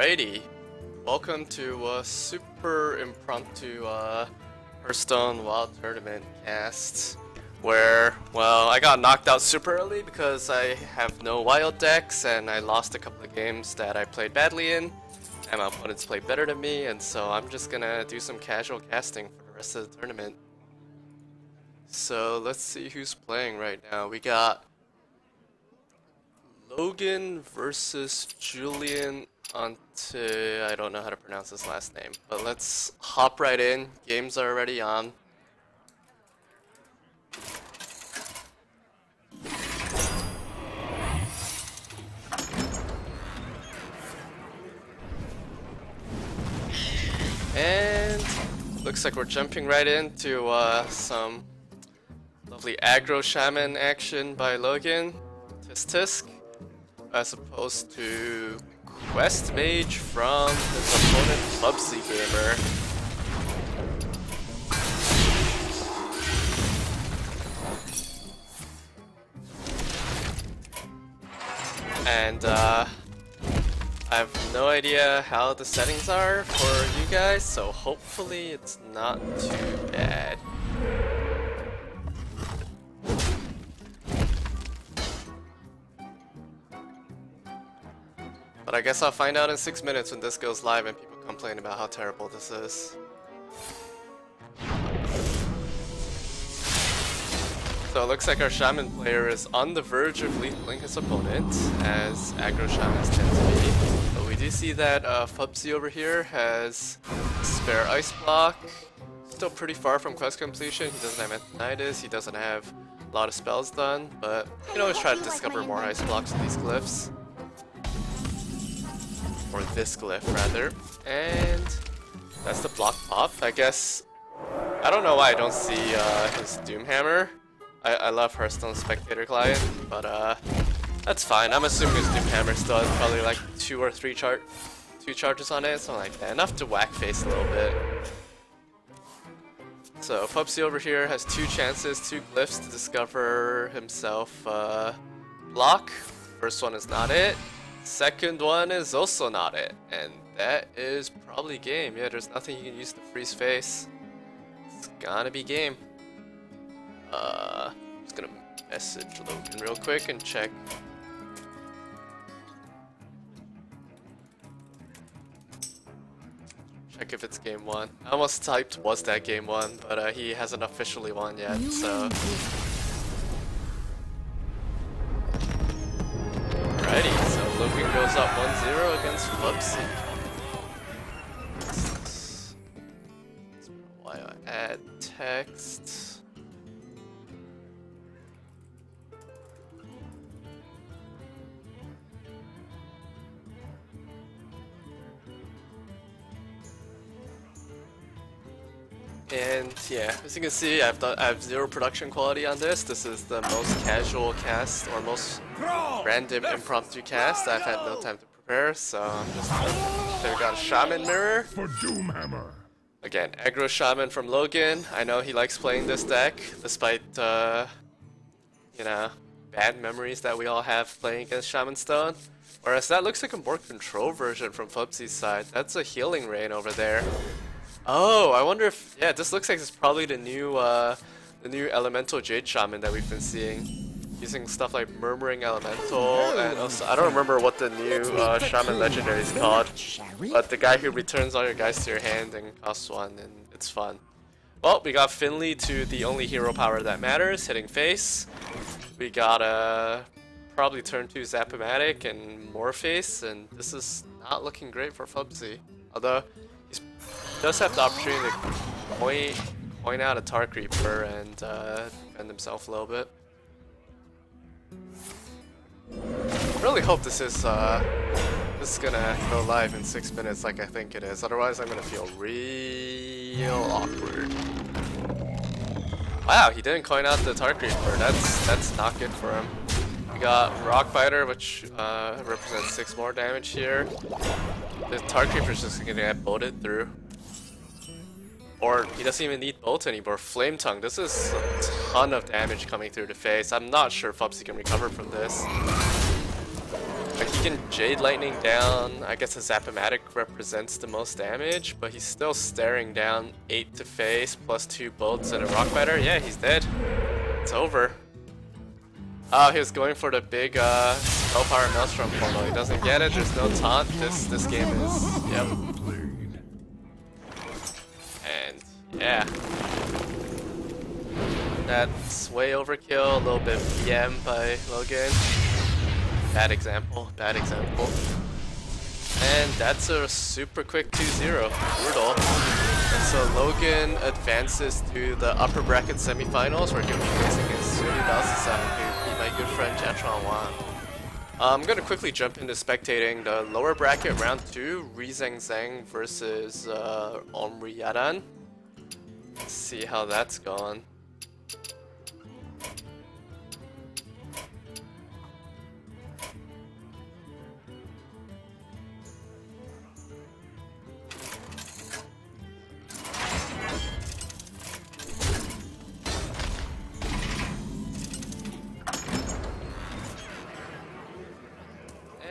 Alrighty, welcome to super impromptu Hearthstone Wild Tournament cast, where, well, I got knocked out super early because I have no wild decks and I lost a couple of games that I played badly in, and my opponents played better than me, and so I'm just gonna do some casual casting for the rest of the tournament. So let's see who's playing right now. We got Logan versus Julian onto, I don't know how to pronounce his last name, but let's hop right in. Games are already on. And looks like we're jumping right into some lovely aggro shaman action by Logan. Tisk, as opposed to Quest Mage from his opponent Bubsy Gamer. And I have no idea how the settings are for you guys, so hopefully it's not too bad. But I guess I'll find out in 6 minutes when this goes live and people complain about how terrible this is. So it looks like our Shaman player is on the verge of lethaling his opponent, as aggro Shamans tend to be. But we do see that Fubsy over here has spare Ice Block. Still pretty far from quest completion. He doesn't have Antonitis, he doesn't have a lot of spells done, but you can always try to discover more Ice Blocks in these glyphs. Or this glyph, rather. And that's the block pop. I guess, I don't know why I don't see his Doomhammer. I love Hearthstone Spectator Client, but that's fine. I'm assuming his Doomhammer still has probably like two charges on it, something like that. Enough to whack face a little bit. So Pupsy over here has two chances, two glyphs to discover himself block. First one is not it. Second one is also not it, and that is probably game. Yeah, there's nothing you can use to freeze face. It's gonna be game. Just gonna message Logan real quick and check. Check if it's game one. I almost typed was that game one, but he hasn't officially won yet, so. Alrighty, so Logan goes up 1-0 against Flubsy. Why I add text. And yeah, as you can see, I have zero production quality on this. This is the most casual cast, or most random impromptu cast. I've had no time to prepare, so I'm just gonna got a Shaman Mirror. For Doomhammer. Again, aggro Shaman from Logan. I know he likes playing this deck, despite you know, bad memories that we all have playing against Shaman Stone. Whereas that looks like a more control version from Fubsy's side. That's a healing rain over there. Oh, I wonder if, yeah, this looks like it's probably the new Elemental Jade Shaman that we've been seeing, using stuff like Murmuring Elemental, and also I don't remember what the new Shaman Legendary is called, but the guy who returns all your guys to your hand and costs one, and it's fun. Well, we got Finley to the only hero power that matters, hitting face. We got probably turn 2 Zap-O-Matic and more face, and this is not looking great for Fubsy. Although he does have the opportunity to point out a Tar Creeper and defend himself a little bit. Really hope this is gonna go live in 6 minutes like I think it is. Otherwise, I'm gonna feel real awkward. Wow, he didn't coin out the Tar Creeper. That's not good for him. We got Rock Biter, which represents 6 more damage here. The Tar Creeper's just gonna get bolted through. Or he doesn't even need bolt anymore. Flame Tongue, this is a ton of damage coming through the face. I'm not sure Fubsy can recover from this. Like he can Jade Lightning down. I guess a Zap-O-Matic represents the most damage, but he's still staring down 8 to face, plus 2 bolts and a Rock Biter. Yeah, he's dead. It's over. Oh, he was going for the big spell power Maelstrom portal. He doesn't get it. There's no taunt. This game is yep. And yeah, that's way overkill. A little bit PM by Logan. Bad example. Bad example. And that's a super quick 2-0. Brutal. And so Logan advances to the upper bracket semifinals where he'll be facing against Suri Balsasan, who beat my good friend Jatron Wang. I'm gonna quickly jump into spectating the lower bracket round 2, Ri Zheng Zheng versus Omri Yadan. Let's see how that's going.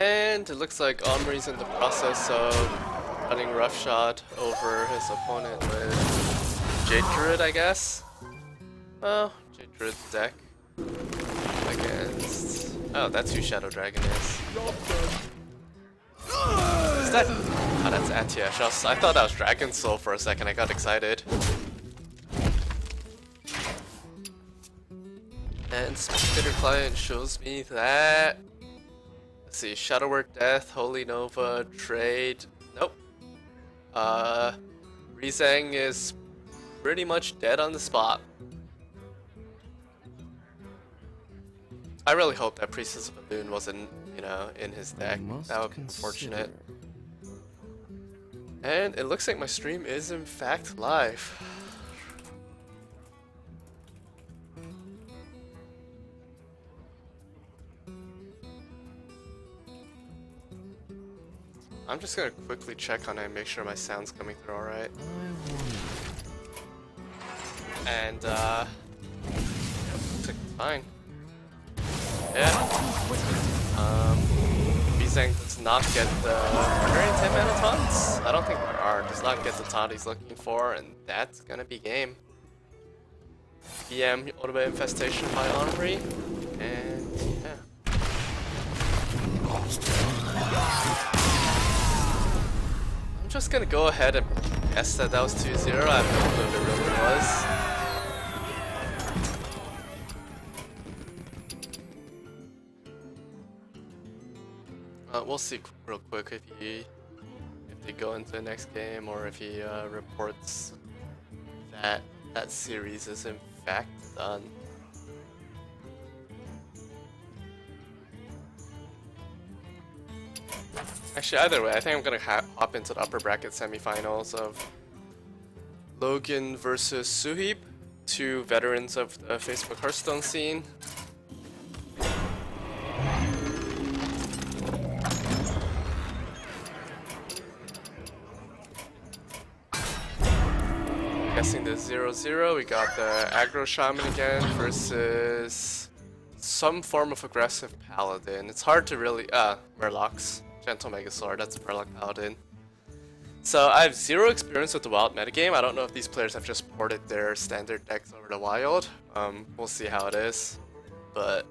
And it looks like Omri's in the process of running roughshod over his opponent with Jade Druid, I guess. Oh, Jade Druid deck against. Oh, that's who Shadow Dragon is. Is that? Oh, that's Atiash. I thought that was Dragon Soul for a second. I got excited. And Spectator Client shows me that. Let's see, Shadow Word Death, Holy Nova, Trade. Nope. Ri Zheng is pretty much dead on the spot. I really hope that Priestess of Elune wasn't, you know, in his deck. That would be unfortunate. And it looks like my stream is in fact live. I'm just gonna quickly check on it and make sure my sound's coming through alright. And yeah, looks like it's fine. Yeah. Ri Zheng does not get the Barbarian 10 mana taunts. I don't think there are. Does not get the taunt he's looking for, and that's gonna be game. PM Autobot Infestation by Omri, and yeah. I'm just gonna go ahead and guess that that was 2-0. I have no clue if it really was. We'll see real quick if they go into the next game or if he reports that that series is in fact done. Actually, either way, I think I'm gonna hop into the upper bracket semifinals of Logan versus Suheeb, two veterans of the Facebook Hearthstone scene. Guessing the 0-0, we got the aggro shaman again versus some form of aggressive paladin. It's hard to really Murlocs. Gentle Megasaur, that's a Murloc Paladin. So I have zero experience with the wild metagame. I don't know if these players have just ported their standard decks over to wild. We'll see how it is. But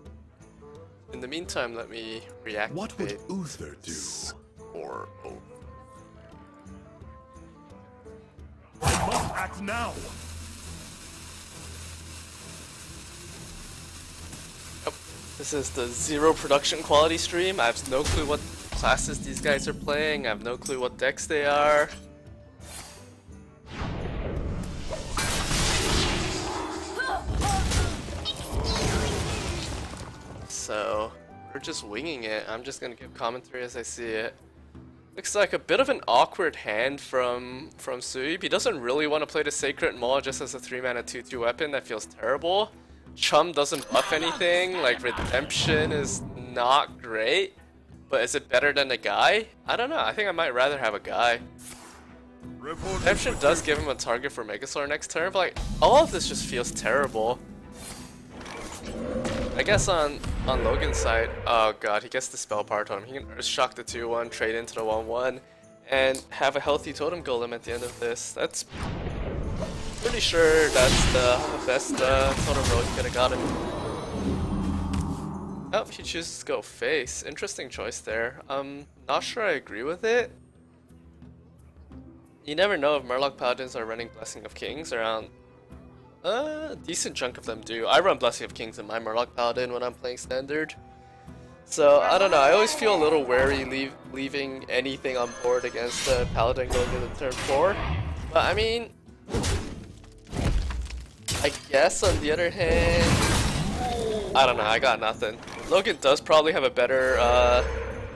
in the meantime, let me reactivate. What would Uther do? Or I must act now. Yep. This is the zero production quality stream. I have no clue what classes these guys are playing. I have no clue what decks they are. So we're just winging it. I'm just gonna give commentary as I see it. Looks like a bit of an awkward hand from Suheeb. He doesn't really want to play the Sacred Maw just as a 3-mana 2/2 weapon. That feels terrible. Chum doesn't buff anything. Like Redemption is not great. But is it better than a guy? I don't know. I think I might rather have a guy. Redemption does give him a target for Megasaur next turn, but like all of this just feels terrible. I guess on on Logan's side, oh god, he gets the spell power totem. He can shock the 2-1, trade into the 1-1, and have a healthy totem golem at the end of this. That's pretty sure that's the best totem roll he could have gotten. Oh, he chooses to go face. Interesting choice there. Not sure I agree with it. You never know if Murloc Paladins are running Blessing of Kings around. A decent chunk of them do. I run Blessing of Kings in my Murloc Paladin when I'm playing Standard. So, I don't know, I always feel a little wary leaving anything on board against the Paladin going into turn 4. But I mean, I guess on the other hand, I don't know, I got nothing. Logan does probably have a better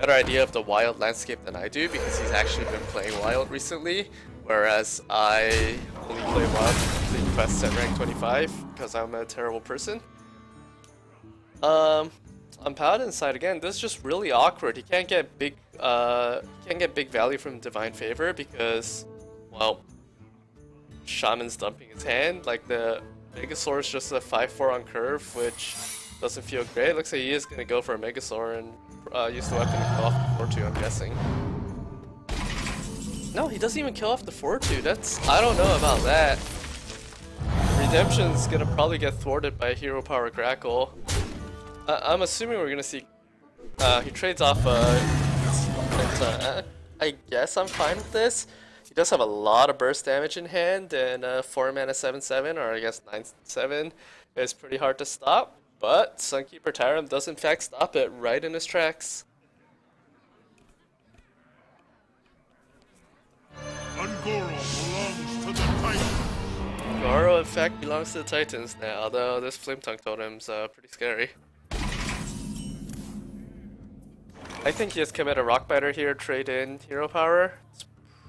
idea of the wild landscape than I do because he's actually been playing wild recently, whereas I only play wild complete quests at rank 25 because I'm a terrible person. On Paladin's side again, this is just really awkward. He can't get big value from Divine Favor because, well, Shaman's dumping his hand. Like the Megasaur is just a 5-4 on curve, which doesn't feel great. Looks like he is gonna go for a Megasaur and use the weapon to kill off the 4-2, I'm guessing. No, he doesn't even kill off the 4-2. I don't know about that. Redemption's gonna probably get thwarted by Hero Power Crackle. I'm assuming we're gonna see. He trades off. I guess I'm fine with this. He does have a lot of burst damage in hand, and 4 mana 7/7, or I guess 9/7, is pretty hard to stop. But Sunkeeper Tyrant does in fact stop it right in his tracks. Ungoro belongs to the Titan. Goro in fact belongs to the Titans now, although this Flame Tongue Totem's pretty scary. I think he has committed a Rockbiter here, trade in Hero Power. It's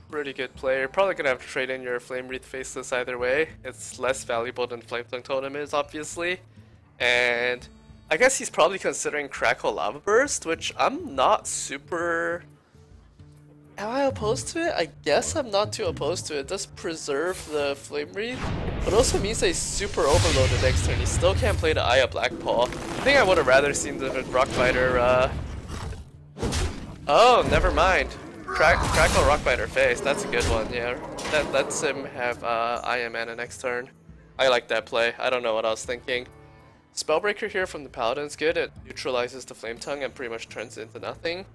pretty good play. You're probably gonna have to trade in your Flame Wreath Faceless either way. It's less valuable than Flame Tongue Totem is, obviously. And I guess he's probably considering Crackle Lava Burst, which I'm not super... Am I opposed to it? I guess I'm not too opposed to it. It does preserve the Flame Wreath, but also means that he's super overloaded next turn. He still can't play the Eye of Black Paw. I think I would have rather seen the Rockbiter, Oh, never mind. Crackle Rockbiter face, that's a good one, yeah. That lets him have Eye Mana next turn. I like that play. I don't know what I was thinking. Spellbreaker here from the Paladin's good. It neutralizes the Flame Tongue and pretty much turns it into nothing.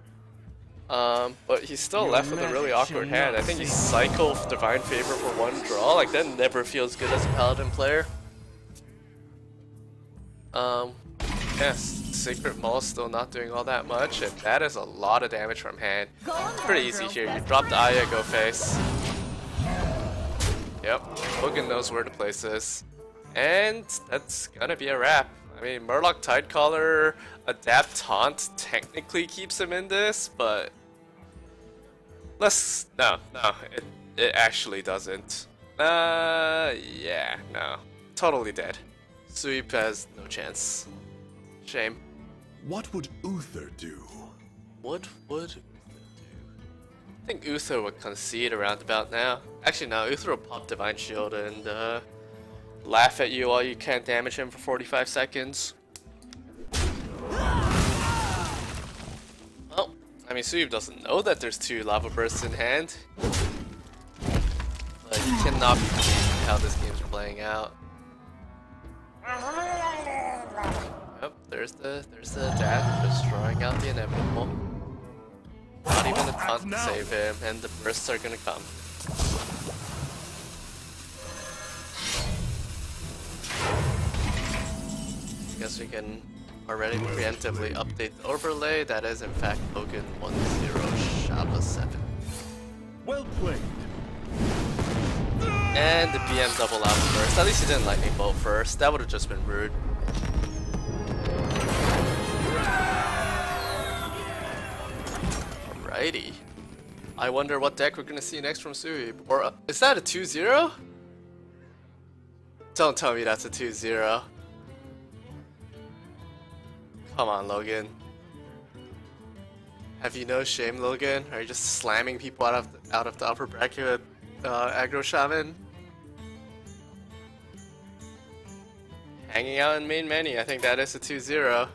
But he's still left with a really awkward hand. I think he cycles Divine Favor for 1 draw. Like, that never feels good as a Paladin player. Yes, Sacred Maul still not doing all that much, and that is a lot of damage from hand. Pretty easy here. You drop the Aya, go face. Yep, Logan knows where to place this. And that's gonna be a wrap. I mean, Murloc Tidecaller, Adapt Taunt technically keeps him in this, but no, it actually doesn't. Yeah, no, totally dead. Sweep has no chance. Shame. What would Uther do? What would Uther do? I think Uther would concede around about now. Actually, no, Uther will pop Divine Shield and laugh at you while you can't damage him for 45 seconds. Well, I mean, Suyub doesn't know that there's 2 Lava Bursts in hand. But you cannot be believing how this game's playing out. Yep, there's the dad destroying out the inevitable. Not even a taunt to save him, and the bursts are gonna come. Guess we can already preemptively update the overlay. That is in fact Logan 1-0 Shaba 7. Well played. And the BM double out first. At least he didn't lightning bolt first. That would have just been rude. Alrighty. I wonder what deck we're gonna see next from Sui. Or is that a 2-0? Don't tell me that's a 2-0. Come on, Logan. Have you no shame, Logan? Are you just slamming people out of the upper bracket with aggro shaman? Hanging out in main menu. I think that is a 2-0.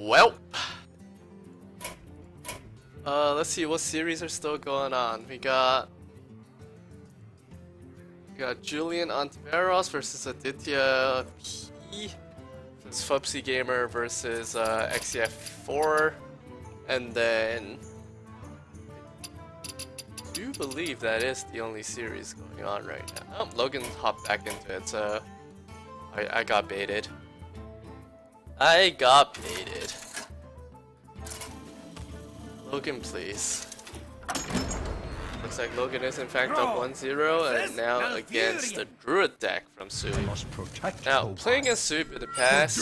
Well, let's see what series are still going on. We got Julian Ontiveros versus Aditya P. This Fubsy Gamer versus XCF4, and then I do believe that is the only series going on right now. Oh, Logan hopped back into it, so I got baited. Logan, please. Looks like Logan is in fact up 1-0, and now against the Druid deck from Soup. Now, playing against Soup in the past,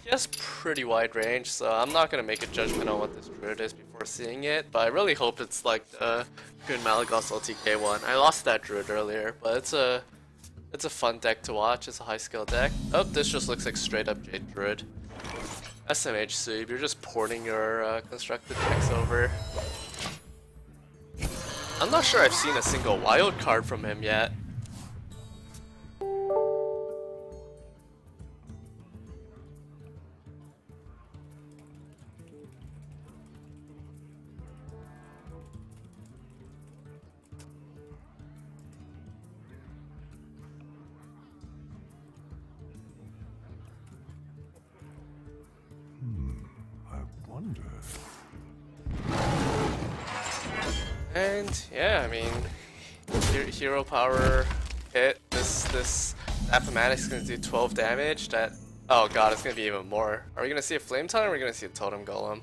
he has pretty wide range, so I'm not going to make a judgment on what this Druid is before seeing it, but I really hope it's like the good Malagos LTK one. I lost that Druid earlier, but it's a fun deck to watch. It's a high skill deck. Oh, this just looks like straight up Jade Druid. SMH Soup, you're just porting your constructed decks over. I'm not sure I've seen a single wild card from him yet. And yeah, I mean, hero power hit. This Appomattox is gonna do 12 damage. Oh god, it's gonna be even more. Are we gonna see a Flame Tongue or are we gonna see a Totem Golem?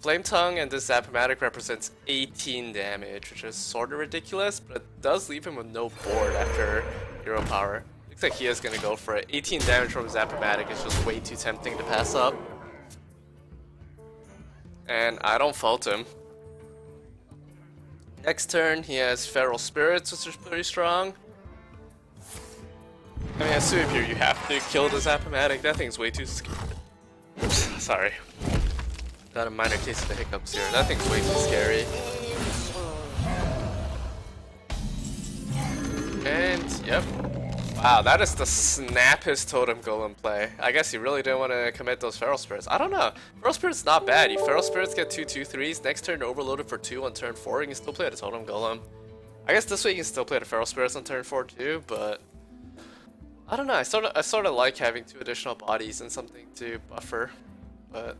Flame Tongue and this Appomattox represents 18 damage, which is sort of ridiculous, but it does leave him with no board after hero power. Looks like he is gonna go for it. 18 damage from his Appomattox is just way too tempting to pass up. And I don't fault him. Next turn, he has Feral Spirits, which is pretty strong. I mean, I assume here you have to kill this Appomattox. That thing's way too scary. Sorry. Got a minor case of the hiccups here. That thing's way too scary. And, yep. Wow, that is the snap his Totem Golem play. I guess he really didn't want to commit those Feral Spirits. I don't know. Feral Spirits not bad. You Feral Spirits get 2/2/3s. Next turn overloaded for 2 on turn 4. You can still play the Totem Golem. I guess this way you can still play the Feral Spirits on turn 4 too, but I don't know. I sort of like having 2 additional bodies and something to buffer. But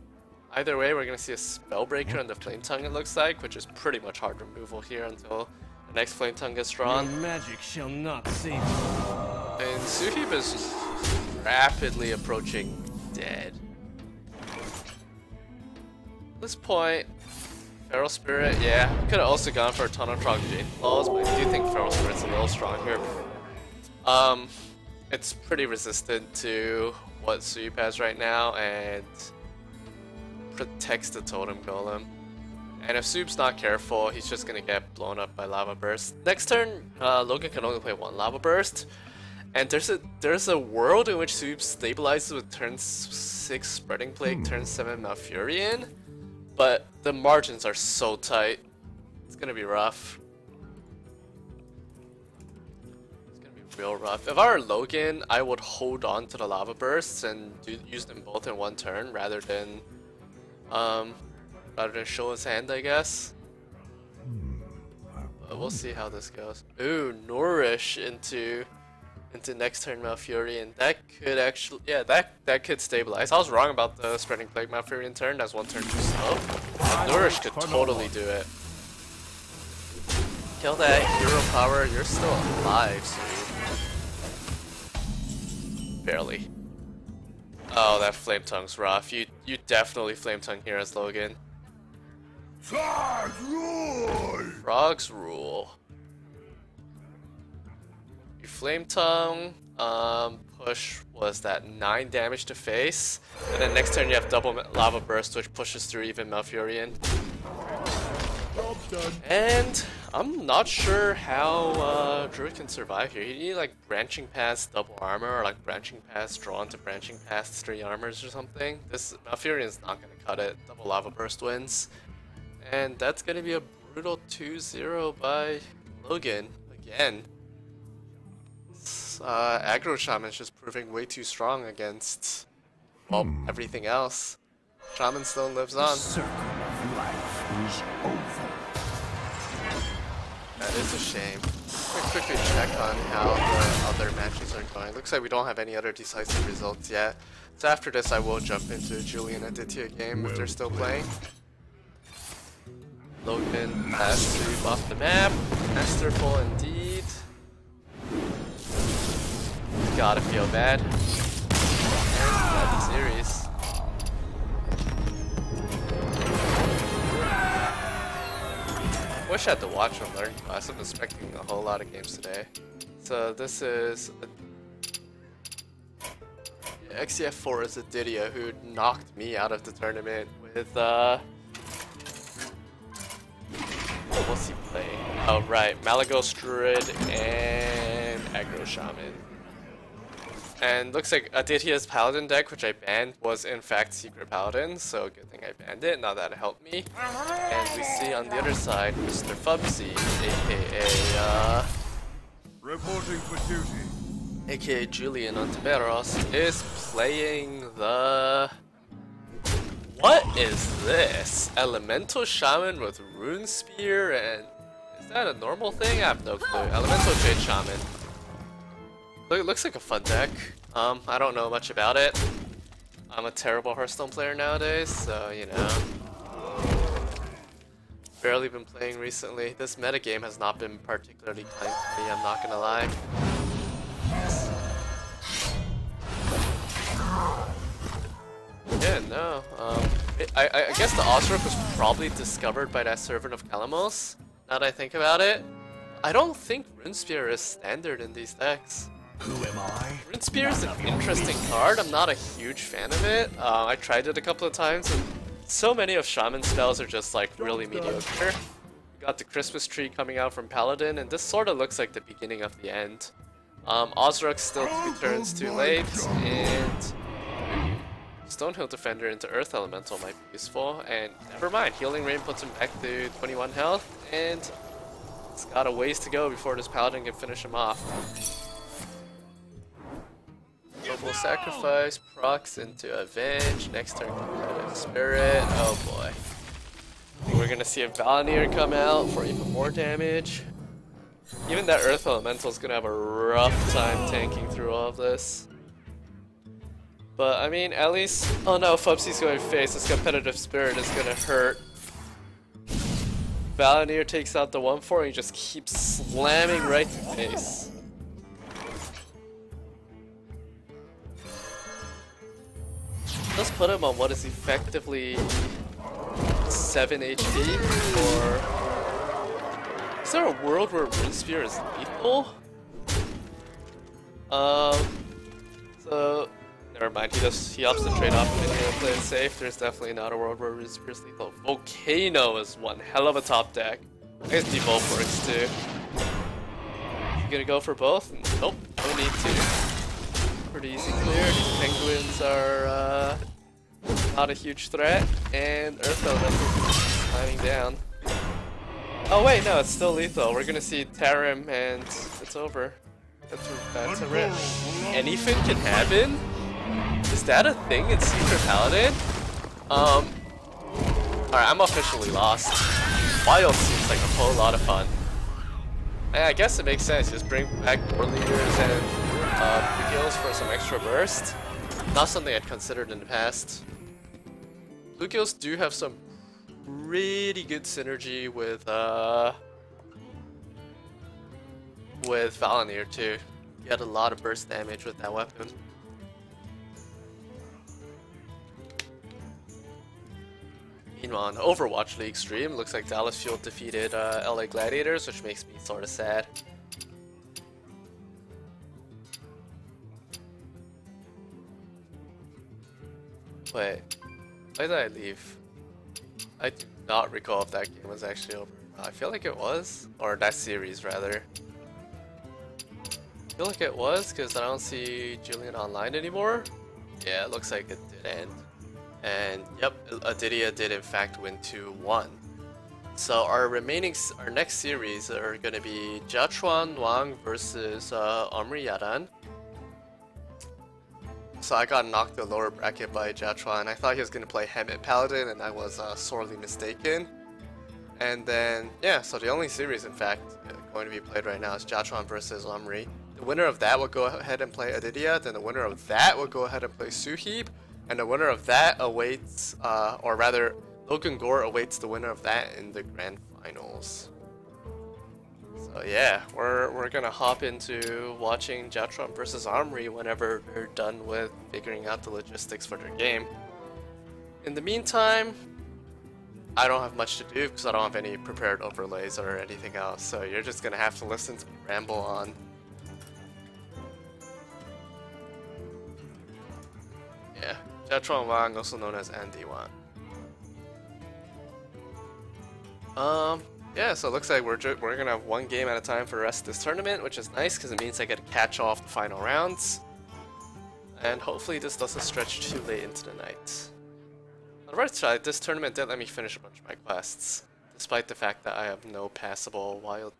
either way, we're gonna see a Spellbreaker and the Flame Tongue, it looks like, which is pretty much hard removal here until the next Flame Tongue gets drawn. Your magic shall not save you. And Suhib is rapidly approaching dead. At this point, Feral Spirit, yeah, could have also gone for a ton of Trog Jade Claws, but I do think Feral Spirit's a little strong here. It's pretty resistant to what Suhib has right now, and protects the Totem Golem. And if Suhib's not careful, he's just gonna get blown up by Lava Burst. Next turn, Logan can only play 1 Lava Burst. And there's a world in which Suhib stabilizes with turn 6 Spreading Plague, turn 7 Malfurion, but the margins are so tight. It's gonna be rough. It's gonna be real rough. If I were Logan, I would hold on to the Lava Bursts and use them both in 1 turn rather than show his hand, I guess. But we'll see how this goes. Ooh, Nourish into next turn Malfurion. That could actually, yeah, that could stabilize. I was wrong about the Spreading Plague Malfurion turn. That's 1 turn too slow. But Nourish could totally do it. Kill that hero power. You're still alive, Suhib. Barely. Oh, that Flame Tongue's rough. You definitely Flame Tongue here as Logan. Frogs rule! Frogs rule. You Flame Tongue, push was that 9 damage to face, and then next turn you have double Lava Burst, which pushes through even Malfurion. And I'm not sure how Druid can survive here. You need like branching past double armor, or like branching past drawn to branching past 3 armors or something. This Malfurion's not gonna cut it. Double Lava Burst wins, and that's gonna be a brutal 2-0 by Logan again. Aggro Shaman's just proving way too strong against, well, everything else. Shaman Stone lives The on. circle of life is over. That is a shame. Let me quickly check on how the other matches are going. Looks like we don't have any other decisive results yet. So after this I will jump into Julian and Aditya game if they're still playing. Logan has to off the map. Masterful indeed. Gotta feel bad. And got the series. Wish I had to watch and learn class. I'm expecting a whole lot of games today. So this is XCF4 is Aditya who knocked me out of the tournament with what's he playing? Oh right, Malagos Druid and Aggro Shaman. And looks like Aditya's Paladin deck, which I banned, was in fact Secret Paladin, so good thing I banned it, now that helped me. And we see on the other side, Mr. Fubsy, aka Reporting for duty. aka Julian on Tiberos, is playing the... What is this? Elemental Shaman with Rune Spear and... Is that a normal thing? I have no clue. Elemental Jade Shaman. It looks like a fun deck. I don't know much about it. I'm a terrible Hearthstone player nowadays, so you know. Barely been playing recently. This metagame has not been particularly kind to me, I'm not gonna lie. Yeah, no. I guess the Osric was probably discovered by that Servant of Kalamos, now that I think about it. I don't think Runespear is standard in these decks. Who am I? Runespear is an interesting card, I'm not a huge fan of it. I tried it a couple of times and so many of Shaman spells are just like really mediocre. We got the Christmas tree coming out from Paladin and this sort of looks like the beginning of the end. Osroc's still 2 turns too late and Stonehill Defender into Earth Elemental might be useful, and never mind, Healing Rain puts him back to 21 health, and it's got a ways to go before this Paladin can finish him off. Noble Sacrifice, procs into Avenge, next turn Competitive Spirit, oh boy. I think we're gonna see a Valnir come out for even more damage. Even that Earth Elemental is gonna have a rough time tanking through all of this. But I mean, at least, oh no, Fubsy's going face, this Competitive Spirit is gonna hurt. Valnir takes out the 1-4 and he just keeps slamming right to face. Let's put him on what is effectively 7 HP, or... Is there a world where Runespear is lethal? So... Never mind, he opts to trade off and here and play it safe. There's definitely not a world where Runespear is lethal. Volcano is one hell of a top deck. I guess Devolve works too. You gonna go for both? Nope, no need to. Pretty easy clear. These penguins are not a huge threat, and Earth Elemental is climbing down. Oh wait, no, it's still lethal. We're gonna see Tarim and it's over. That's a rip. Anything can happen? Is that a thing in Secret Paladin? Alright, I'm officially lost. Wild seems like a whole lot of fun. And I guess it makes sense, just bring back more leaders and Bluegills for some extra burst. Not something I'd considered in the past. Bluegills do have some pretty good synergy with Valnir too. You had a lot of burst damage with that weapon. Meanwhile, on the Overwatch League stream, looks like Dallas Fuel defeated LA Gladiators, which makes me sort of sad. Wait, why did I leave? I do not recall if that game was actually over. I feel like it was, or that series rather. I feel like it was, because I don't see Julian online anymore. Yeah, it looks like it did end. And yep, Aditya did in fact win 2-1. So our next series are going to be Jiachuan Wang versus Omri Yadan. So I got knocked to the lower bracket by Jatron. I thought he was going to play Hemet Paladin, and I was sorely mistaken. And then, yeah, so the only series, in fact, going to be played right now is Jatron versus Omri. The winner of that will go ahead and play Adidia, then the winner of that will go ahead and play Suhib, and the winner of that awaits, or rather, Logan Gore awaits the winner of that in the grand finals. So yeah, we're gonna hop into watching Jatron versus Omri whenever they're done with figuring out the logistics for their game. In the meantime, I don't have much to do because I don't have any prepared overlays or anything else, so you're just gonna have to listen to me ramble on. Yeah, Jatron Wang, also known as Andy Wang. Yeah, so it looks like we're gonna have one game at a time for the rest of this tournament, which is nice because it means I get to catch off the final rounds. And hopefully this doesn't stretch too late into the night. On the right side, this tournament did let me finish a bunch of my quests, despite the fact that I have no passable wild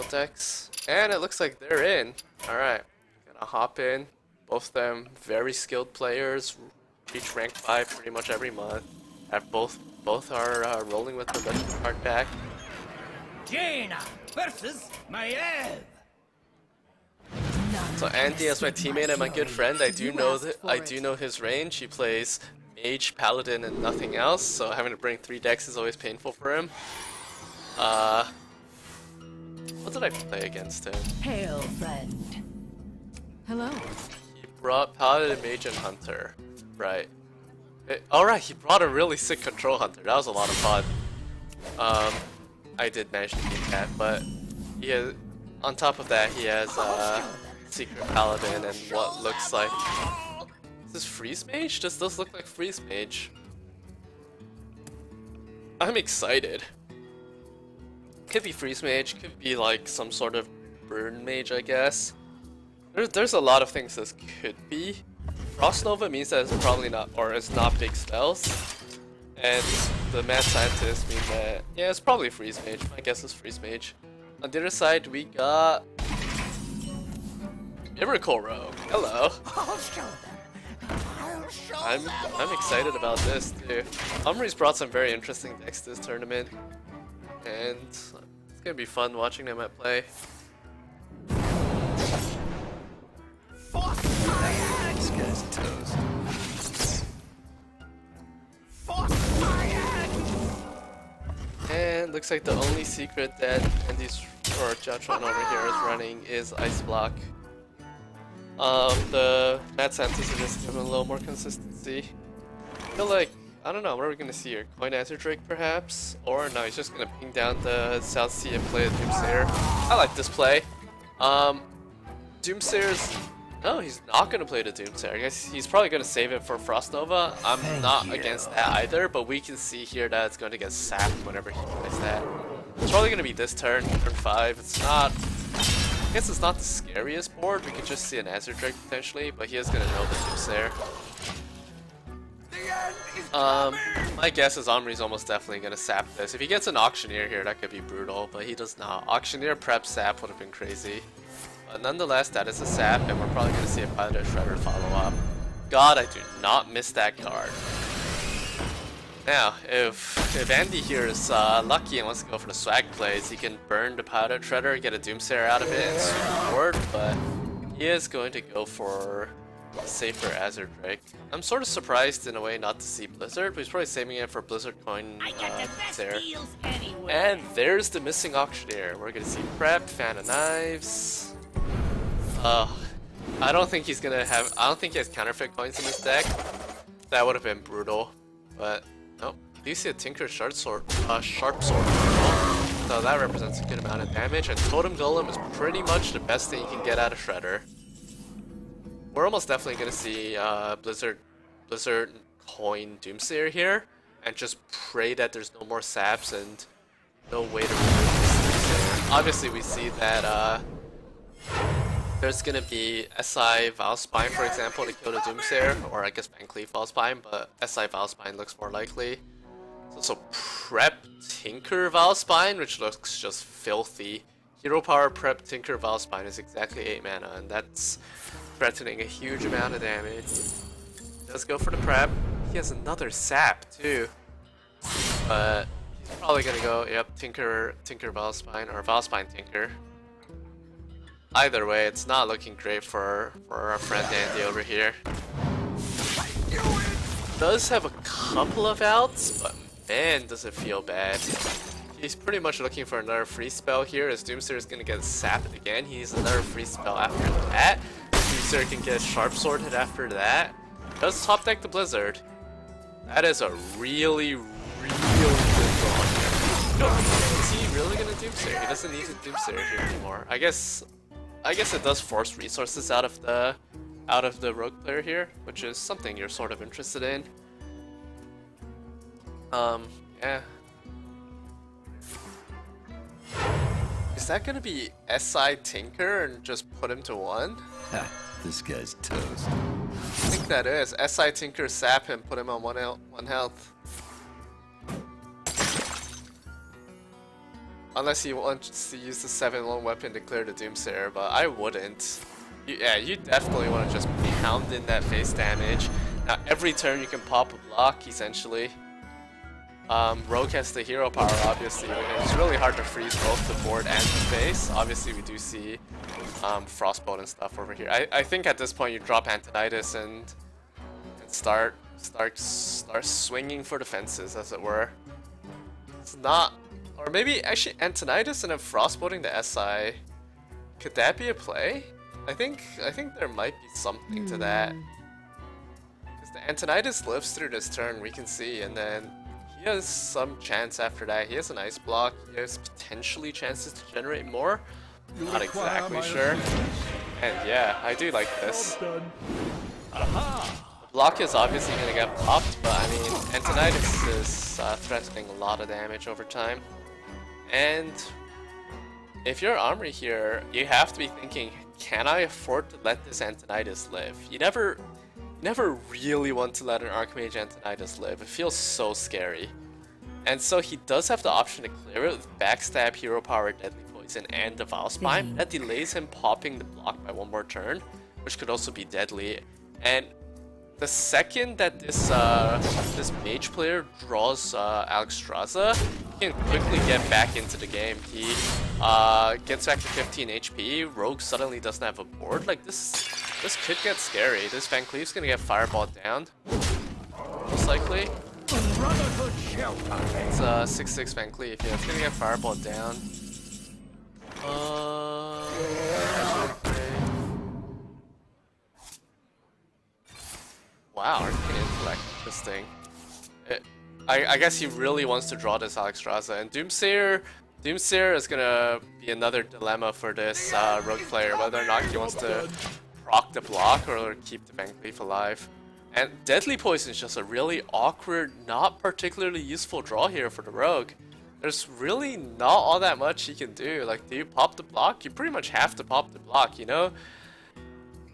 decks. And it looks like they're in. Alright, gonna hop in. Both of them very skilled players, reach rank 5 pretty much every month. Have both are rolling with the legend card back. Jaina versus Maiev. So Andy, as my teammate and my good friend, I do know his range. He plays Mage, Paladin, and nothing else. So having to bring 3 decks is always painful for him. What did I play against him? Hail, friend. Hello. He brought Paladin, Mage, and Hunter. Right. Alright, he brought a really sick Control Hunter. That was a lot of fun. I did manage to beat that, but he has, on top of that, he has Secret Paladin and what looks like... Is this Freeze Mage? This does look like Freeze Mage. I'm excited. Could be Freeze Mage, could be like some sort of Burn Mage, I guess. There's a lot of things this could be. Frost Nova means that it's probably not, or it's not big spells. And the Mad Scientist means that, yeah, it's probably Freeze Mage. My guess is Freeze Mage. On the other side, we got... Miracle Rogue. Hello. I'm excited about this too. Omri's brought some very interesting decks to this tournament. And it's gonna be fun watching them at play. This guy's toast. And looks like the only secret that Andy's or Jatron over here is running is Ice Block. The Mad Scientist is just giving a little more consistency. I feel like, I don't know, what are we gonna see here? Coin Answer Drake perhaps? Or no, he's just gonna ping down the South Sea and play a Doomsayer. I like this play. Doomsayer's... No, he's not gonna play the Doomsayer. I guess he's probably gonna save it for Frost Nova. I'm not against that either, but we can see here that it's going to get sapped whenever he plays that. It's probably gonna be this turn 5. It's not... I guess it's not the scariest board. We could just see an Azure Drake potentially, but he is gonna know the Doomsayer. My guess is Omri's almost definitely gonna sap this. If he gets an Auctioneer here, that could be brutal, but he does not. Auctioneer prep sap would have been crazy. But nonetheless, that is a sap, and we're probably gonna see a Pilot Shredder follow up. God, I do not miss that card. Now, if Andy here is lucky and wants to go for the swag plays, he can burn the Pilot Shredder, get a Doomsayer out of it, and sweep the board, but he is going to go for a safer Azure Drake. I'm sort of surprised in a way not to see Blizzard, but he's probably saving it for Blizzard coin there. And there's the missing Auctioneer. We're gonna see Prep, Fan of Knives. I don't think he's gonna have. I don't think he has counterfeit coins in his deck. That would have been brutal, but nope. Do you see a Tinker Sharp Sword? So that represents a good amount of damage, and Totem Golem is pretty much the best thing you can get out of Shredder. We're almost definitely gonna see Blizzard coin Doomsayer here, and just pray that there's no more saps and no way to remove this Doomsayer. Obviously, we see that there's gonna be SI Valspine, for example, to kill the Doomsayer, or I guess Van Cleef Valspine, but SI Valspine looks more likely. So prep Tinker Valspine, which looks just filthy. Hero Power prep Tinker Valspine is exactly 8 mana, and that's threatening a huge amount of damage. Does go for the prep. He has another sap too. But he's probably gonna go, yep, Tinker Valspine, or Valspine Tinker. Either way, it's not looking great for our friend Andy over here. Does have a couple of outs, but man, does it feel bad. He's pretty much looking for another free spell here, as Doomsayer is gonna get sapped again. He needs another free spell after that. Doomsayer can get Sharp Sword hit after that. Does top deck the Blizzard. That is a really good draw here. Is he really gonna Doomsayer? He doesn't need to Doomsayer here anymore. I guess it does force resources out of the rogue player here, which is something you're sort of interested in. Yeah. Is that gonna be SI Tinker and just put him to 1? Ha, this guy's toast. I think that is. SI Tinker sap him, put him on 1 health. Unless he wants to use the 7-1 weapon to clear the Doomsayer, but I wouldn't. Yeah, you definitely want to just pound in that face damage. Now every turn you can pop a block, essentially. Rogue has the hero power, obviously. It's really hard to freeze both the board and the face. Obviously, we do see Frostbolt and stuff over here. I think at this point you drop Antonidas and start swinging for the fences, as it were. It's not, or maybe actually Antonidas and then Frostbolting the SI. Could that be a play? I think there might be something to that. Because the Antonidas lives through this turn, we can see, and then he has some chance after that. He has an ice block. He has potentially chances to generate more. Not exactly sure. And yeah, I do like this. The block is obviously going to get popped, but I mean, Antonidas is threatening a lot of damage over time. And if you're Armory here, you have to be thinking, can I afford to let this Antonidas live? You never really want to let an Archmage Antonidas live. It feels so scary. And so he does have the option to clear it with Backstab, Hero Power, Deadly Poison, and the Valspine. That delays him popping the block by 1 more turn, which could also be deadly. And the second that this mage player draws Alexstrasza, he can quickly get back into the game. He gets back to 15 HP. Rogue suddenly doesn't have a board. Like this could get scary. This Van Cleef's gonna get fireballed down, most likely. It's 6/6 Van Cleef. Yeah, it's gonna get fireballed down. Wow, Arcane Intellect, interesting. I guess he really wants to draw this Alexstrasza, and Doomsayer is gonna be another dilemma for this rogue player, whether or not he wants to proc the block or keep the Van Cleef alive. And Deadly Poison is just a really awkward, not particularly useful draw here for the rogue. There's really not all that much he can do. Like, do you pop the block? You pretty much have to pop the block, you know?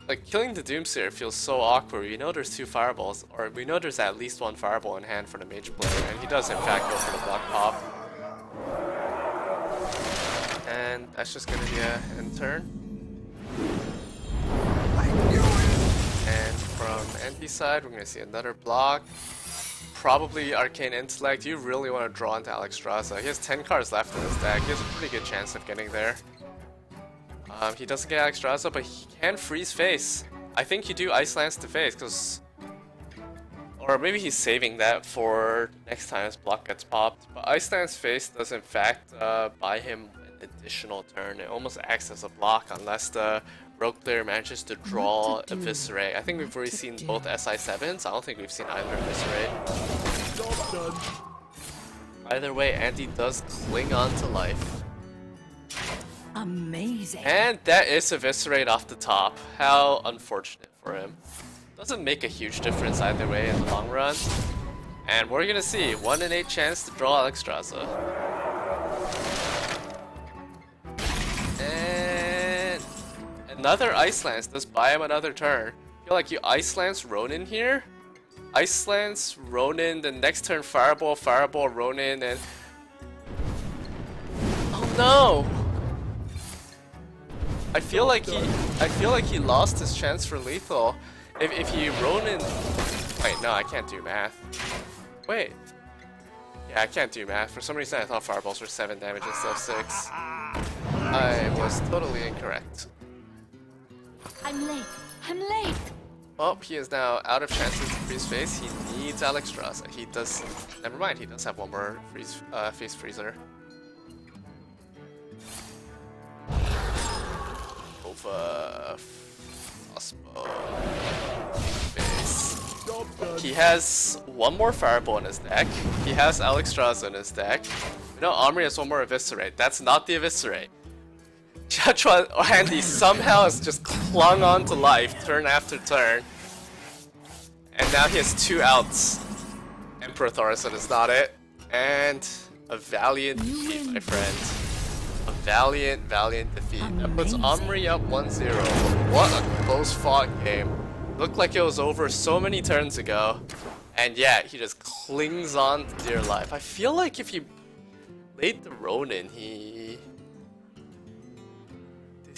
Like, killing the Doomsayer feels so awkward. You know there's 2 fireballs, or we know there's at least 1 fireball in hand for the mage player, and he does in fact go for the block pop. And that's just gonna be a end turn. And from NP side, we're gonna see another block. Probably Arcane Intellect. You really want to draw into Alexstrasza. He has 10 cards left in his deck. He has a pretty good chance of getting there. He doesn't get Alexstrasza, but he can freeze face. I think you do Ice Lance to face, because... Or maybe he's saving that for next time his block gets popped. But Ice Lance face does in fact buy him an additional turn. It almost acts as a block unless the rogue player manages to draw Eviscerate. I think we've already seen both SI7s. I don't think we've seen either Eviscerate. Either way, Andy does cling on to life. Amazing. And that is Eviscerate off the top. How unfortunate for him. Doesn't make a huge difference either way in the long run. And we're gonna see 1 in 8 chance to draw Alexstrasza. And another Ice Lance does buy him another turn. I feel like you Ice Lance Ronin here. Ice Lance Ronin, the next turn Fireball, Fireball Ronin, and oh no! I feel like he lost his chance for lethal. If he Ronin. Wait, no, I can't do math. Wait. Yeah, I can't do math. For some reason, I thought fireballs were 7 damage instead of 6. I was totally incorrect. I'm late. I'm late. Oh, he is now out of chances to freeze face. He needs Alexstrasza. He does. Never mind. He does have one more freeze face freezer. Over. Frostbow. Face. He has one more fireball in his deck. He has Alexstrasza in his deck. You know, Omri has one more eviscerate. That's not the eviscerate. Jachua Andy somehow has just clung on to life turn after turn. And now he has 2 outs. Emperor Thorson is not it. And a valiant defeat, my friend. A valiant defeat. That puts Omri up 1-0. What a close fought game. Looked like it was over so many turns ago. And yeah, he just clings on to dear life. I feel like if he played the Ronin, did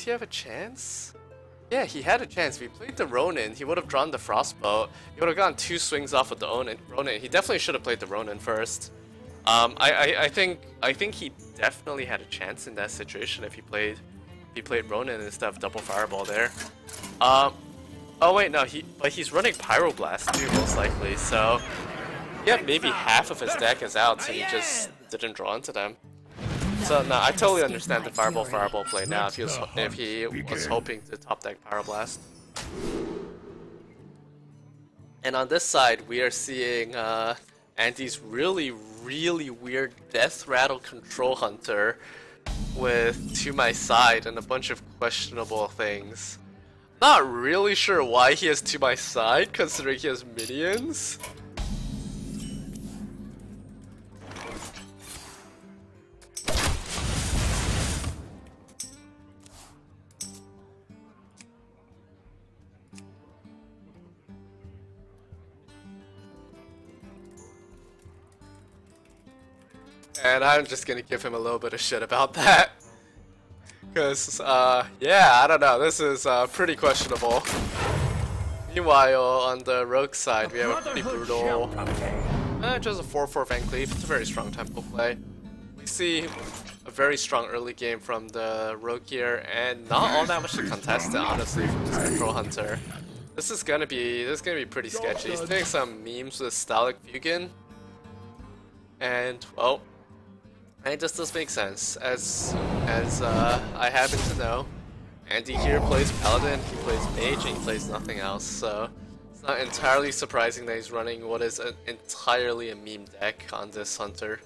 he have a chance? Yeah, he had a chance. If he played the Ronin, he would have drawn the Frostbow. He would have gotten 2 swings off of the Ronin. He definitely should have played the Ronin first. I think he definitely had a chance in that situation if he played Ronin instead of double Fireball there. Oh wait, no, but he's running Pyroblast too, most likely. So yeah, maybe half of his deck is out, so he just didn't draw into them. So no, I totally understand the Fireball play now if he was hoping to top deck Pyroblast. And on this side, we are seeing Andy's really weird Death Rattle Control Hunter with To My Side and a bunch of questionable things. Not really sure why he has To My Side, considering he has minions. And I'm just gonna give him a little bit of shit about that. Because, yeah, I don't know, this is pretty questionable. Meanwhile, on the Rogue side, we have a pretty brutal, just a 4/4 Van Cleef. It's a very strong tempo play. We see a very strong early game from the Rogue here, and not all that much to contest it, honestly, from this Control Hunter. This is gonna be pretty sketchy. He's doing some memes with Stalic Fugan, and, well, it just does make sense, as I happen to know. Andy here plays Paladin, he plays Mage, and he plays nothing else, so it's not entirely surprising that he's running what is entirely a meme deck on this Hunter.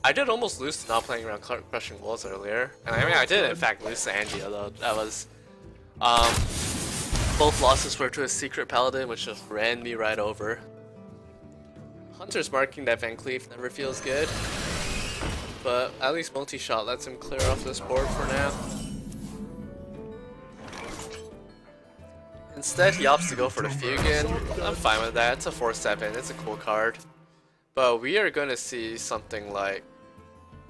I did almost lose to not playing around Crushing Walls earlier, and I mean I did in fact lose to Andy, although that was both losses were to a secret Paladin, which just ran me right over. Hunter's marking that Van Cleef never feels good, but at least multi-shot lets him clear off this board for now. Instead, he opts to go for the Fugan. I'm fine with that. It's a 4/7. It's a cool card. But we are going to see something like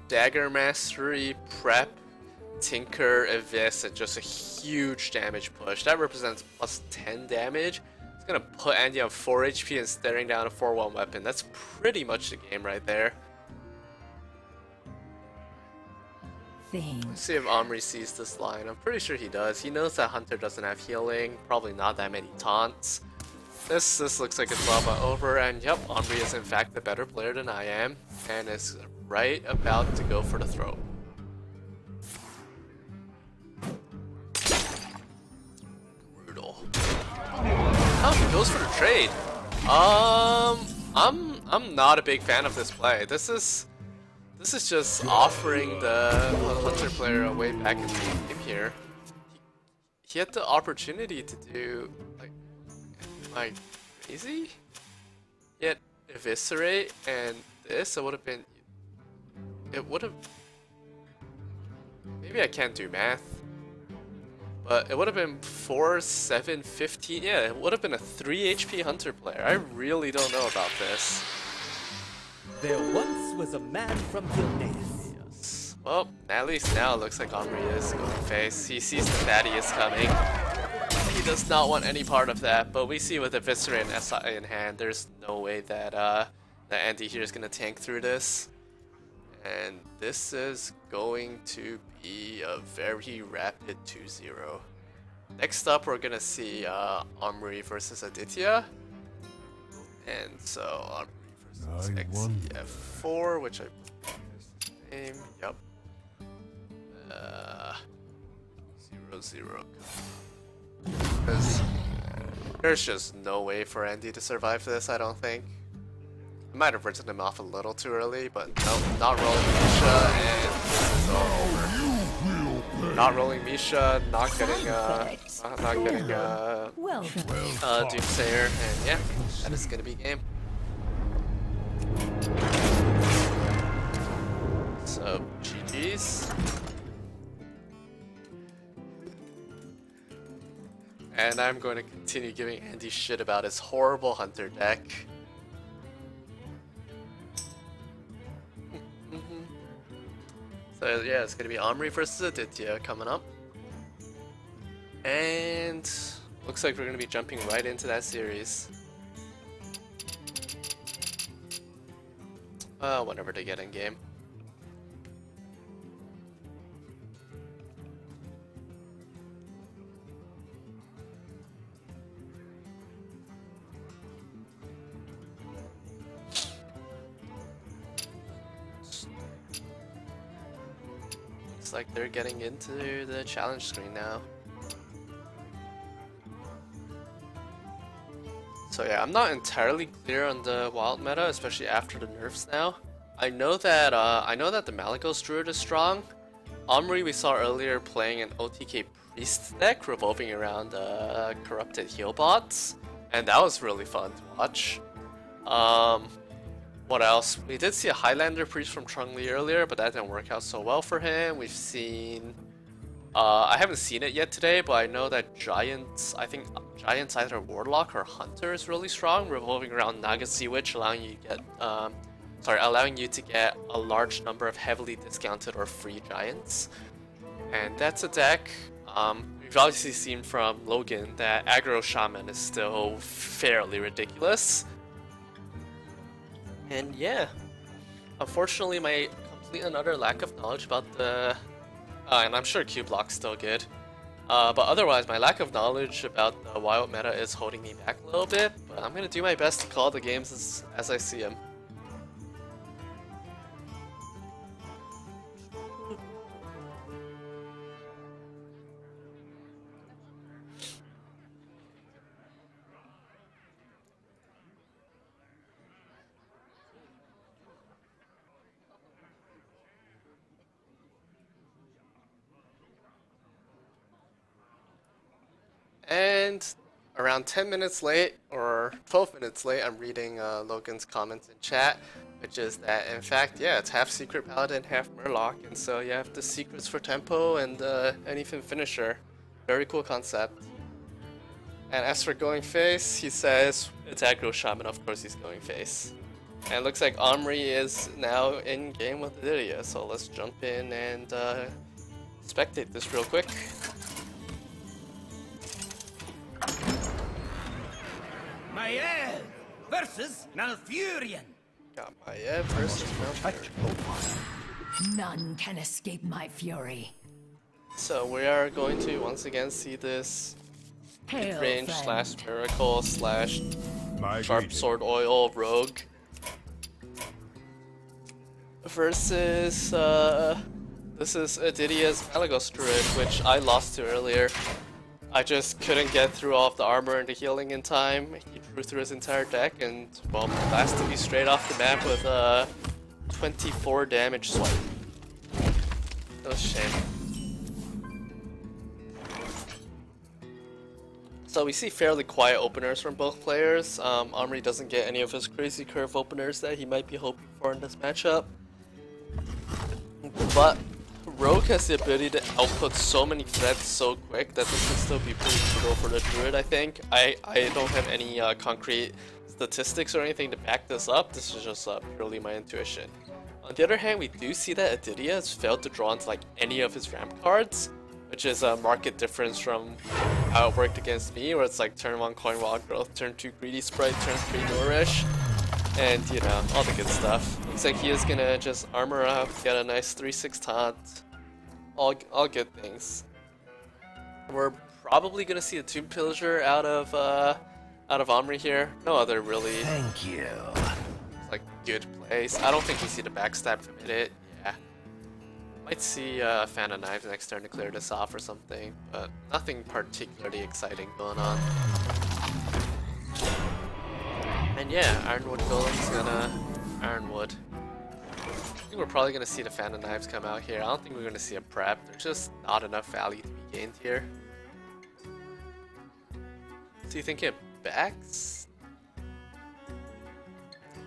Dagger Mastery, Prep, Tinker, Evis, and just a huge damage push. That represents plus 10 damage. It's going to put Andy on 4 HP and staring down a 4/1 weapon. That's pretty much the game right there. Let's see if Omri sees this line. I'm pretty sure he does. He knows that Hunter doesn't have healing, probably not that many taunts. This looks like it's lava over, and yep, Omri is in fact the better player than I am, and is right about to go for the throw. Brutal. Oh, he goes for the trade. I'm not a big fan of this play. This is just offering the Hunter player a way back in the game here. He had the opportunity to do, like, am I crazy? He had Eviscerate and this, it would have been, maybe I can't do math, but it would have been 4, 7, 15, yeah, it would have been a 3 HP Hunter player. I really don't know about this. There once was a man from Tourney. Yes. Well, at least now it looks like Omri is going face. He sees the Thaddeus coming. He does not want any part of that, but we see with Eviscerate and SI in hand, there's no way that that Andy here is going to tank through this. And this is going to be a very rapid 2-0. Next up, we're going to see Omri versus Aditya. And so, Omri versus XEF4, which I believe is his name. Yep. 0-0. Because there's just no way for Andy to survive this, I don't think. I might have written him off a little too early, but nope, not rolling Misha, and this is all over. Not rolling Misha, not getting Doomsayer, and yeah, that is gonna be game. So GG's. And I'm going to continue giving Andy shit about his horrible hunter deck. So yeah, it's going to be Omri versus Aditya coming up. And looks like we're going to be jumping right into that series. Whenever they get in game. Like they're getting into the challenge screen now. So yeah, I'm not entirely clear on the wild meta, especially after the nerfs now. I know that the Malygos Druid is strong. Omri we saw earlier playing an OTK Priest deck revolving around corrupted heal bots, and that was really fun to watch. What else? We did see a Highlander Priest from Chun-Li earlier, but that didn't work out so well for him. We've seen... I haven't seen it yet today, but I know that Giants, I think Giants either Warlock or Hunter is really strong, revolving around Naga Sea Witch, allowing you to get a large number of heavily discounted or free Giants. And that's a deck. We've obviously seen from Logan that aggro Shaman is still fairly ridiculous. And yeah, unfortunately my complete and utter lack of knowledge about the, and I'm sure Q-Block's still good, but otherwise my lack of knowledge about the wild meta is holding me back a little bit, but I'm going to do my best to call the games as I see them. And around 10 minutes late, or 12 minutes late, I'm reading Logan's comments in chat, which is that, in fact, yeah, it's half Secret Paladin, half Murloc, and so you have the secrets for tempo and anything finisher. Very cool concept. And as for going face, he says it's aggro Shaman, of course he's going face. And it looks like Omri is now in game with Lydia, so let's jump in and spectate this real quick. Maiev versus Malfurion. Got Maiev versus Malfurion. None can escape my fury. So we are going to once again see this range slash miracle slash sharp sword oil rogue versus this is Aditya's Malygos Druid, which I lost to earlier. I just couldn't get through all of the armor and the healing in time. He drew through his entire deck and, well, blasted me straight off the map with a 24 damage swipe. That was a shame. So we see fairly quiet openers from both players. Omri doesn't get any of his crazy curve openers that he might be hoping for in this matchup. But Rogue has the ability to output so many threats so quick that this can still be pretty brutal for the Druid, I think. I don't have any concrete statistics or anything to back this up. This is just purely my intuition. On the other hand, we do see that Adidia has failed to draw into like any of his ramp cards, which is a marked difference from how it worked against me, where it's like turn 1 Coin Wild Growth, turn 2 Greedy Sprite, turn 3 Nourish, and you know, all the good stuff. Looks like he is gonna just armor up, get a nice 3/6 taunt, all good things. We're probably gonna see a Tomb Pillager out of Omri here. No other really. Thank you. Like good plays. I don't think we see the backstab commit it. Yeah. Might see Fan of Knives next turn to clear this off or something, but nothing particularly exciting going on. And yeah, Ironwood Golem's gonna Ironwood. I think we're probably gonna see the Fan of Knives come out here. I don't think we're gonna see a prep. There's just not enough value to be gained here. So you think it backs?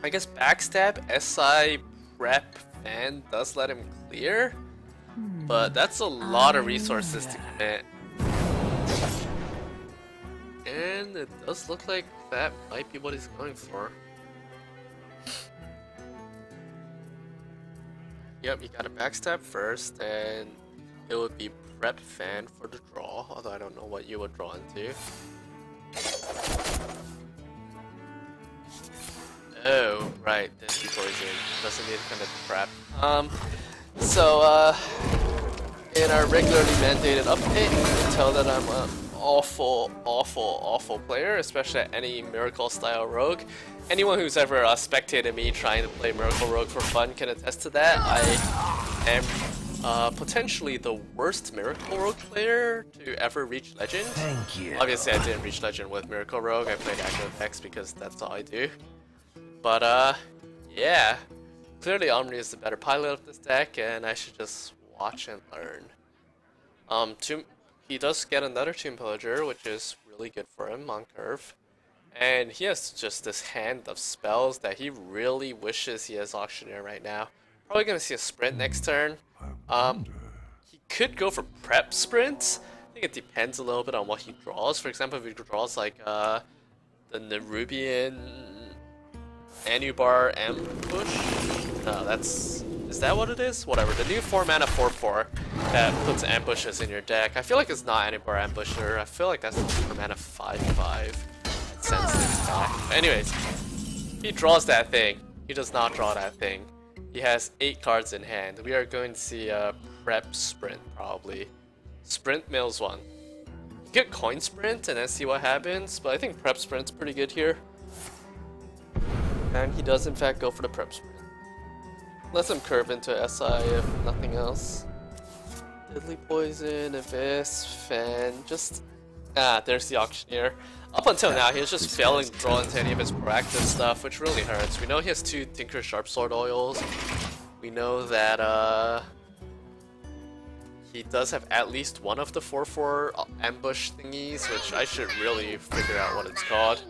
I guess backstab, SI, prep, fan does let him clear, but that's a lot of resources to commit. And it does look like that might be what he's going for. Yep, you gotta backstab first, and it would be prep fan for the draw, although I don't know what you would draw into. Oh, right, this poison doesn't need kind of prep. In our regularly mandated update, you can tell that I'm an awful player, especially at any Miracle style rogue. Anyone who's ever spectated me trying to play Miracle Rogue for fun can attest to that. I am potentially the worst Miracle Rogue player to ever reach Legend. Thank you. Obviously, I didn't reach Legend with Miracle Rogue. I played Active X because that's all I do. But yeah, clearly Omri is the better pilot of this deck, and I should just watch and learn. He does get another Tomb Pillager, which is really good for him on curve, and he has just this hand of spells that he really wishes he has Auctioneer right now. Probably gonna see a sprint next turn. He could go for prep sprints. I think it depends a little bit on what he draws. For example, if he draws like the Nerubian Anubar Ambush? No, is that what it is? Whatever, the new 4-mana 4/4 that puts ambushes in your deck. I feel like it's not Anubar Ambusher, I feel like that's the 4-mana 5/5 that sends things back. Anyways, he draws that thing. He does not draw that thing. He has 8 cards in hand. We are going to see a prep sprint, probably. Sprint mills 1. Get coin sprint and then see what happens, but I think prep sprint's pretty good here. And he does in fact go for the prep sprint. Lets him curve into SI if nothing else. Deadly Poison, Abyss, Fan, just... there's the Auctioneer. Up until now, he was just failing to draw into any of his proactive stuff, which really hurts. We know he has 2 Tinker Sharpsword oils. We know that he does have at least one of the 4/4 ambush thingies, which I should really figure out what it's called.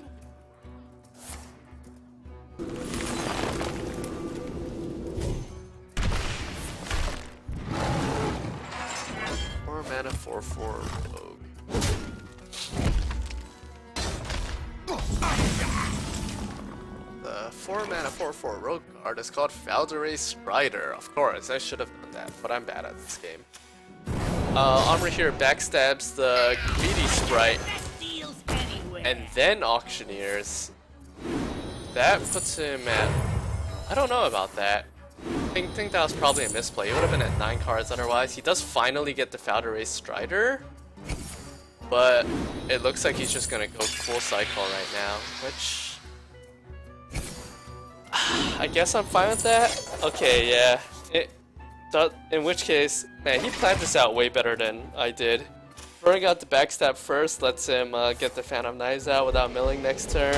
4-mana 4/4 rogue. The 4-mana 4/4 rogue card is called Falderay Strider. Of course, I should have done that, but I'm bad at this game. Omri here backstabs the Greedy Sprite and then Auctioneers. That puts him at... I don't know about that. I think that was probably a misplay. He would have been at 9 cards otherwise. He does finally get the Falderay Strider, but it looks like he's just gonna go full cycle right now, which... I guess I'm fine with that. Okay, yeah. In which case, man, he planned this out way better than I did. Throwing out the backstab first lets him get the Phantom Knives out without milling next turn.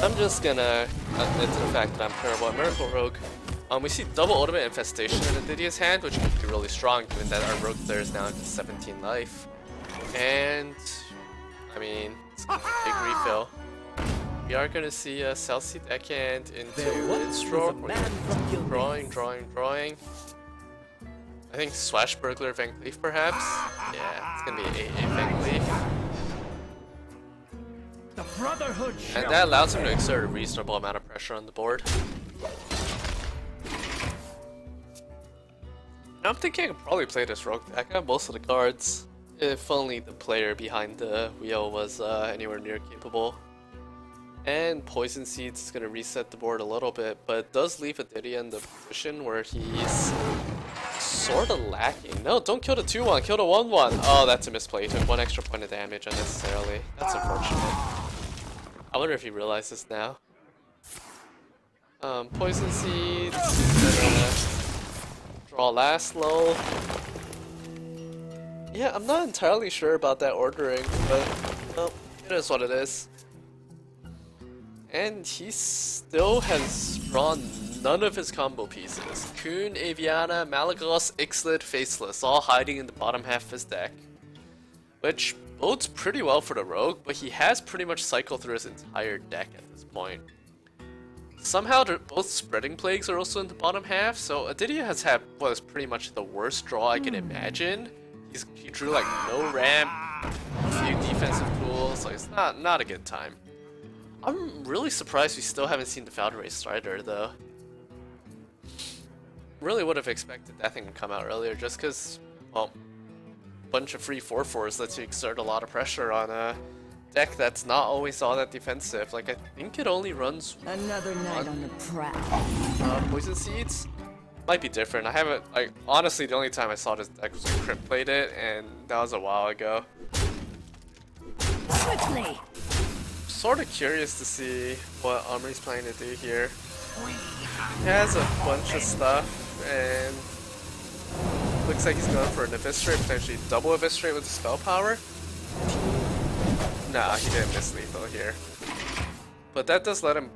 I'm just gonna admit to the fact that I'm terrible at Miracle Rogue. We see double Ultimate Infestation in Adidia's hand, which could be really strong given that our Rogue player is now at 17 life. And, I mean, it's a big refill. We are gonna see a Celsi deckhand into Instro. Drawing. I think Swashbuckler Van Cleef perhaps? Yeah, it's gonna be a Van Cleef. The Brotherhood And that allows him to exert a reasonable amount of pressure on the board. I'm thinking I could probably play this rogue deck. I have most of the cards. If only the player behind the wheel was anywhere near capable. And Poison Seeds is going to reset the board a little bit, but it does leave Aditya in the position where he's sort of lacking. No, don't kill the 2-1, kill the 1-1. Oh, that's a misplay. He took 1 extra point of damage unnecessarily. That's unfortunate. I wonder if he realizes now. Poison Seeds, draw last lull. Yeah, I'm not entirely sure about that ordering, but well, it is what it is. And he still has drawn none of his combo pieces. Kuhn, Aviana, Malagos, Ixalit, Faceless, all hiding in the bottom half of his deck. Which bodes pretty well for the rogue, but he has pretty much cycled through his entire deck at this point. Somehow both Spreading Plagues are also in the bottom half, so Aditya has had what is pretty much the worst draw I can imagine. He drew like no ramp, a few defensive tools, like it's not a good time. I'm really surprised we still haven't seen the Foundry Strider though. Really would have expected that thing to come out earlier just because, well, a bunch of free 4/4s lets you exert a lot of pressure on a deck that's not always all that defensive. Like, I think it only runs Another night on the prowl. Poison Seeds. Might be different. I haven't, like, honestly, the only time I saw this deck was when Crypt played it, and that was a while ago. Quickly! Sort of curious to see what Omri's planning to do here. He has a bunch of stuff, and looks like he's going for an Eviscerate, potentially double Eviscerate with the spell power. Nah, he didn't miss lethal here. But that does let him...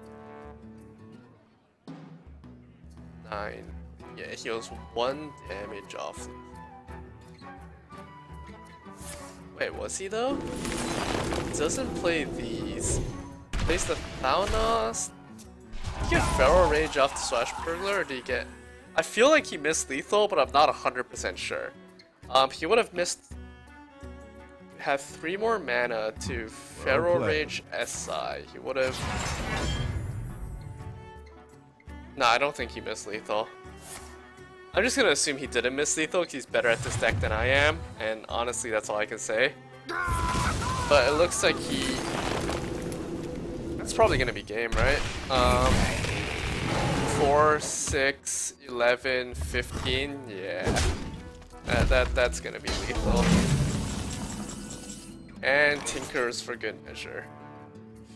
9. Yeah, he heals 1 damage off. Wait, was he though? He doesn't play these. Plays the Thaunos. Did he get Feral Rage off the Swash Burglar, or did he get... I feel like he missed lethal, but I'm not 100% sure. He would have missed... Have 3 more mana to Feral Rage SI. He would have... Nah, I don't think he missed lethal. I'm just gonna assume he didn't miss lethal because he's better at this deck than I am, and honestly that's all I can say. But it looks like he... That's probably gonna be game, right? 4, 6, 11, 15, yeah. That's gonna be lethal. And Tinkers for good measure.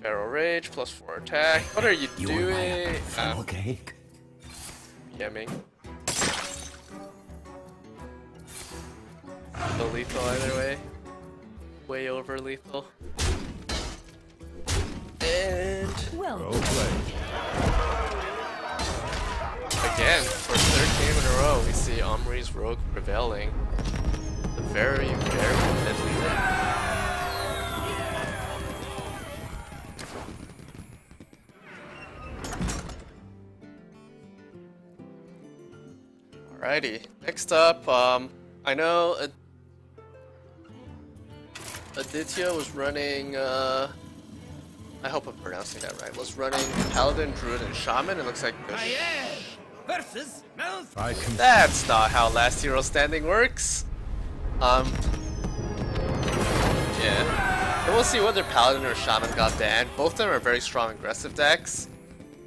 Feral Rage, plus 4 attack. What are you doing? Cake. PMing. No lethal either way. Way over lethal. And... Well, again, for 3rd game in a row, we see Omri's Rogue prevailing. A very, very deadly deck. Alrighty, next up, I know Aditya was running, I hope I'm pronouncing that right, was running Paladin, Druid, and Shaman. It looks like versus that's not how Last Hero Standing works. Yeah. And we'll see whether Paladin or Shaman got banned. Both of them are very strong aggressive decks.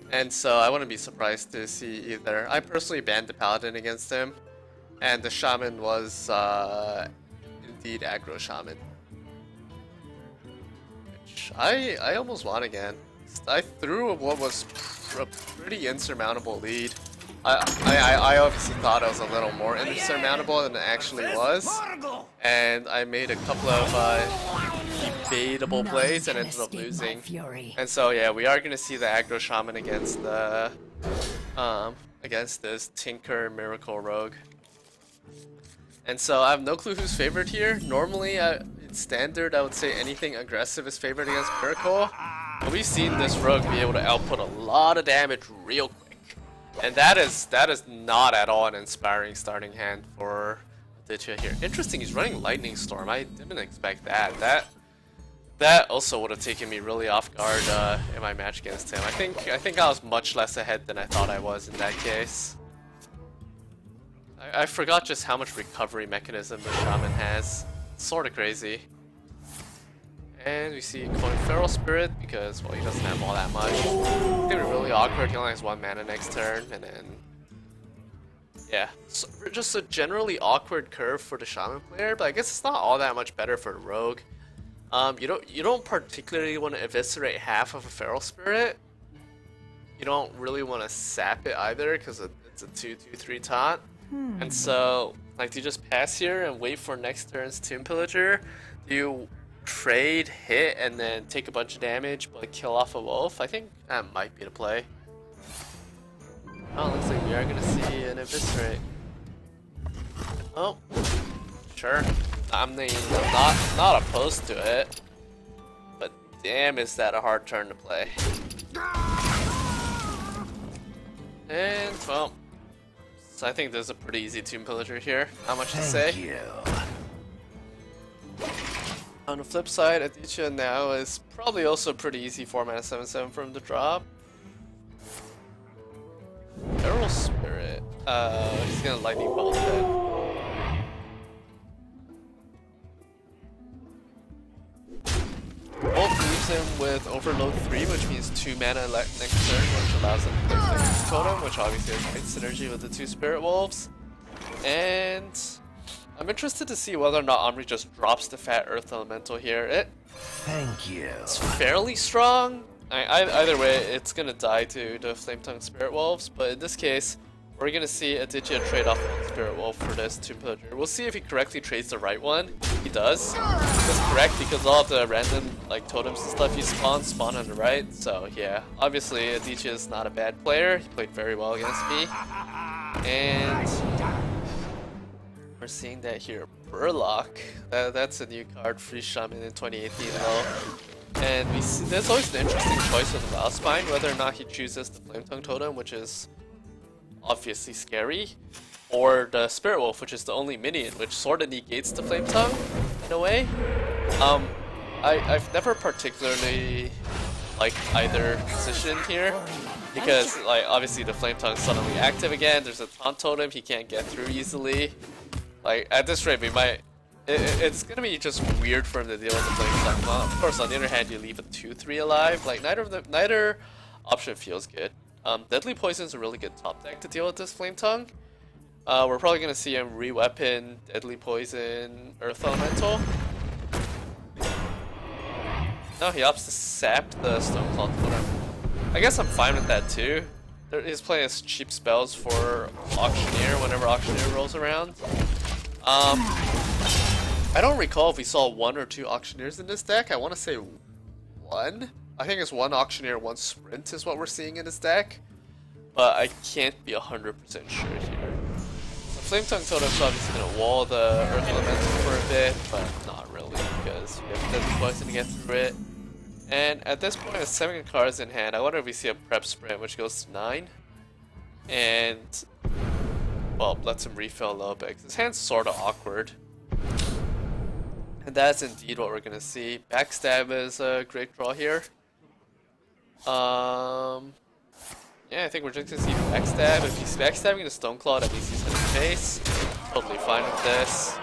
And so I wouldn't be surprised to see either. I personally banned the Paladin against him. And the Shaman was indeed aggro Shaman. Which I almost won again. I threw what was a pretty insurmountable lead. I obviously thought it was a little more insurmountable than it actually was. And I made a couple of debatable plays and ended up losing. And so yeah, we are gonna see the aggro Shaman against the against this Tinker Miracle Rogue. And so I have no clue who's favored here. Normally in standard I would say anything aggressive is favored against Miracle. But we've seen this rogue be able to output a lot of damage real quick. And that is not at all an inspiring starting hand for Aditya here. Interesting, he's running Lightning Storm. I didn't expect that. That also would have taken me really off guard in my match against him. I think I was much less ahead than I thought I was in that case. I forgot just how much recovery mechanism the Shaman has. It's sorta crazy. And we see Coin Feral Spirit because, well, he doesn't have all that much. It's gonna be really awkward. He only has 1 mana next turn, and then yeah, so just a generally awkward curve for the Shaman player. But I guess it's not all that much better for the Rogue. You don't particularly want to eviscerate half of a Feral Spirit. You don't really want to sap it either because it's a 2/2/3 taunt. And so, like, do you just pass here and wait for next turn's Tomb Pillager? Do you trade, hit, and then take a bunch of damage but kill off a wolf? I think that might be the play. Oh, looks like we are gonna see an eviscerate. Oh, sure. I'm not opposed to it, but damn, is that a hard turn to play. And well, so I think there's a pretty easy Tomb Pillager here. Not much to say. Thank you. On the flip side, Aditya now is probably also pretty easy 4 mana 7/7 from the drop. Feral Spirit. He's gonna lightning bolt it. Wolf leaves him with Overload 3, which means 2 mana next turn, which allows him to play Flametongue Totem, which obviously has great synergy with the 2 Spirit Wolves. And I'm interested to see whether or not Omri just drops the Fat Earth Elemental here. Thank you. It's fairly strong. Either way, it's gonna die to the Flametongue Spirit Wolves, but in this case, we're gonna see Aditya trade off one Spirit Wolf for this Tomb Pillager. We'll see if he correctly trades the right one. He does. That's correct because all of the random like totems and stuff he spawn on the right. So yeah, obviously Aditya is not a bad player. He played very well against me, and we're seeing that here. Burlock. That's a new card, free Shaman in 2018 though. And we see there's always an interesting choice with the Valspine, whether or not he chooses the Flametongue Totem, which is obviously scary, or the Spirit Wolf, which is the only minion, which sort of negates the Flametongue in a way. I've never particularly liked either position here, because like obviously the Flametongue's suddenly active again, there's a Taunt Totem he can't get through easily. Like at this rate we might it's gonna be just weird for him to deal with the Flametongue. Well, of course, on the other hand, you leave a 2/3 alive. Like neither option feels good. Deadly Poison's a really good top deck to deal with this Flametongue. We're probably gonna see him re-weapon Deadly Poison Earth Elemental. No, he opts to sap the Stoneclaw Totem. I guess I'm fine with that too. He's playing his cheap spells for Auctioneer whenever Auctioneer rolls around. I don't recall if we saw 1 or 2 Auctioneers in this deck. I want to say 1. I think it's 1 Auctioneer, 1 Sprint is what we're seeing in this deck. But I can't be 100% sure here. The Flametongue Totem's obviously going to wall the Earth Elemental for a bit, but not really because we have Deadly Poison to get through it. And at this point with 7 cards in hand, I wonder if we see a Prep Sprint which goes to 9. And, well, lets him refill a little bit. His hand's sort of awkward. And that's indeed what we're gonna see. Backstab is a great draw here. Yeah, I think we're just gonna see backstab. If he's backstabbing the Stoneclaw, that means he's gonna face. Totally fine with this.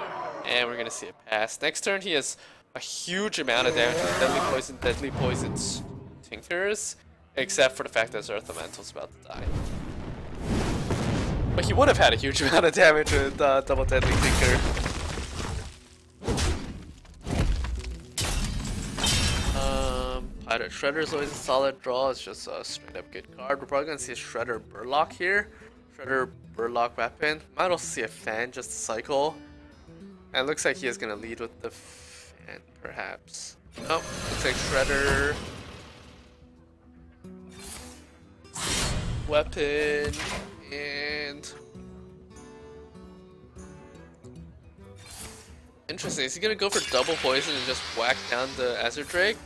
And we're gonna see a pass. Next turn he has a huge amount of damage with Deadly Poison's Tinctures, except for the fact that his Earth Elemental's about to die. But he would have had a huge amount of damage with Double Deadly Tinker. Pirate Shredder is always a solid draw. It's just a straight up good card. We're probably gonna see a Shredder Burlock here. Shredder Burlock weapon. Might also see a fan just to cycle. And it looks like he is gonna lead with the fan, perhaps. Oh, looks like Shredder weapon and interesting. Is he gonna go for double poison and just whack down the Azure Drake?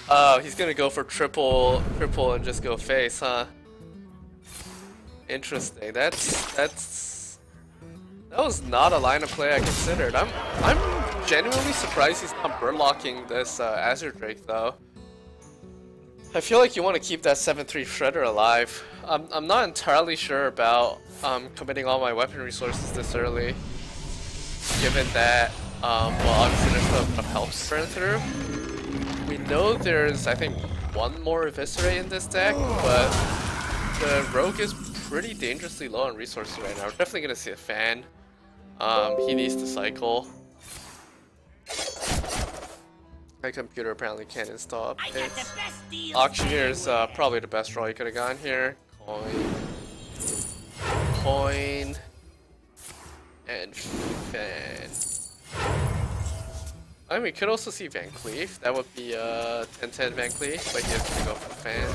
Oh, he's gonna go for triple and just go face, huh? Interesting. That was not a line of play I considered. I'm genuinely surprised he's not burlocking this Azure Drake though. I feel like you want to keep that 7-3 Shredder alive. I'm not entirely sure about committing all my weapon resources this early, given that, well, obviously there's still a lot of help to burn through. We know there's, I think, one more Eviscerate in this deck, but the Rogue is pretty dangerously low on resources right now. We're definitely going to see a fan. He needs to cycle. My computer apparently can't install updates. Auctioneer is probably the best draw you could have gone here. Coin, and fan. I mean, we could also see Van Cleef. That would be 10-10 Van Cleef, but he has to go for the fan.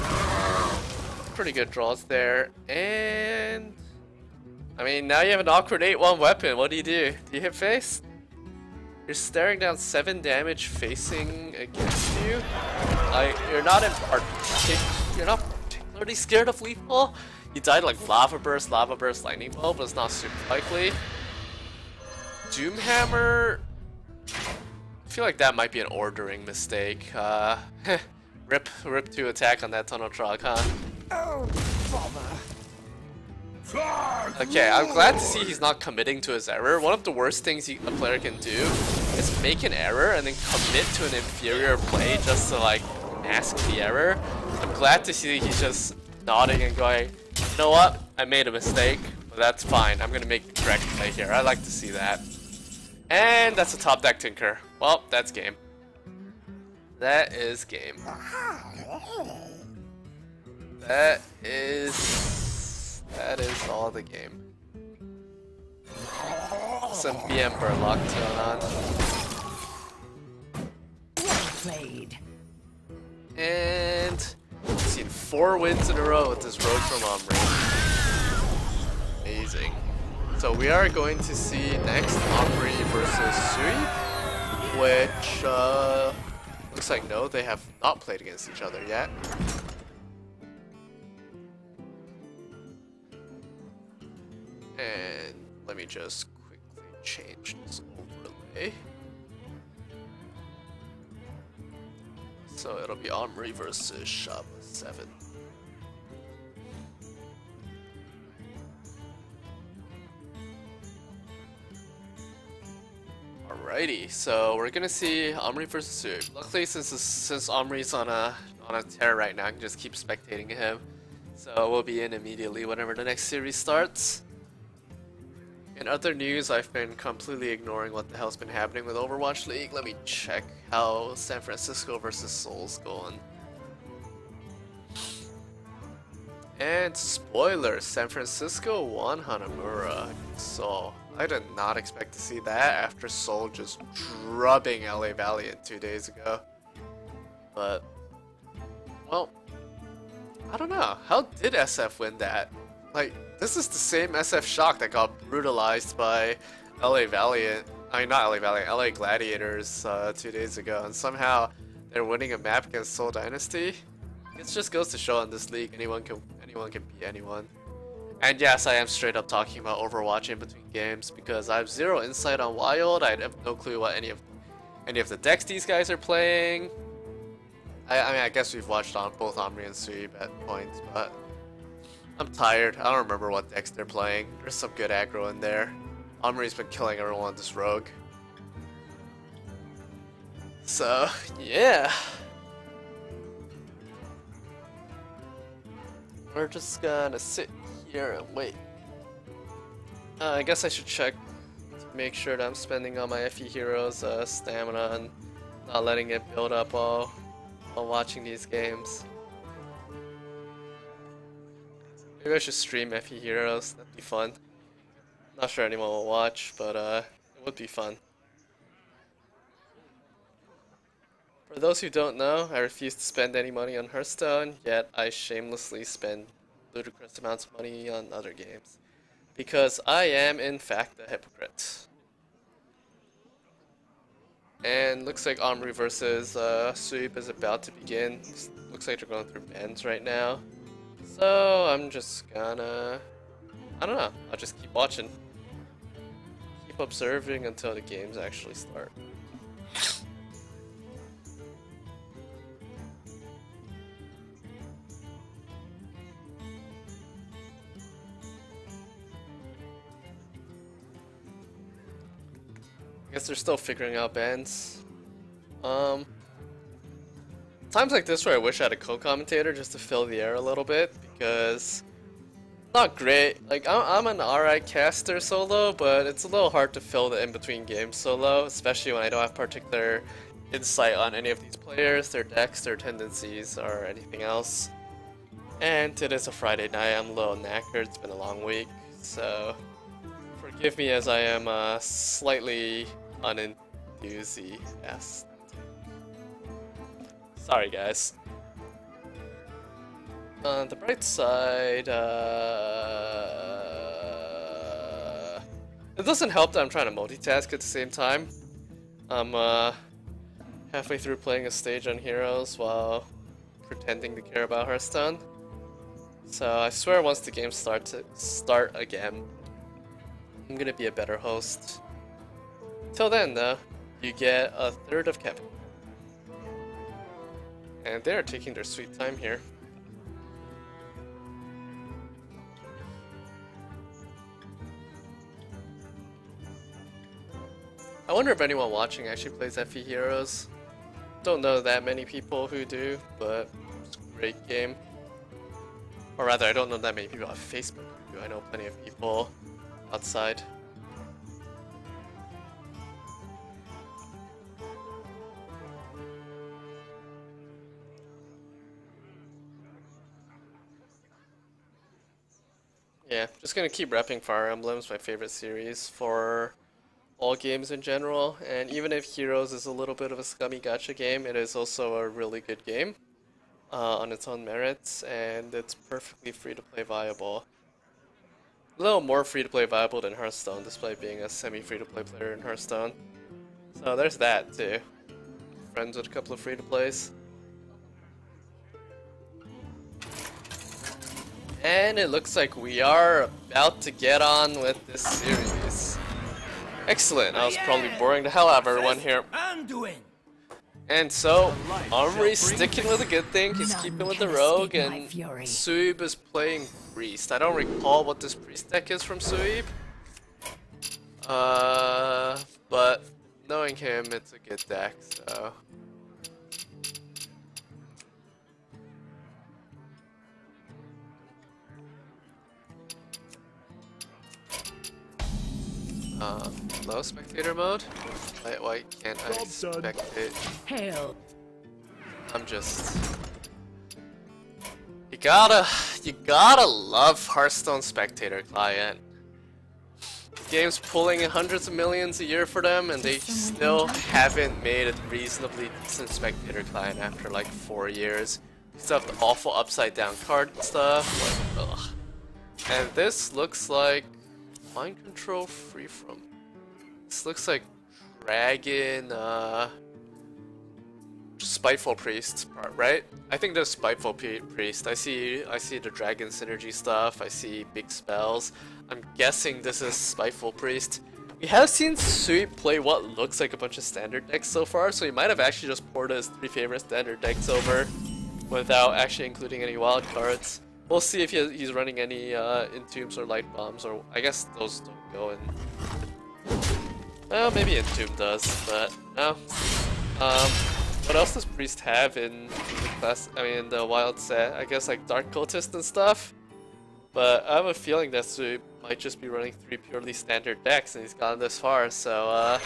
Pretty good draws there. And I mean, now you have an awkward 8-1 weapon. What do? Do you hit face? You're staring down 7 damage facing against you. You're not particularly scared of lethal. You died like Lava Burst, Lightning Bolt, but it's not super likely. Doomhammer. I feel like that might be an ordering mistake. Rip to attack on that Tunnel Trog, huh? Oh, bother. Okay, I'm glad to see he's not committing to his error. One of the worst things a player can do is make an error and then commit to an inferior play just to like mask the error. I'm glad to see he's just nodding and going, you know what? I made a mistake, but that's fine. I'm gonna make the correct play here. I like to see that. And that's a top deck Tinker. Well, that's game. That is game. That is all the game. Some BM Burlock going on. Well played. And we've seen 4 wins in a row with this Rogue from Omri. Amazing. So we are going to see next Omri versus Sui, which looks like no, they have not played against each other yet. And let me just quickly change this overlay. So it'll be Omri versus Shaba 7. Alrighty, so we're gonna see Omri versus Sui. Luckily, since Omri's on a tear right now, I can just keep spectating him. So we'll be in immediately whenever the next series starts. In other news, I've been completely ignoring what the hell's been happening with Overwatch League. Let me check how San Francisco versus Seoul's going. And spoilers, San Francisco won Hanamura. So I did not expect to see that after Seoul just drubbing LA Valiant 2 days ago. But, well, I don't know. How did SF win that? Like, this is the same SF Shock that got brutalized by LA Valiant. I mean, not LA Valiant, LA Gladiators 2 days ago, and somehow they're winning a map against Seoul Dynasty. It just goes to show in this league, anyone can beat anyone. And yes, I am straight up talking about Overwatch in between games because I have zero insight on Wild. I have no clue what any of the decks these guys are playing. I mean, I guess we've watched on both Omri and Sweep at points, but I'm tired. I don't remember what decks they're playing. There's some good aggro in there. Omri's been killing everyone on this Rogue. So, yeah. We're just gonna sit here and wait. I guess I should check to make sure that I'm spending all my FE heroes stamina and not letting it build up while watching these games. Maybe I should stream FE heroes, that'd be fun. Not sure anyone will watch, but it would be fun. For those who don't know, I refuse to spend any money on Hearthstone, yet I shamelessly spend ludicrous amounts of money on other games. Because I am, in fact, a hypocrite. And looks like Omri versus Sweep is about to begin. Looks like they're going through bans right now. So I'm just gonna, I don't know, I'll just keep watching. Keep observing until the games actually start. I guess they're still figuring out bans. Times like this where I wish I had a co-commentator just to fill the air a little bit, because not great. Like, I'm an alright caster solo, but it's a little hard to fill the in-between games solo, especially when I don't have particular insight on any of these players, their decks, their tendencies, or anything else. And it is a Friday night, I'm a little knackered, it's been a long week, so forgive me as I am slightly unenthusiastic. Sorry guys. On the bright side, it doesn't help that I'm trying to multitask at the same time. I'm halfway through playing a stage on Heroes while pretending to care about Hearthstone. So I swear once the game starts again, I'm gonna be a better host. Till then though, you get a third of Kevin. And they are taking their sweet time here. I wonder if anyone watching actually plays FE Heroes. Don't know that many people who do, but it's a great game. Or rather, I don't know that many people on Facebook who do. I know plenty of people outside. Yeah, just gonna keep repping Fire Emblem's my favorite series for all games in general, and even if Heroes is a little bit of a scummy gacha game, it is also a really good game on its own merits, and it's perfectly free-to-play viable. A little more free-to-play viable than Hearthstone, despite being a semi-free-to-play player in Hearthstone. So there's that too. Friends with a couple of free-to-plays. And it looks like we are about to get on with this series. Excellent, I was probably boring the hell out of everyone here. And so, Omri's sticking with a good thing, he's keeping with the rogue, and Suib is playing Priest. I don't recall what this Priest deck is from Suib. But knowing him, it's a good deck, so... low spectator mode? Why can't I spectate? Hail. I'm just... You gotta love Hearthstone spectator client. The game's pulling in hundreds of millions a year for them, and they still haven't made a reasonably decent spectator client after like 4 years. You still have the awful upside down card stuff, like, ugh. And this looks like Mind Control Freefrom. This looks like Dragon, Spiteful Priest part, right? I think there's Spiteful Priest. I see the Dragon synergy stuff. I see big spells. I'm guessing this is Spiteful Priest. We have seen Sweep play what looks like a bunch of standard decks so far, so he might have actually just poured his 3 favorite standard decks over without actually including any wild cards. We'll see if he's running any Entombs or Light Bombs, or I guess those don't go in. Well, maybe Entomb does, but no. What else does Priest have in the class? I mean, the wild set? I guess like Dark Cultist and stuff. But I have a feeling that Sweep might just be running 3 purely standard decks, and he's gotten this far. So,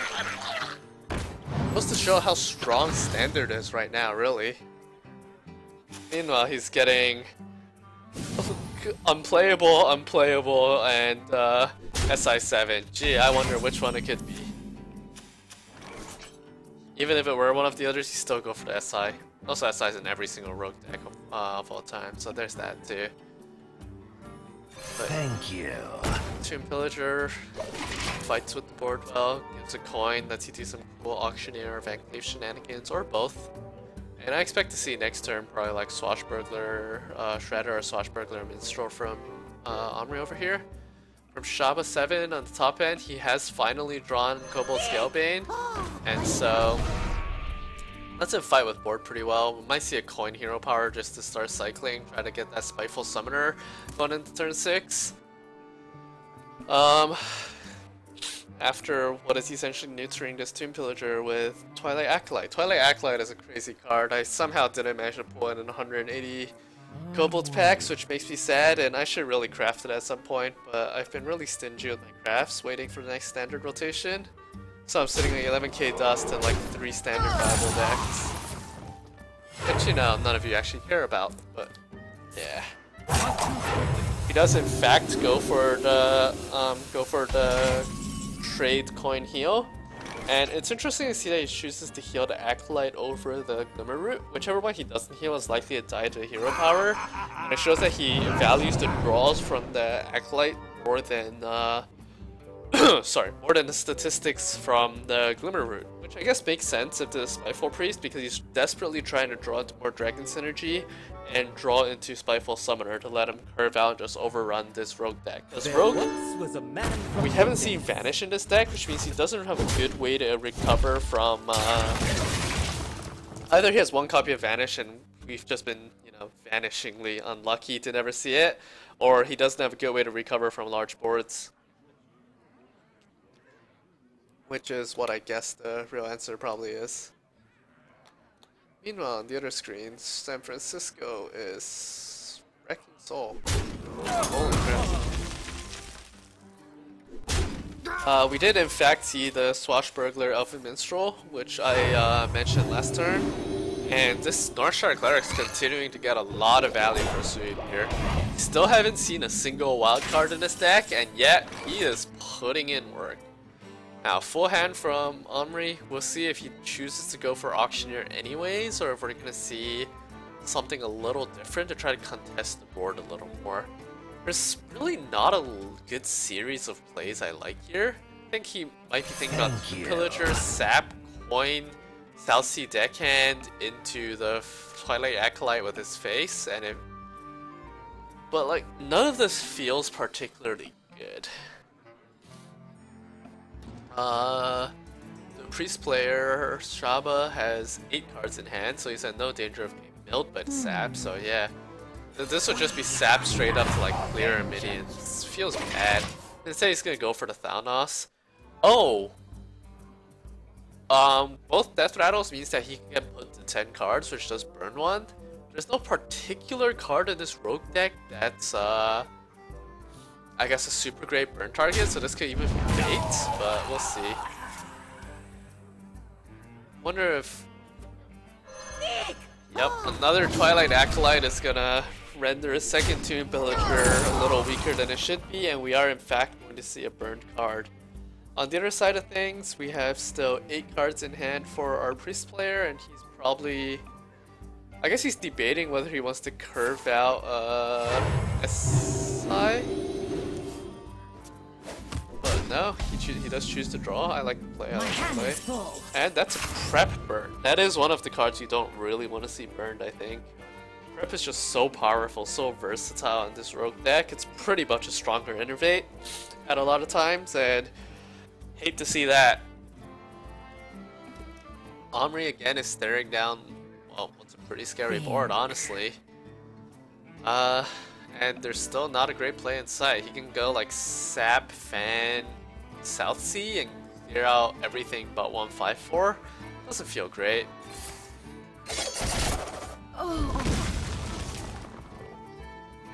goes to show how strong standard is right now, really. Meanwhile, he's getting unplayable, and SI7. Gee, I wonder which one it could be. Even if it were one of the others, you still go for the SI. Also, SI is in every single rogue deck of all time, so there's that too. But Thank you. Tomb Pillager fights with the board well, gives a coin, lets you do some cool Auctioneer or Van Cleave shenanigans, or both. And I expect to see next turn probably like Swashbuckler, Shredder, or Swashbuckler Minstrel from Omri over here. From Shaba 7 on the top end, he has finally drawn Kobold Scalebane, and so lets him fight with board pretty well. We might see a coin hero power just to start cycling, try to get that Spiteful Summoner going into turn 6. after what is essentially neutering this Tomb Pillager with Twilight Acolyte. Twilight Acolyte is a crazy card. I somehow didn't manage to pull in an 180 Kobolds packs, which makes me sad, and I should really craft it at some point, but I've been really stingy with my crafts, waiting for the next standard rotation. So I'm sitting at 11k dust and like 3 standard Bible decks. Which, you know, none of you actually care about, but yeah. He does in fact go for the trade coin heal, and it's interesting to see that he chooses to heal the Acolyte over the Glimmer Root. Whichever one he doesn't heal is likely to die to hero power, and it shows that he values the draws from the Acolyte more than more than the statistics from the Glimmer Root, which I guess makes sense if the Spiteful Priest, because he's desperately trying to draw into more Dragon Synergy and draw into Spiteful Summoner to let him curve out and just overrun this Rogue deck. Because Rogue, we haven't seen Vanish in this deck, which means he doesn't have a good way to recover from, either he has one copy of Vanish and we've just been, you know, vanishingly unlucky to never see it, or he doesn't have a good way to recover from large boards. Which is what I guess the real answer probably is. Meanwhile, on the other screen, San Francisco is wrecking Soul. Holy crap. We did in fact see the Swashbuckler Elfin Minstrel, which I mentioned last turn. And this Northshire Cleric's continuing to get a lot of value for sweep here. Still haven't seen a single wild card in this deck, and yet he is putting in work. Now, full hand from Omri. We'll see if he chooses to go for Auctioneer anyways, or if we're going to see something a little different to try to contest the board a little more. There's really not a good series of plays I like here. I think he might be thinking about Pillager, Sap, Coin, South Sea Deckhand into the Twilight Acolyte with his face, and it... But like, none of this feels particularly good. The priest player, Shaba, has 8 cards in hand, so he's in no danger of being milled by the sap, so yeah. This would just be sap straight up to like clear minions. Feels bad. Instead he's gonna go for the Thalnos. Oh! Both Death Rattles means that he can get put to 10 cards, which does burn 1. There's no particular card in this rogue deck that's, I guess a super great burn target, so this could even be bait, but we'll see. Wonder if... Yep, another Twilight Acolyte is gonna render a second Tomb Pillager a little weaker than it should be, and we are in fact going to see a burned card. On the other side of things, we have still 8 cards in hand for our priest player, and he's probably... I guess he's debating whether he wants to curve out SI? But no, he does choose to draw. I like the play. I like the play. And that's a prep burn. That is one of the cards you don't really want to see burned, I think. Prep is just so powerful, so versatile in this rogue deck. It's pretty much a stronger innervate at a lot of times, and hate to see that. Omri again is staring down, well, what's a pretty scary board, honestly. And there's still not a great play in sight. He can go like Sap, Fan, South Sea and clear out everything but 1/5/4. Doesn't feel great.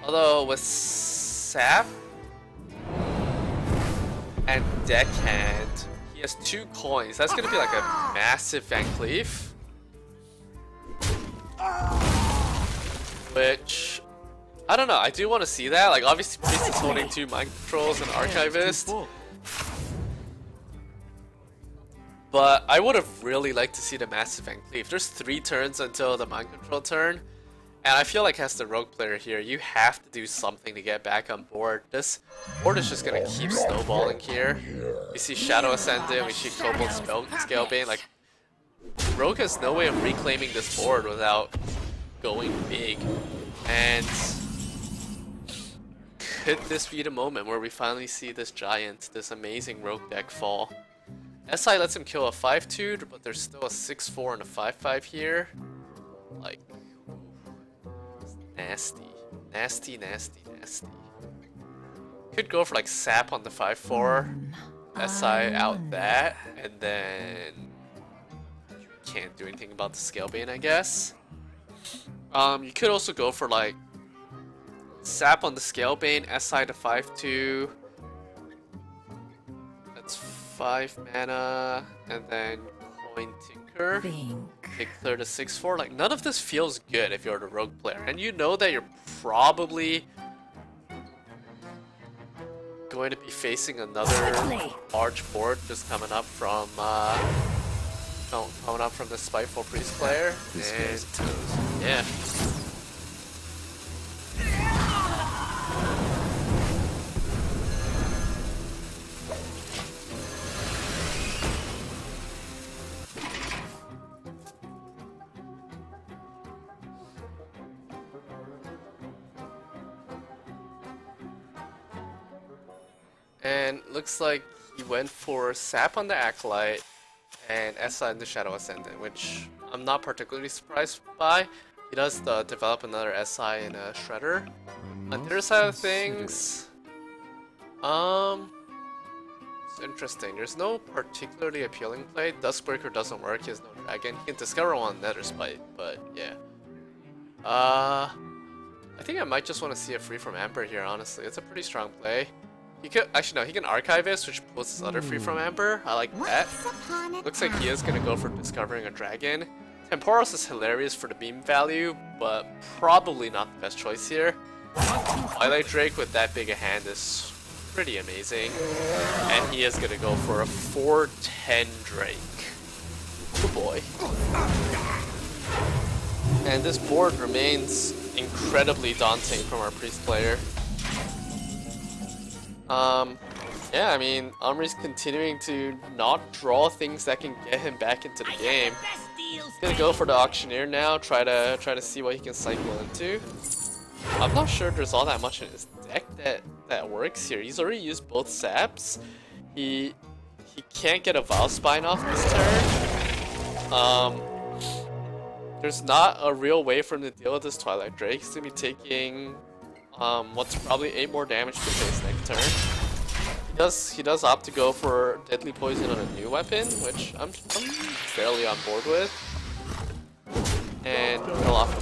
Although with Sap and Deckhand, he has 2 coins. That's gonna be like a massive Van Cleef. Which... I don't know, I do want to see that. Like, obviously, Priest is holding 2 Mind Controls and Archivist. But I would have really liked to see the Massive Van Cleef. There's 3 turns until the Mind Control turn. And I feel like as the Rogue player here, you have to do something to get back on board. This board is just going to keep snowballing here. We see Shadow Ascendant, we see Kobold Scalebane. Like, Rogue has no way of reclaiming this board without going big. And... could this be the moment where we finally see this giant, this amazing rogue deck fall? SI lets him kill a 5/2, but there's still a 6/4 and a 5/5 here. Like, nasty. Nasty, nasty, nasty. Could go for like Sap on the 5/4. SI out that, and then you can't do anything about the scale bane, I guess. You could also go for like sap on the scale bane, SI to 5/2. That's 5 mana, and then coin tinker. Take clear to 6/4. Like none of this feels good if you're the rogue player, and you know that you're probably going to be facing another large board just coming up from the Spiteful Priest player. This guy's toast. Yeah. And looks like he went for Sap on the Acolyte and SI in the Shadow Ascendant, which I'm not particularly surprised by. He does develop another SI in a Shredder. On the other side of things, it's interesting. There's no particularly appealing play. Duskbreaker doesn't work. He has no dragon. He can discover one Nether Spite, but yeah. I think I might just want to see a free from Amber here. Honestly, it's a pretty strong play. He could actually no. He can Archivist, which pulls his other free from Amber. I like that. Looks like he is gonna go for discovering a dragon. Temporos is hilarious for the beam value, but probably not the best choice here. Twilight Drake with that big a hand is pretty amazing, and he is gonna go for a 4/10 Drake. Good boy. And this board remains incredibly daunting from our priest player. Yeah, I mean, Omri's continuing to not draw things that can get him back into the game. He's gonna go for the Auctioneer now, try to see what he can cycle into. I'm not sure there's all that much in his deck that works here. He's already used both saps. He can't get a Vilespine off this turn. There's not a real way for him to deal with this Twilight Drake. He's gonna be taking what's probably 8 more damage to face next turn. He does opt to go for Deadly Poison on a new weapon, which I'm fairly on board with. And kill off the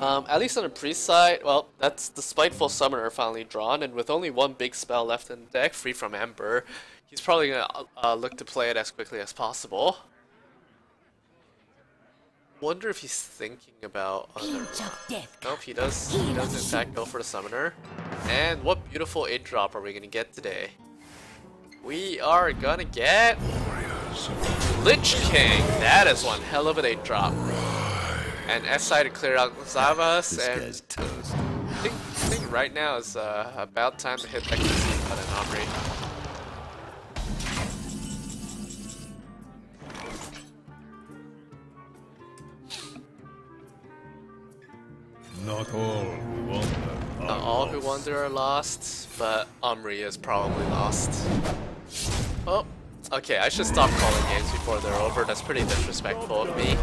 4/3. At least on the priest side, well, that's the Spiteful Summoner finally drawn, and with only one big spell left in the deck, free from Ember, he's probably gonna look to play it as quickly as possible. Wonder if he's thinking about other... Nope, he does in fact go for the Summoner. And what beautiful 8-drop are we gonna get today? We are gonna get... Lich King! That is one hell of an 8-drop. And SI to clear out Zavas, and This guy's toast. I think right now is about time to hit that QC button, Omri. Not all who wander Not all who wander are lost, but Omri is probably lost. Oh, okay, I should stop calling games before they're over. That's pretty disrespectful of me.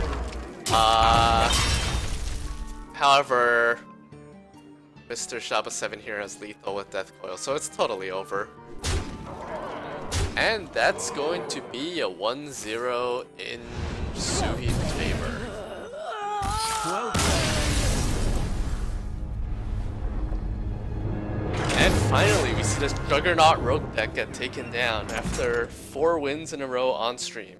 However, Mr. Shaba7 here has lethal with Death Coil, so it's totally over. And that's going to be a 1-0 in Suhi's favor. And finally, we see this Juggernaut Rogue deck get taken down after 4 wins in a row on stream.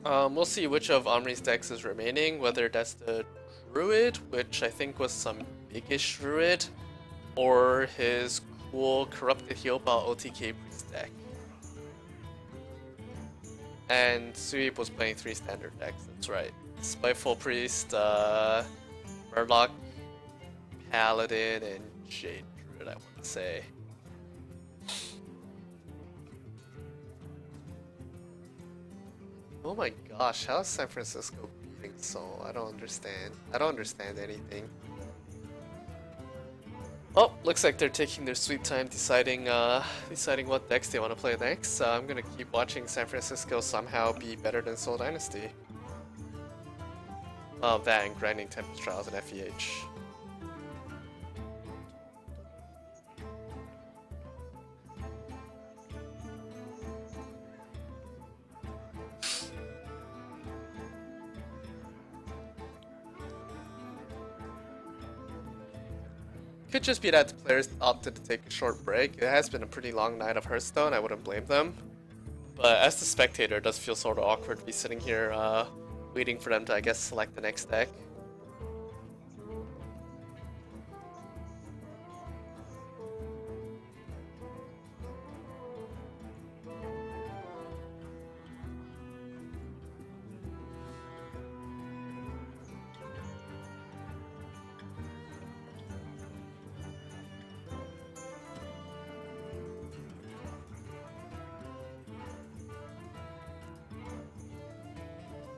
We'll see which of Omri's decks is remaining, whether that's the Druid, which I think was some biggish Druid, or his cool Corrupted Healball OTK Priest deck. And Suip was playing 3 standard decks, that's right. Spiteful Priest, Murloc, Paladin, and Jade Druid, I want to say. Oh my gosh, how is San Francisco beating Seoul? I don't understand. I don't understand anything. Oh, looks like they're taking their sweet time deciding what decks they want to play next. I'm gonna keep watching San Francisco somehow be better than Seoul Dynasty. Oh, that and grinding Tempest Trials and FEH. Could just be that the players opted to take a short break. It has been a pretty long night of Hearthstone, I wouldn't blame them. But as the spectator, it does feel sort of awkward to be sitting here waiting for them to, I guess, select the next deck.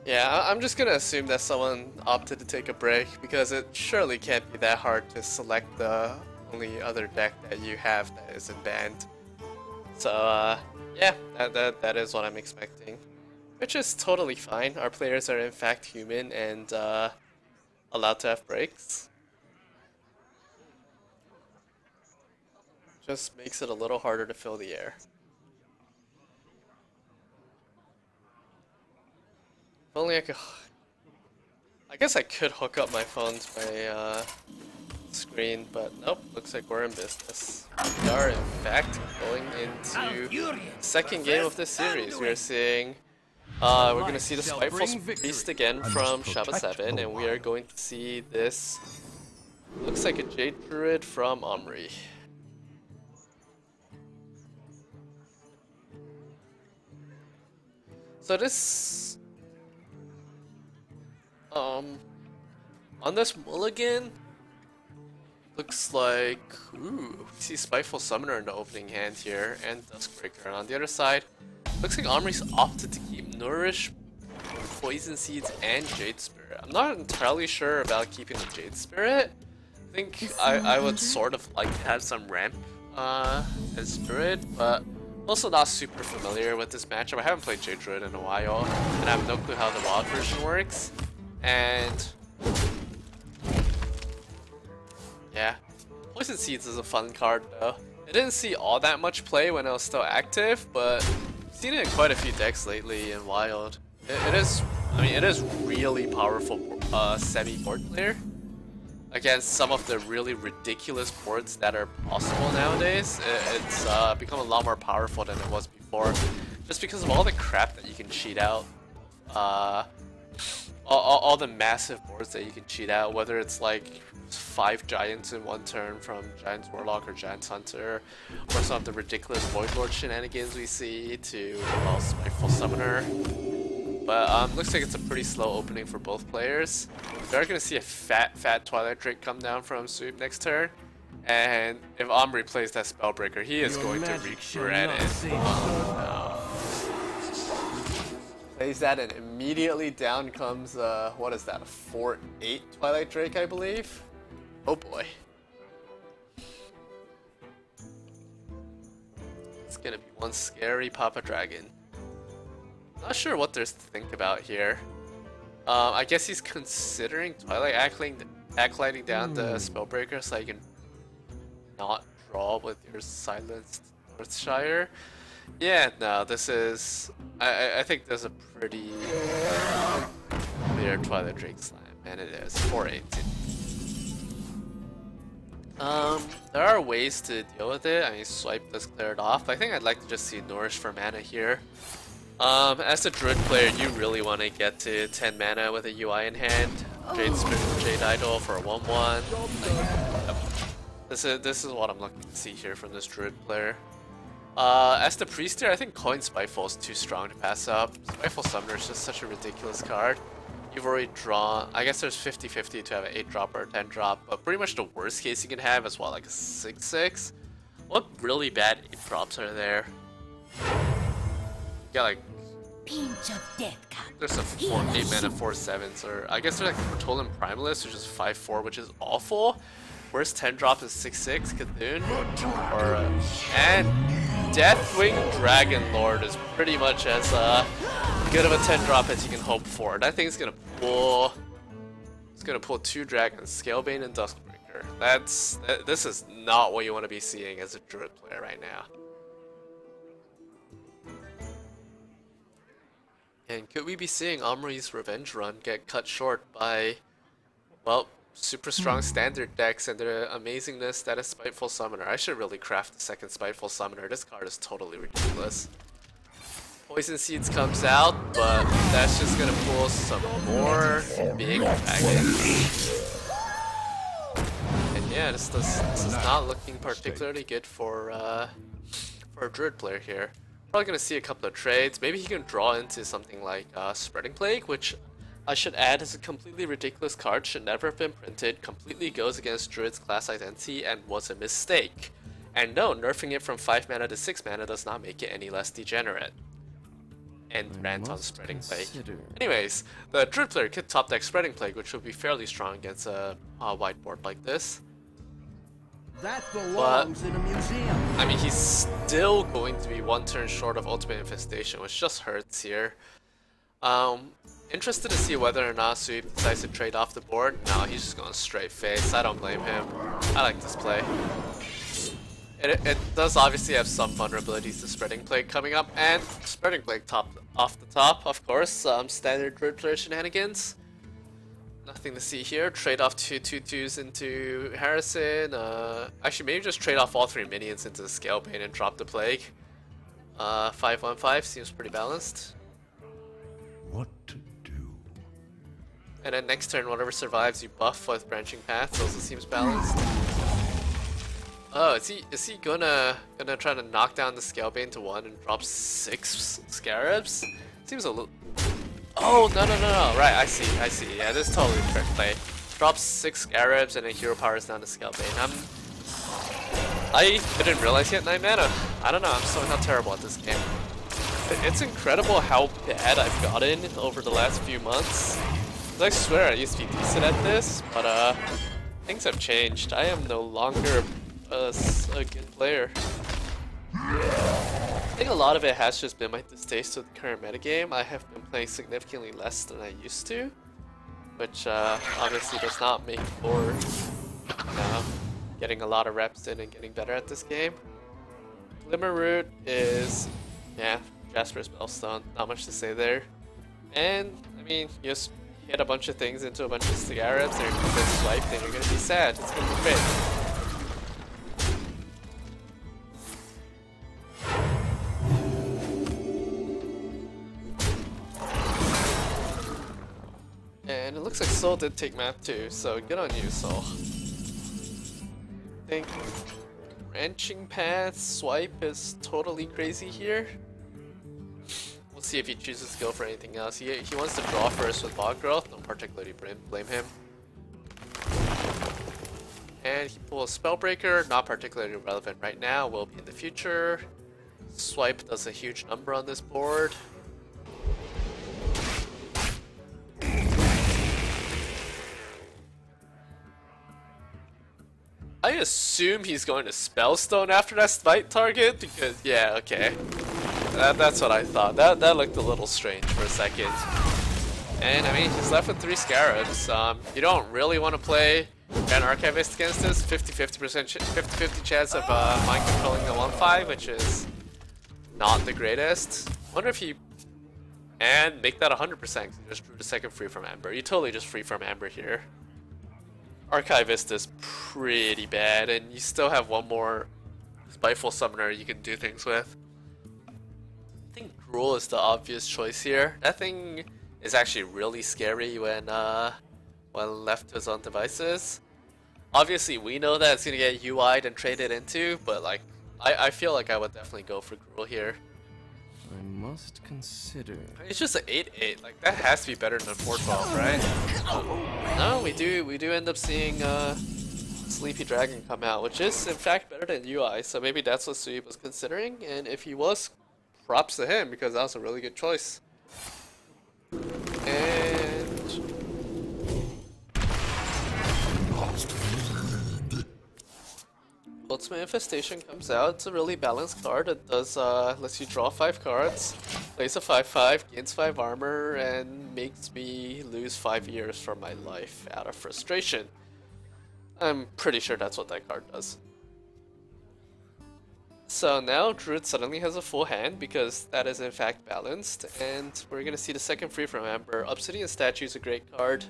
Yeah, I'm just gonna assume that someone opted to take a break because it surely can't be that hard to select the only other deck that you have that isn't banned. So yeah, that is what I'm expecting, which is totally fine. Our players are in fact human and allowed to have breaks. Just makes it a little harder to fill the air. If only I could. I guess I could hook up my phone to my screen, but nope, looks like we're in business. We are in fact going into the second game of this series. We are seeing, we're going to see the Spiteful Priest again from Shaba 7, and we are going to see this, looks like a Jade Druid from Omri. So this, on this mulligan, looks like, ooh, we see Spiteful Summoner in the opening hand here, and Duskbreaker. And on the other side, looks like Omri's opted to keep Nourish, Poison Seeds, and Jade Spirit. I'm not entirely sure about keeping the Jade Spirit. I think I would sort of like to have some ramp as Spirit, but also not super familiar with this matchup. I haven't played Jade Druid in a while, and I have no clue how the wild version works. And yeah, Poison Seeds is a fun card though. I didn't see all that much play when I was still active, but I've seen it in quite a few decks lately in Wild. It is, I mean, it is really powerful semi-board player against some of the really ridiculous boards that are possible nowadays. It's become a lot more powerful than it was before, just because of all the crap that you can cheat out. All the massive boards that you can cheat out, whether it's like 5 Giants in one turn from Giants Warlock or Giants Hunter, or some of the ridiculous Void Lord shenanigans we see, to, well, Spiteful Summoner. But looks like it's a pretty slow opening for both players. We are going to see a fat Twilight Drake come down from sweep next turn, and if Omri plays that Spellbreaker, he is going to regret it. Oh, no. Plays that, and immediately down comes, what is that, a 4/8 Twilight Drake, I believe? Oh boy. It's gonna be one scary Papa Dragon. Not sure what there's to think about here. I guess he's considering Twilight Acolyting down the Spellbreaker so you can not draw with your silenced Northshire. Yeah, no, this is... I think there's a pretty clear Twilight Drake slam, and it is 4/8. There are ways to deal with it. I mean, swipe this cleared off. I think I'd like to just see Nourish for mana here. As a Druid player, you really want to get to 10 mana with a UI in hand. Jade Spirit, Jade Idol for a 1/1. Yep. This is what I'm looking to see here from this Druid player. As the Priest here, I think Coin Spiteful is too strong to pass up. Spiteful Summoner is just such a ridiculous card. You've already drawn, I guess there's 50-50 to have an 8-drop or a 10-drop, but pretty much the worst case you can have is what, like a 6/6? What really bad 8-drops are there? You got like... There's some 8 mana 4/7s, or I guess there's like Totem Primalist, which is 5/4, which is awful. Worst 10-drop is 6/6 Cthulhu, or and Deathwing Dragon Lord is pretty much as good of a 10-drop as you can hope for. That thing's gonna pull. It's gonna pull 2 dragons, Scalebane and Duskbreaker. This is not what you want to be seeing as a Druid player right now. And could we be seeing Omri's revenge run get cut short by, well, super strong standard decks and the amazingness that is Spiteful Summoner. I should really craft the second Spiteful Summoner. This card is totally ridiculous. Poison Seeds comes out, but that's just gonna pull some more big dragons. And yeah, this is not looking particularly good for a Druid player here. Probably gonna see a couple of trades. Maybe he can draw into something like Spreading Plague, which I should add is a completely ridiculous card, should never have been printed, completely goes against Druid's class identity, and was a mistake. And no, nerfing it from 5 mana to 6 mana does not make it any less degenerate. And rant on Spreading Plague. Anyways, the Druid player could top deck Spreading Plague, which would be fairly strong against a white board like this. That belongs in a museum. I mean, he's still going to be one turn short of Ultimate Infestation, which just hurts here. Interested to see whether or not Sweep decides to trade off the board. No, he's just going straight face. I don't blame him. I like this play. It does obviously have some vulnerabilities to Spreading Plague coming up, and Spreading Plague off the top, of course. Standard Druid player shenanigans. Nothing to see here. Trade off 2/2/2s into Harrison. Actually, maybe just trade off all 3 minions into the Scalebane and drop the Plague. 5/1/5 seems pretty balanced. What to do? And then next turn, whatever survives, you buff with Branching Paths. Also seems balanced. Oh, is he gonna try to knock down the Scalebane to 1 and drop 6 Scarabs? Seems a little. Oh no. Right, I see. Yeah, this is totally a fair play. Drops 6 Scarabs and then Hero Powers down to Scalebane. I didn't realize he had 9 mana. I don't know. I'm so not terrible at this game. It's incredible how bad I've gotten over the last few months. I swear I used to be decent at this, but things have changed. I am no longer a good player. I think a lot of it has just been my distaste with the current metagame. I have been playing significantly less than I used to, which obviously does not make for getting a lot of reps in and getting better at this game. Glimmer Root is, yeah, Jasper's Bellstone, not much to say there. And, I mean, you just hit a bunch of things into a bunch of Scarabs and you're gonna get swiped and you're gonna be sad. It's gonna be great. And it looks like Soul did take map too, so good on you, Soul. I think Branching Path swipe is totally crazy here. We'll see if he chooses to go for anything else. He wants to draw first with Bog Growth, don't particularly blame him. And he pulls Spellbreaker, not particularly relevant right now, will be in the future. Swipe does a huge number on this board. I assume he's going to Spellstone after that Smite target, because, yeah, okay. That's what I thought. That looked a little strange for a second. And, I mean, he's left with 3 Scarabs. You don't really want to play Grand Archivist against this. 50-50 chance of mind controlling the 1/5, which is not the greatest. Wonder if he... And make that 100% because he just drew the second free from Ember. You totally just free from Ember here. Archivist is pretty bad, and you still have one more Spiteful Summoner you can do things with. I think Gruul is the obvious choice here. That thing is actually really scary when left to his own devices. Obviously, we know that it's gonna get UI'd and traded into, but like, I feel like I would definitely go for Gruul here. I must consider. It's just an 8/8. Like that has to be better than 4/12, right? No, we do end up seeing Sleepy Dragon come out, which is in fact better than UI. So maybe that's what Sweep was considering, and if he was, props to him because that was a really good choice. And Ultimate Infestation comes out. It's a really balanced card. It does lets you draw 5 cards, plays a 5/5, gains 5 armor, and makes me lose 5 years from my life out of frustration. I'm pretty sure that's what that card does. So now Druid suddenly has a full hand because that is in fact balanced, and we're gonna see the second free from Ember. Obsidian Statue is a great card.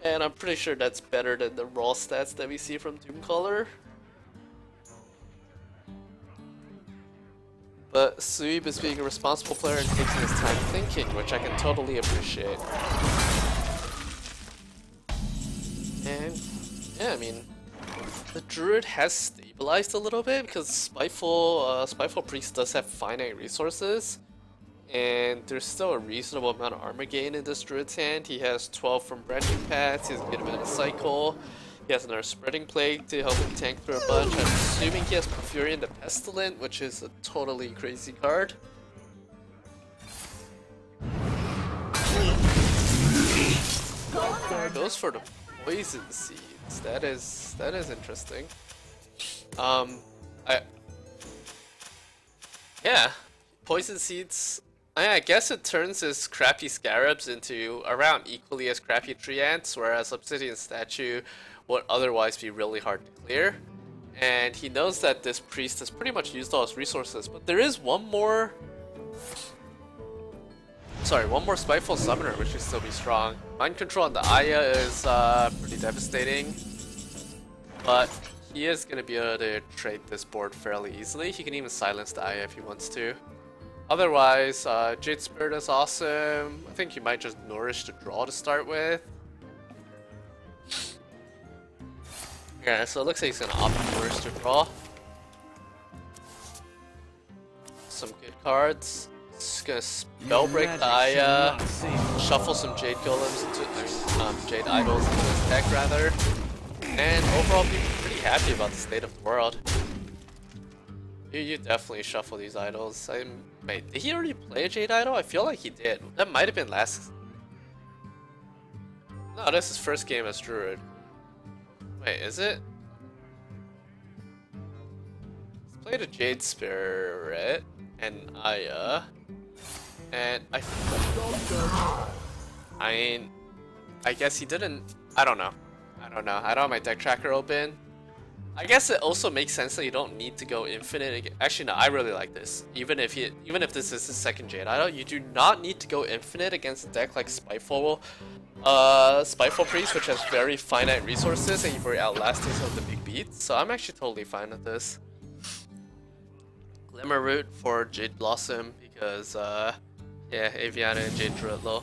And I'm pretty sure that's better than the raw stats that we see from Doomcaller. But Suib is being a responsible player and taking his time thinking, which I can totally appreciate. And yeah, I mean, the Druid has stabilized a little bit because Spiteful Priest does have finite resources. And there's still a reasonable amount of armor gain in this Druid's hand. He has 12 from branching paths, he has a good amount of cycle. He has another spreading plague to help him tank through a bunch. I'm assuming he has Porphyrion the Pestilent, which is a totally crazy card. Goes for the poison seeds. That is interesting. Yeah, poison seeds. I guess it turns his crappy scarabs into around equally as crappy tree ants, whereas Obsidian Statue would otherwise be really hard to clear. And he knows that this priest has pretty much used all his resources, but there is one more Spiteful Summoner, which should still be strong. Mind Control on the Aya is pretty devastating, but he is going to be able to trade this board fairly easily. He can even silence the Aya if he wants to. Otherwise, Jade Spirit is awesome. I think he might just Nourish to draw to start with. Yeah, so it looks like he's gonna opt for Nourish to draw. Some good cards. Just gonna Spellbreak the Aya, shuffle some Jade Golems into Jade Idols into his deck rather, and overall be pretty happy about the state of the world. You definitely shuffle these idols. Wait, did he already play a Jade Idol? I feel like he did. That might have been last. No, this is first game as Druid. Wait, is it? He's played a Jade Spirit and Aya, and I guess he didn't. I don't know. I don't have my deck tracker open. I guess it also makes sense that you don't need to go infinite. Actually, no, I really like this. Even if this is his second Jade Idol, you do not need to go infinite against a deck like Spiteful Priest, which has very finite resources and you're very outlasting some of the big beats. So I'm actually totally fine with this. Glimmer Root for Jade Blossom because yeah, Aviana and Jade Druid low.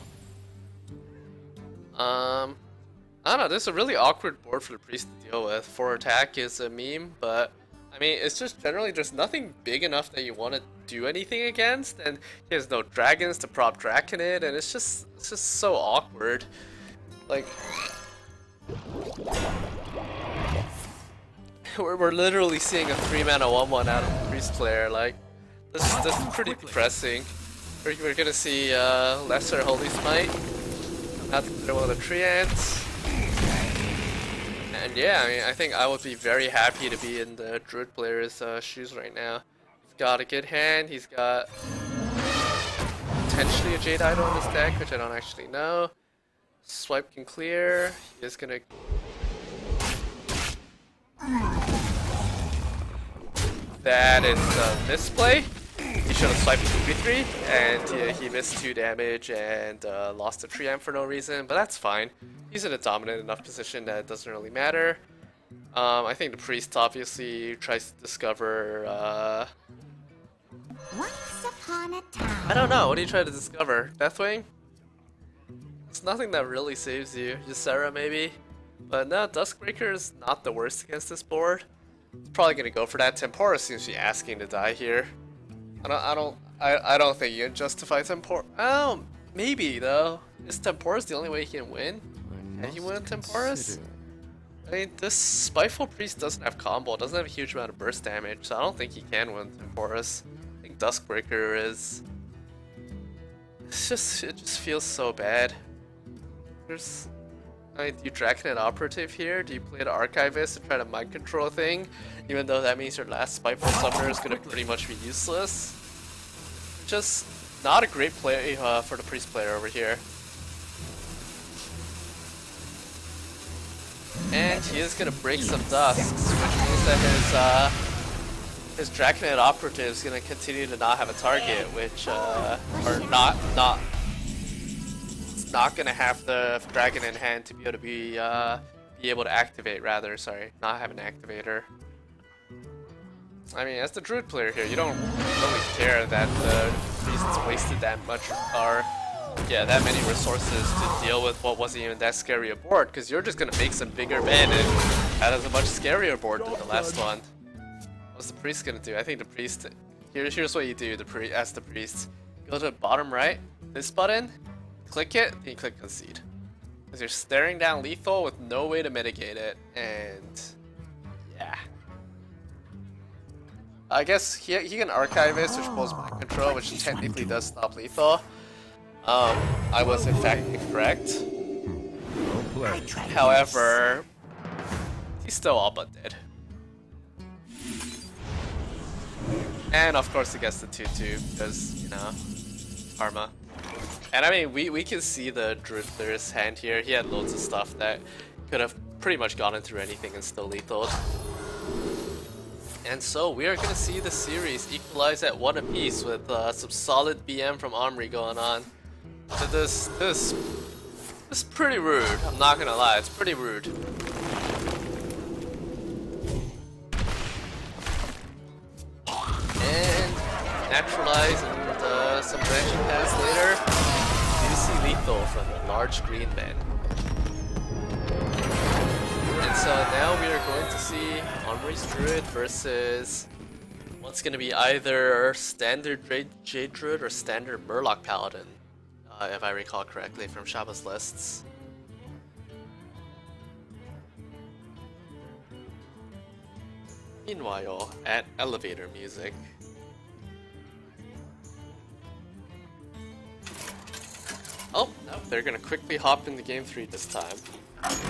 I don't know, this is a really awkward board for the Priest to deal with. 4 attack is a meme, but I mean, it's just generally just nothing big enough that you want to do anything against, and he has no dragons to prop Draconid, and it's just so awkward. Like, we're literally seeing a 3-mana 1/1 out of the Priest player. Like, this is pretty depressing. We're gonna see Lesser Holy Smite come out to clear one of the tree ants. And yeah, I mean, I think I would be very happy to be in the Druid player's shoes right now. He's got a good hand, he's got potentially a Jade Idol in his deck, which I don't actually know. Swipe can clear, he is gonna... That is a misplay. He should have swiped 2v3, and he missed 2 damage and lost a tree amp for no reason, but that's fine. He's in a dominant enough position that it doesn't really matter. I think the Priest obviously tries to discover... Once upon a time. I don't know, what do you try to discover? Deathwing? It's nothing that really saves you. Ysera maybe? But no, Duskbreaker is not the worst against this board. It's probably gonna go for that. Tempora seems to be asking to die here. I don't think you can justify Tempora. Oh, maybe though. Is Tempora's the only way he can win? Can he win Tempora's? I mean, this Spiteful Priest doesn't have combo, doesn't have a huge amount of burst damage, so I don't think he can win Tempora's. I think Duskbreaker is... it just feels so bad. There's... do you Draconid Operative here? Do you play the Archivist and try to mind control thing? Even though that means your last Spiteful Summoner is gonna pretty much be useless. Just not a great play for the Priest player over here. And he is gonna break some Dusks, which means that his Draconid Operative is gonna continue to not have a target, which are not not gonna have the dragon in hand to be able to activate. Rather, sorry, not have an activator. I mean, as the druid player here, you don't really care that the priests wasted that much or yeah, that many resources to deal with what wasn't even that scary a board, because you're just gonna make some bigger men and that is a much scarier board than the last one. What's the priest gonna do? I think the priest. Here's what you do. Ask the priest. Go to the bottom right. This button. Click it. Then you click concede. Because you're staring down lethal with no way to mitigate it, and yeah. I guess he can archive it, which pulls mind control, which technically does stop lethal. I was in fact incorrect. However, he's still all but dead. And of course he gets the 2-2 because, you know, karma. And I mean, we can see the druid player's hand here. He had loads of stuff that could have pretty much gotten through anything and still lethal. And so we are gonna see the series equalize at 1 apiece with some solid BM from Omri going on. So this is pretty rude. I'm not gonna lie, it's pretty rude. And naturalize and some branching paths later. You see lethal from the large green man. And so now we are going to see Omri's Druid versus what's going to be either standard Jade Druid or standard Murloc Paladin, if I recall correctly from Shaba's lists. Meanwhile, at elevator music. Oh, no, they're going to quickly hop into game 3 this time.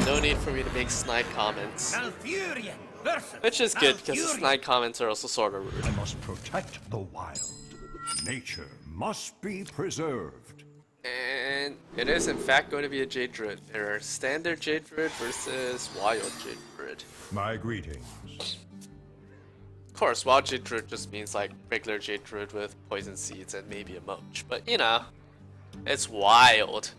No need for me to make snide comments. Which is good, because the snide comments are also sort of rude. I must protect the wild. Nature must be preserved. And it is in fact going to be a Jade Druid. There are standard Jade Druid versus wild Jade Druid. My greetings. Of course, wild Jade Druid just means like regular Jade Druid with poison seeds and maybe a moach. But you know, it's wild.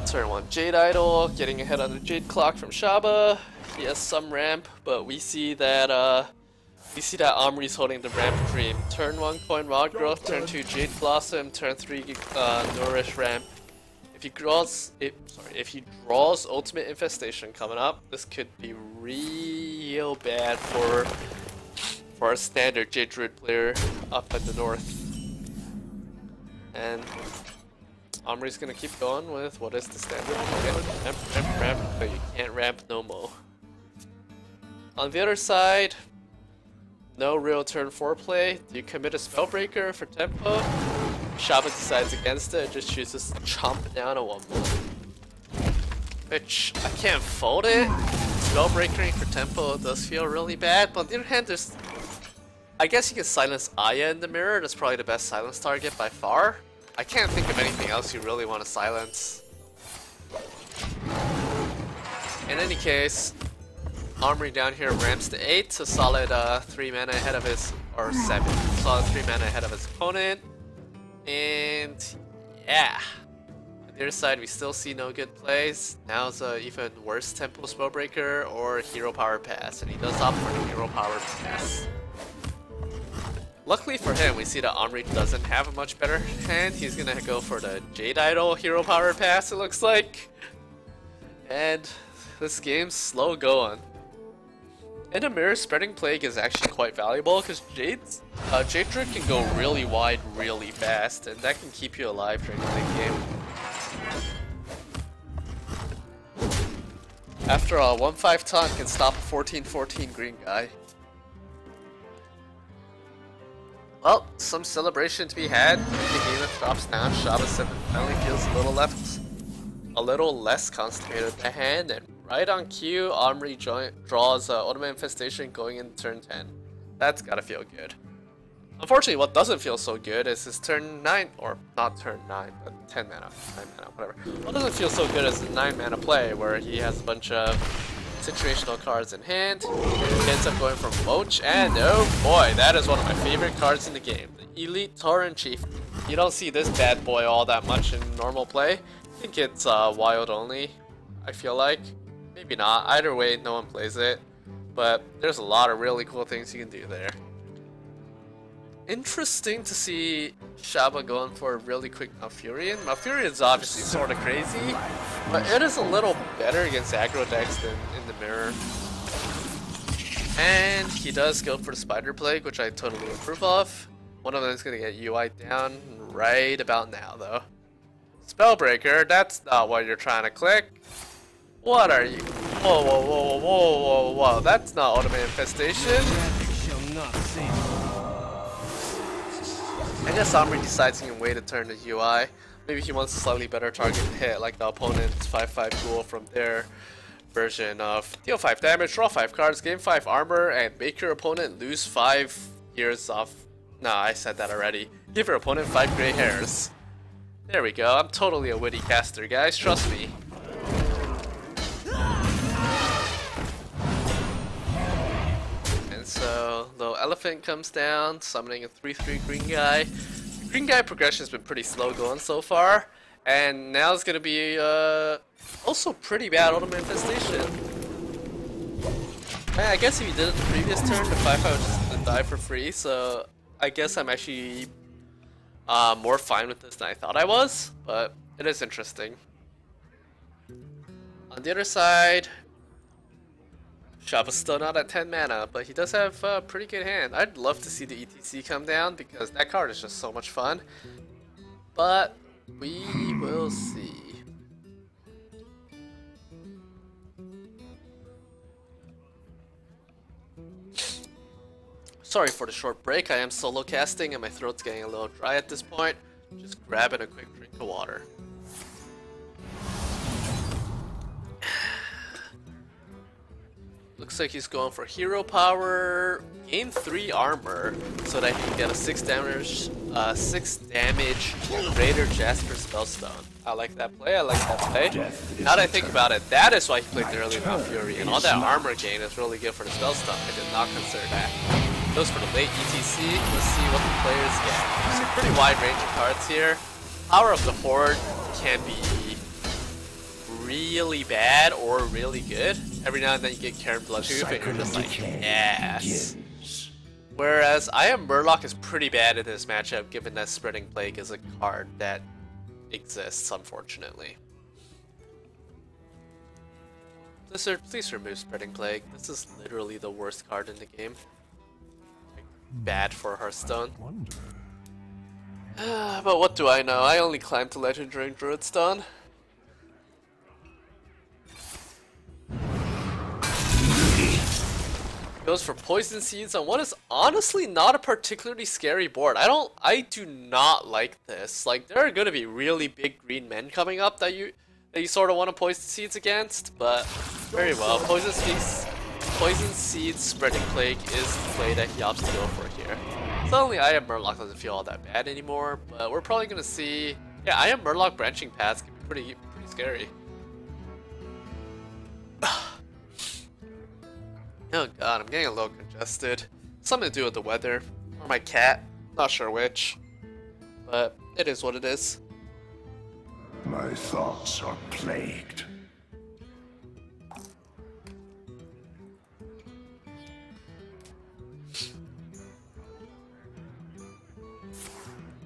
Turn 1 Jade Idol, getting ahead on the Jade Clock from Shaba. He has some ramp, but we see that Omri's holding the ramp dream. Turn 1 Coin Wild Growth, turn 2 Jade Blossom, turn 3 Nourish ramp. If he draws Ultimate Infestation coming up, this could be real bad for a standard Jade Druid player up at the north. And Omri's gonna keep going with what is the standard ramp, but you can't ramp no more. On the other side, no real turn 4 play. Do you commit a Spellbreaker for tempo? Shaba decides against it and just chooses to chomp down a 1-1. Which, I can't fold it. Spellbreakering for tempo does feel really bad, but on the other hand, I guess you can silence Aya in the mirror. That's probably the best silence target by far. I can't think of anything else you really want to silence. In any case, Omri down here ramps to 8, so solid 3 mana ahead of his, or 7, solid 3 mana ahead of his opponent. And yeah, on the other side we still see no good plays. Now's an even worse tempo Spellbreaker or Hero Power Pass, and he does opt for the Hero Power Pass. Luckily for him, we see that Omri doesn't have a much better hand. He's gonna go for the Jade Idol Hero Power Pass, it looks like. And this game's slow going. In a mirror, spreading Plague is actually quite valuable because Jade Druid can go really wide really fast, and that can keep you alive during the late game. After all, 1-5 taunt can stop a 14-14 green guy. Well, some celebration to be had. The behemoth drops down. Shaba 7 finally feels a little less constipated with the hand, and right on cue, Omri draws Ultimate Infestation going into turn 10. That's gotta feel good. Unfortunately, what doesn't feel so good is his turn 9, or not turn 9, but 10 mana, 9 mana, whatever. What doesn't feel so good is the 9 mana play, where he has a bunch of situational cards in hand. He ends up going for Moach, and oh boy, that is one of my favorite cards in the game. The Elite Tauren Chief. You don't see this bad boy all that much in normal play. I think it's wild only, I feel like. Maybe not. Either way, no one plays it. But there's a lot of really cool things you can do there. Interesting to see Shaba going for a really quick Malfurion. Malfurion's obviously sort of crazy, but it is a little better against aggro decks than in the mirror. And he does go for the Spider Plague, which I totally approve of. One of them is going to get UI down right about now, though. Spellbreaker, that's not what you're trying to click. What are you? Whoa, whoa, whoa, whoa, whoa, whoa. That's not Ultimate Infestation. I guess Omri decides he can wait a turn to UI. Maybe he wants a slightly better target to hit, like the opponent's 5/5 duel from their version of deal 5 damage, draw 5 cards, gain 5 armor, and make your opponent lose 5 years off. Nah, I said that already. Give your opponent 5 gray hairs. There we go. I'm totally a witty caster, guys. Trust me. And so, little elephant comes down, summoning a 3/3 green guy. The green guy progression has been pretty slow going so far, and now it's gonna be also pretty bad Ultimate Infestation. Man, I guess if you did it the previous turn, the 5/5 was just gonna die for free, so I guess I'm actually more fine with this than I thought I was, but it is interesting. On the other side, Shaba's still not at 10 mana, but he does have a pretty good hand. I'd love to see the ETC come down because that card is just so much fun, but we will see. Sorry for the short break, I am solo casting and my throat's getting a little dry at this point. Just grabbing a quick drink of water. Looks like he's going for hero power, gain 3 armor, so that he can get a 6 damage Raider Jasper Spellstone. I like that play, I like that play. Now that I think about it, that is why he played the early Malfurion, and all that armor gain is really good for the Spellstone. I did not consider that. Goes for the late ETC. Let's see what the players get. There's a pretty wide range of cards here. Power of the Horde can be really bad or really good. Every now and then you get Karen Bloodhoof and you're just like, yes. Whereas I Am Murloc is pretty bad in this matchup, given that Spreading Plague is a card that exists, unfortunately. Blizzard, please remove Spreading Plague. This is literally the worst card in the game. Bad for Hearthstone. But what do I know? I only climbed to Legend during Druidstone. Goes for Poison Seeds on what is honestly not a particularly scary board. I do not like this. Like, there are gonna be really big green men coming up that you sort of want to Poison Seeds against, but very well. Poison Seeds Spreading Plague is the play that he opts to go for here. Suddenly I Am Murloc doesn't feel all that bad anymore, but we're probably gonna see, yeah, I Am Murloc branching paths can be pretty scary. Oh god, I'm getting a little congested. Something to do with the weather, or my cat, not sure which, but it is what it is. My thoughts are plagued.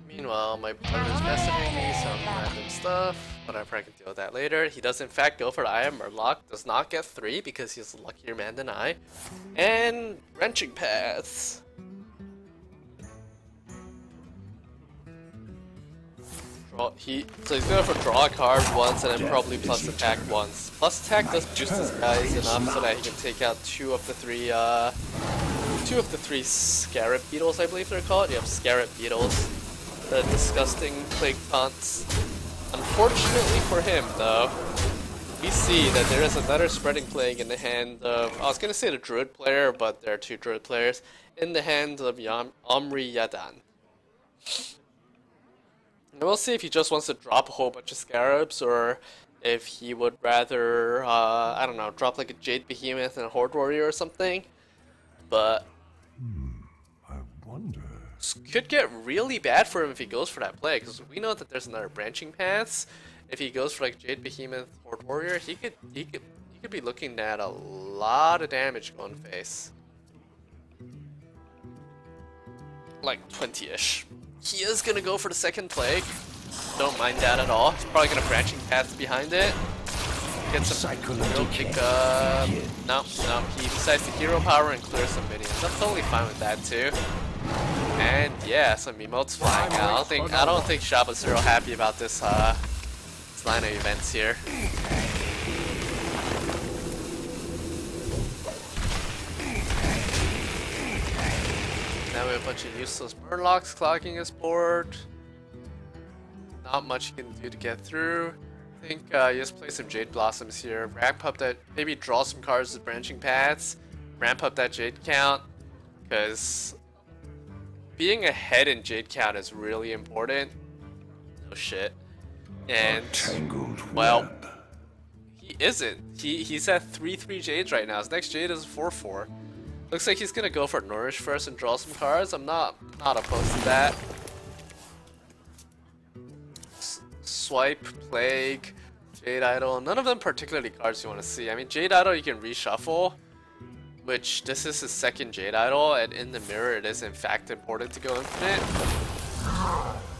Meanwhile, my brother's messaging me some random stuff, whatever, I can deal with that later. He does in fact go for the I Am Murloc, does not get 3 because he's a luckier man than I. And Wrenching Paths. So he's going for draw a card once and then probably plus attack once. Plus attack does boost his guys enough so that he can take out 2 of the 3 Scarab Beetles, I believe they're called. You have Scarab Beetles. The disgusting plague taunts. Unfortunately for him, though, we see that there is another Spreading Plague in the hand of, I was going to say the Druid player, but there are 2 Druid players, in the hand of Omri Yadan. And we'll see if he just wants to drop a whole bunch of Scarabs, or if he would rather, I don't know, drop like a Jade Behemoth and a Horde Warrior or something. But I wonder. could get really bad for him if he goes for that play, because we know that there's another branching paths. If he goes for like Jade Behemoth Horde Warrior, he could be looking at a lot of damage going face. Like 20-ish. He is gonna go for the second plague. Don't mind that at all. He's probably gonna branching paths behind it. Get some hero pick up. No, he decides to hero power and clear some minions. I'm totally fine with that too. And yeah, some emotes flying out. I don't think Shaba's real happy about this line of events here. Now we have a bunch of useless Murlocs clogging his board. Not much you can do to get through. I think you just play some Jade Blossoms here. Ramp up that, maybe draw some cards with branching paths. Ramp up that Jade count. Because being ahead in Jade count is really important. Oh shit. And, well, he isn't. He's at 3-3 Jades right now. His next Jade is 4-4. Looks like he's gonna go for Nourish first and draw some cards. I'm not opposed to that. Swipe, Plague, Jade Idol. None of them particularly cards you want to see. I mean, Jade Idol you can reshuffle, which this is his second Jade Idol, and in the mirror it is in fact important to go infinite.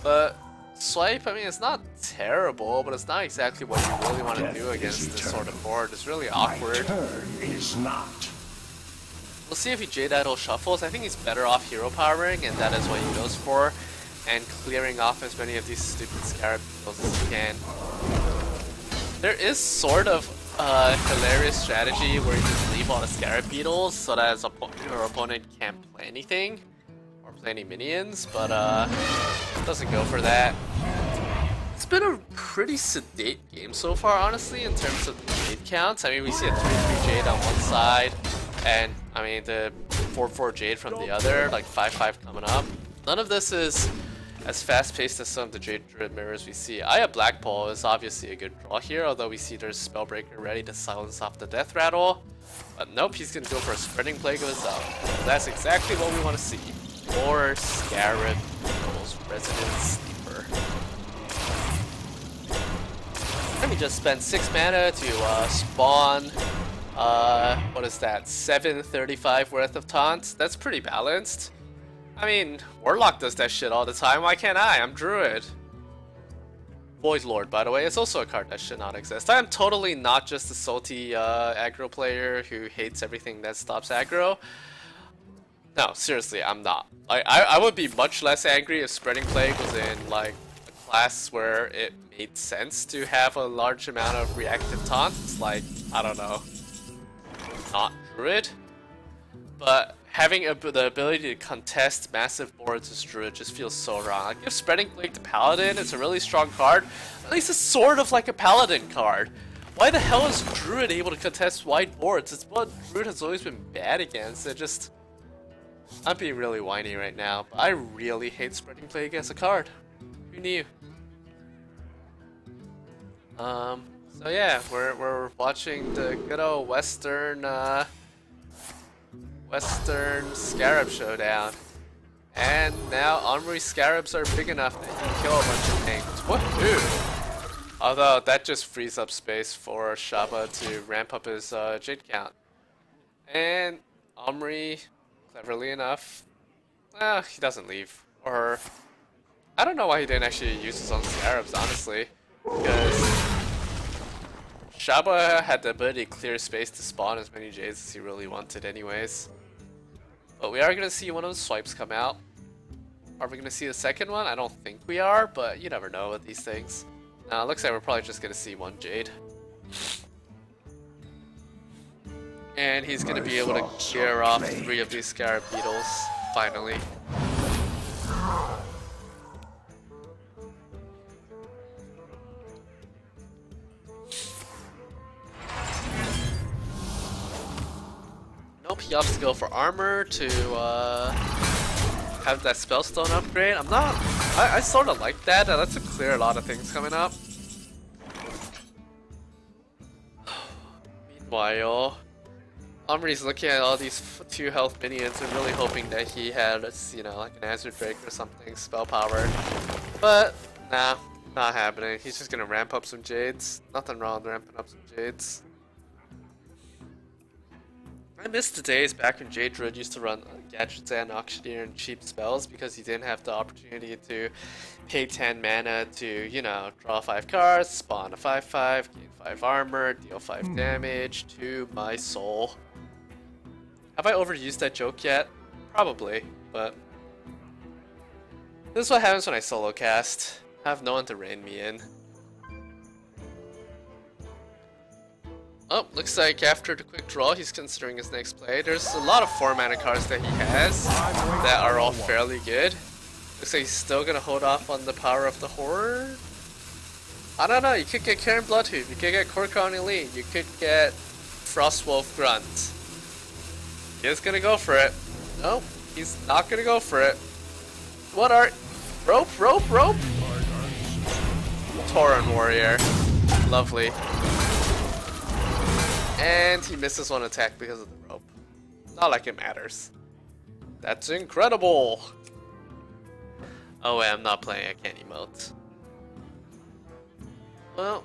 But Swipe, I mean, it's not terrible, but it's not exactly what you really want to do against this sort of board. It's really awkward. We'll see if he Jade Idol shuffles. I think he's better off hero powering, and that is what he goes for. And clearing off as many of these stupid Scarab Beetles as he can. There is sort of a hilarious strategy where you just leave all the Scarab Beetles so that your opponent can't play anything or play any minions, but doesn't go for that. It's been a pretty sedate game so far, honestly, in terms of the Jade counts. I mean, we see a 3-3 Jade on one side, and I mean the 4-4 Jade from the other, like 5-5 coming up. None of this is as fast-paced as some of the Jade Druid mirrors we see. Aya Blackpool is obviously a good draw here, although we see there's Spellbreaker ready to silence off the Death Rattle. But nope, he's gonna go for a Spreading Plague of his own. That's exactly what we want to see. More Scarab Beetles, Resident Sleeper. Let me just spend 6 mana to spawn, what is that, 735 worth of taunts? That's pretty balanced. I mean, Warlock does that shit all the time, why can't I? I'm Druid. Void Lord, by the way, is also a card that should not exist. I am totally not just a salty aggro player who hates everything that stops aggro. No, seriously, I'm not. I would be much less angry if Spreading Plague was in, like, a class where it made sense to have a large amount of reactive taunts, like, I don't know, not Druid. But having the ability to contest massive boards as Druid just feels so wrong. Like, if Spreading Plague to Paladin, it's a really strong card. At least it's sort of like a Paladin card. Why the hell is Druid able to contest wide boards? It's what Druid has always been bad against. It just... I'm being really whiny right now, but I really hate Spreading Plague as a card. Who knew? So yeah, we're watching the good old Western Scarab Showdown. And now Armory Scarabs are big enough that you can kill a bunch of things. Woohoo! Although that just frees up space for Shaba to ramp up his Jade count. And Omri, cleverly enough, he doesn't leave. Or, I don't know why he didn't actually use his own Scarabs, honestly. Because Shaba had the ability to clear space to spawn as many Jades as he really wanted anyways. But we are going to see one of the swipes come out. Are we going to see the second one? I don't think we are, but you never know with these things. It looks like we're probably just going to see one Jade. And he's going to be able to clear off 3 of these Scarab Beetles, finally. Nope, he opts to go for armor to have that Spellstone upgrade. I sort of like that. That lets him clear a lot of things coming up. Meanwhile, Omri's looking at all these 2 health minions and really hoping that he had, you know, like an Azure Drake or something, spell power. But, nah, not happening. He's just gonna ramp up some Jades. Nothing wrong with ramping up some Jades. I miss the days back when Jade Druid used to run Gadgets and Auctioneer and cheap spells because he didn't have the opportunity to pay 10 mana to, you know, draw 5 cards, spawn a 5/5, gain 5 armor, deal 5 damage to my soul. Have I overused that joke yet? Probably, but this is what happens when I solo cast. I have no one to rein me in. Oh, looks like after the quick draw, he's considering his next play. There's a lot of 4 mana cards that he has that are all fairly good. Looks like he's still gonna hold off on the power of the Horror. I don't know, you could get Karen Bloodhoof, you could get Kor'kron Elite, you could get Frostwolf Grunt. He's gonna go for it. Nope, he's not gonna go for it. What are... Rope? Tauren Warrior. Lovely. And he misses 1 attack because of the rope. Not like it matters. That's incredible! Oh wait, I'm not playing, I can't emote. Well...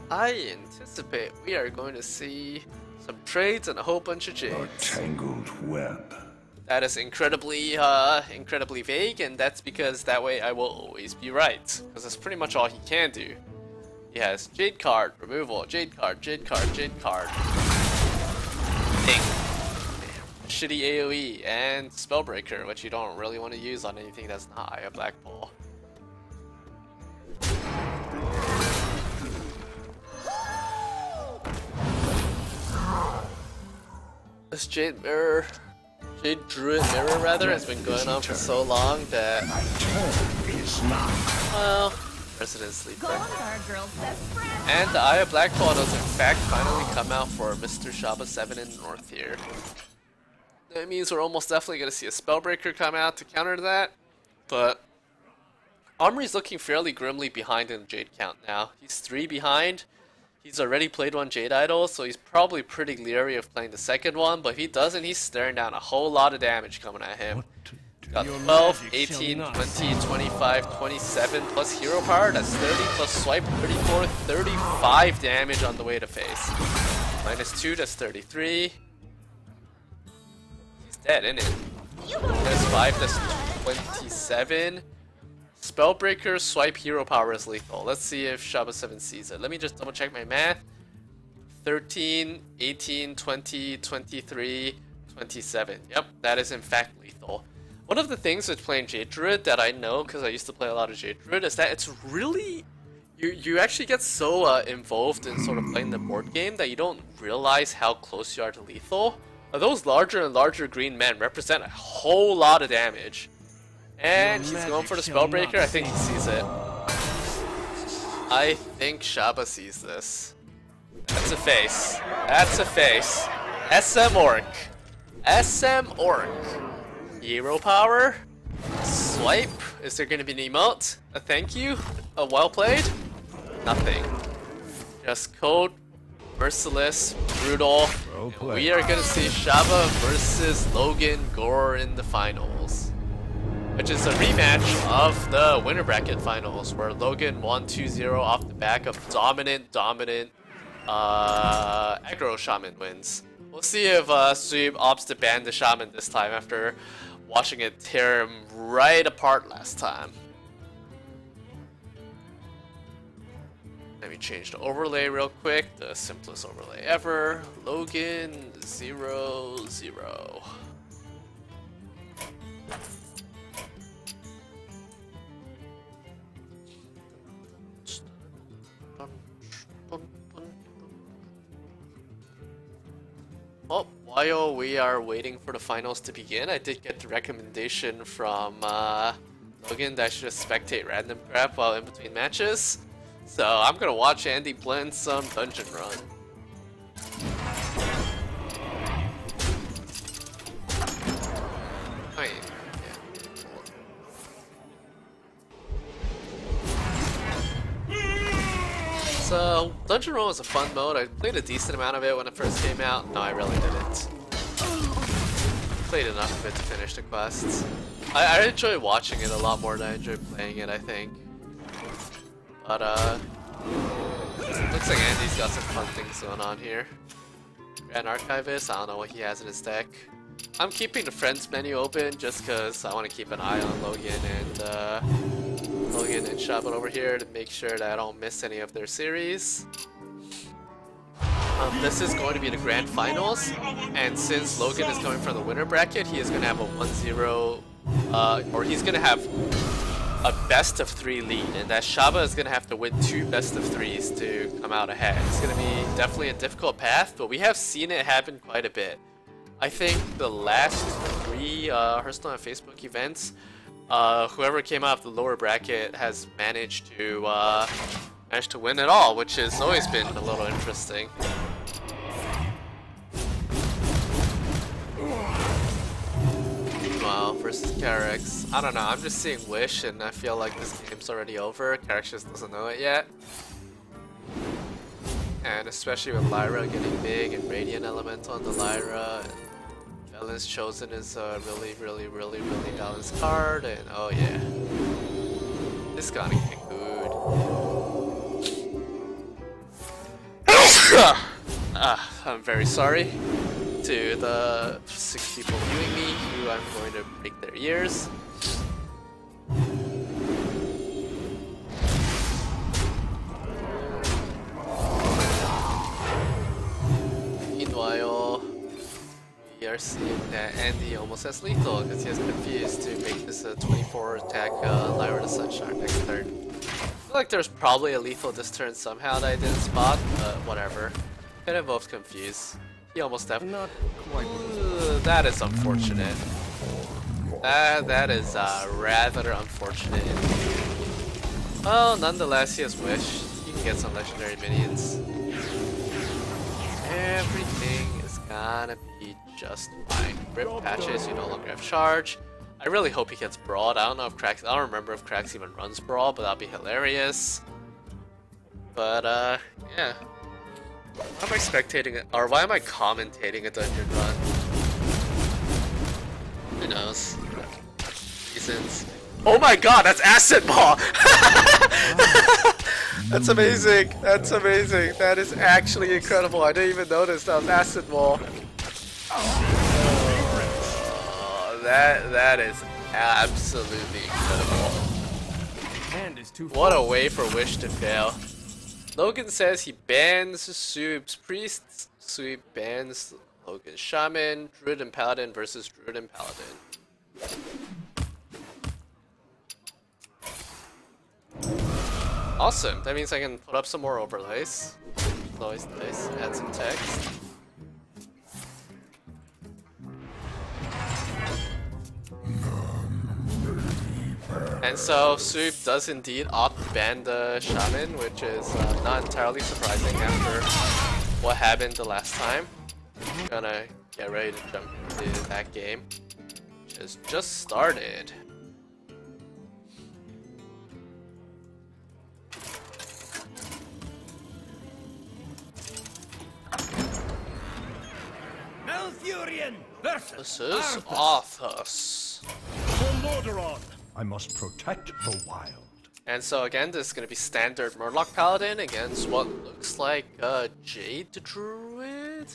I anticipate we are going to see some trades and a whole bunch of A Jades. tangled web. That is incredibly vague, and that's because that way I will always be right. Because that's pretty much all he can do. He has Jade card, removal, Jade card, Jade card, Jade card. Ding. Shitty AoE, and Spellbreaker, which you don't really want to use on anything that's not Eye of Black Ball. This Jade Druid Mirror rather has been going on for so long that, My turn is not. well, Resident Sleeper. Our girl's best friend. And the Eye of Black Ball does in fact finally come out for Mr. Shaba 7 in North here. That means we're almost definitely going to see a Spellbreaker come out to counter that, but Omri's looking fairly grimly behind in the Jade count now. He's 3 behind. He's already played 1 Jade Idol, so he's probably pretty leery of playing the second one, but if he doesn't, he's staring down a whole lot of damage coming at him. Got 12, 18, 20, 25, 27 plus hero power, that's 30 plus swipe, 34, 35 damage on the way to face. -2, that's 33. He's dead, isn't it? -5, that's 27. Spellbreaker, swipe, hero power is lethal. Let's see if Shaba 7 sees it. Let me just double check my math. 13, 18, 20, 23, 27. Yep, that is in fact lethal. One of the things with playing Jade Druid that I know, because I used to play a lot of Jade Druid, is that it's really... You actually get so involved in sort of playing the board game that you don't realize how close you are to lethal. Those larger and larger green men represent a whole lot of damage. And he's going for the Spellbreaker. I think he sees it. I think Shaba sees this. That's a face. That's a face. SM Orc. SM Orc. Hero power. Swipe. Is there going to be an emote? A thank you? A well played? Nothing. Just cold, merciless, brutal. We are going to see Shaba versus Logan Gore in the finals. Which is a rematch of the winner bracket finals, where Logan won 2-0 off the back of dominant aggro shaman wins. We'll see if Sweep opts to ban the shaman this time after watching it tear him right apart last time. Let me change the overlay real quick, the simplest overlay ever. Logan 0-0. Well, while we are waiting for the finals to begin, I did get the recommendation from Logan that I should just spectate random crap while in between matches. So I'm gonna watch Andy blend some Dungeon Run. Wait, yeah. So, Dungeon Roll was a fun mode. I played a decent amount of it when it first came out. No, I really didn't. Played enough of it to finish the quests. I enjoy watching it a lot more than I enjoy playing it, I think. But, looks like Andy's got some fun things going on here. Grand Archivist, I don't know what he has in his deck. I'm keeping the friends menu open just because I want to keep an eye on Logan and Shaman over here to make sure that I don't miss any of their series. This is going to be the grand finals, and since Logan is coming from the winner bracket, he is going to have a 1-0, or he's going to have a best of 3 lead, and that Shaba is going to have to win 2 best of 3s to come out ahead. It's going to be definitely a difficult path, but we have seen it happen quite a bit. I think the last 3 Hearthstone on Facebook events, whoever came out of the lower bracket has managed to win it all, which has always been a little interesting. Wow, versus Carex. I don't know, I'm just seeing Wish and I feel like this game's already over. Carex just doesn't know it yet. And especially with Lyra getting big and Radiant Elemental on the Lyra. And Velen's Chosen is a really balanced card, and oh yeah. This is gonna get good. I'm very sorry to the 6 people viewing me who I'm going to break their ears. Meanwhile, we are seeing that Andy almost has lethal because he has confused to make this a 24 attack Lyra the Sunshine next turn. I feel like there's probably a lethal this turn somehow that I didn't spot, but whatever. It involves confuse. He almost definitely. Not quite. That is unfortunate. That is rather unfortunate. Well, nonetheless, he has Wish. He can get some legendary minions. Everything is gonna be just fine. Rip patches, you no longer have charge. I really hope he gets Brawl. I don't know if Krax. I don't remember if Krax even runs Brawl, but that'd be hilarious. But yeah. Why am I spectating it, or why am I commentating a dungeon run? Who knows? Reasons. Oh my god, that's Acid Ball! That's amazing! That's amazing! That is actually incredible. I didn't even notice that was Acid Ball. Oh, that is absolutely incredible. What a way for Wish to fail. Logan says he bans Soup's Priests, Soup bans Logan's Shaman, Druid and Paladin versus Druid and Paladin. Awesome, that means I can put up some more overlays. Always nice, add some text. And so Soup does indeed opt to ban the Shaman, which is not entirely surprising after what happened the last time. I'm gonna get ready to jump into that game, which has just started. This is Arthas. I must protect the wild. And so again, this is going to be standard Murloc Paladin against what looks like Jade Druid?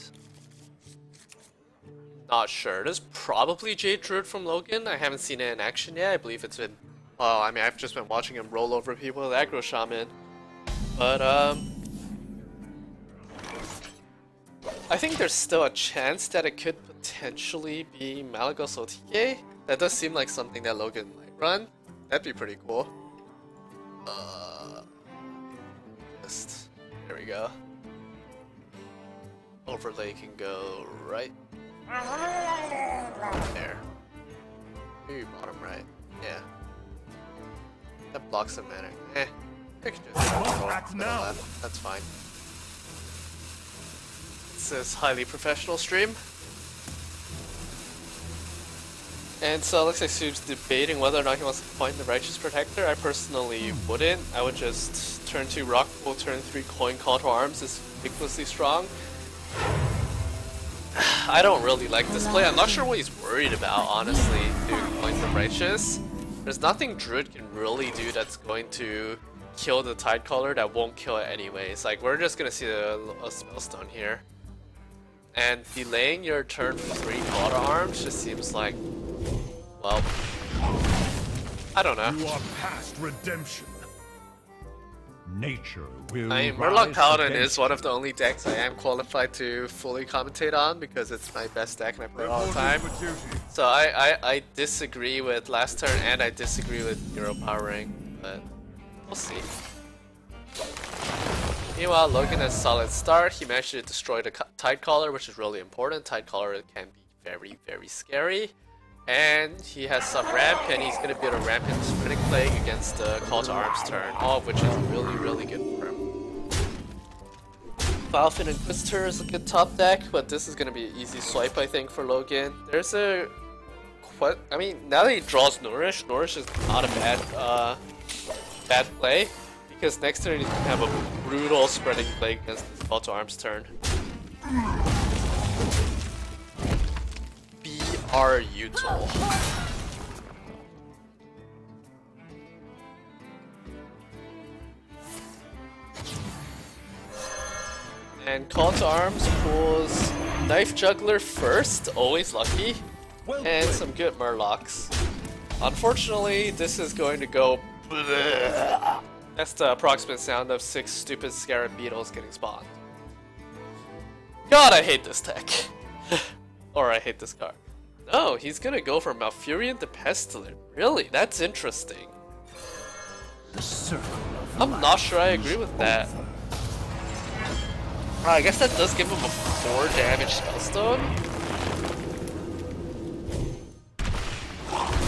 Not sure. This is probably Jade Druid from Logan. I haven't seen it in action yet. I believe it's been... Well, I mean, I've just been watching him roll over people with Aggro Shaman. But, I think there's still a chance that it could potentially be Malagos Otike. That does seem like something that Logan might run. That'd be pretty cool. There we go. Overlay can go right there. Maybe bottom right. Yeah. That blocks the mana. I can just left. That's fine. It's this highly professional stream. And so it looks like Soup's debating whether or not he wants to point the Righteous Protector. I personally wouldn't. I would just turn 2 Rock Pool, turn 3 Coin Call to Arms is ridiculously strong. I don't really like this play. I'm not sure what he's worried about, honestly, doing Coins of Righteous. There's nothing Druid can really do that's going to kill the Tidecaller that won't kill it anyways. Like, we're just gonna see a Spellstone here. And delaying your turn 3 Call to Arms just seems like, well, I don't know. You are past redemption. Nature will I mean, rise Murloc Paladin against is one of the only decks I am qualified to fully commentate on because it's my best deck and I play it all the time. So I disagree with last turn and I disagree with Hero Powering, but we'll see. Meanwhile, Logan has a solid start. He managed to destroy the Tidecaller, which is really important. Tidecaller can be very, very scary. And he has some ramp, and he's going to be able to ramp into Spreading Plague against the Call to Arms turn, all of which is really, really good for him. Falcon Inquisitor is a good top deck, but this is going to be an easy swipe, I think, for Logan. There's a... I mean, now that he draws Nourish, Nourish is not a bad play, because next turn he's going to have a brutal Spreading Plague against this Call to Arms turn. Are util. And Call to Arms pulls Knife Juggler first, always lucky, and some good Murlocs. Unfortunately, this is going to go bleh. That's the approximate sound of 6 stupid Scarab Beetles getting spawned. God, I hate this deck. Or I hate this card. No, he's gonna go for Malfurion to Pestilent. Really? That's interesting. I'm not sure I agree with that. I guess that does give him a 4 damage Spellstone.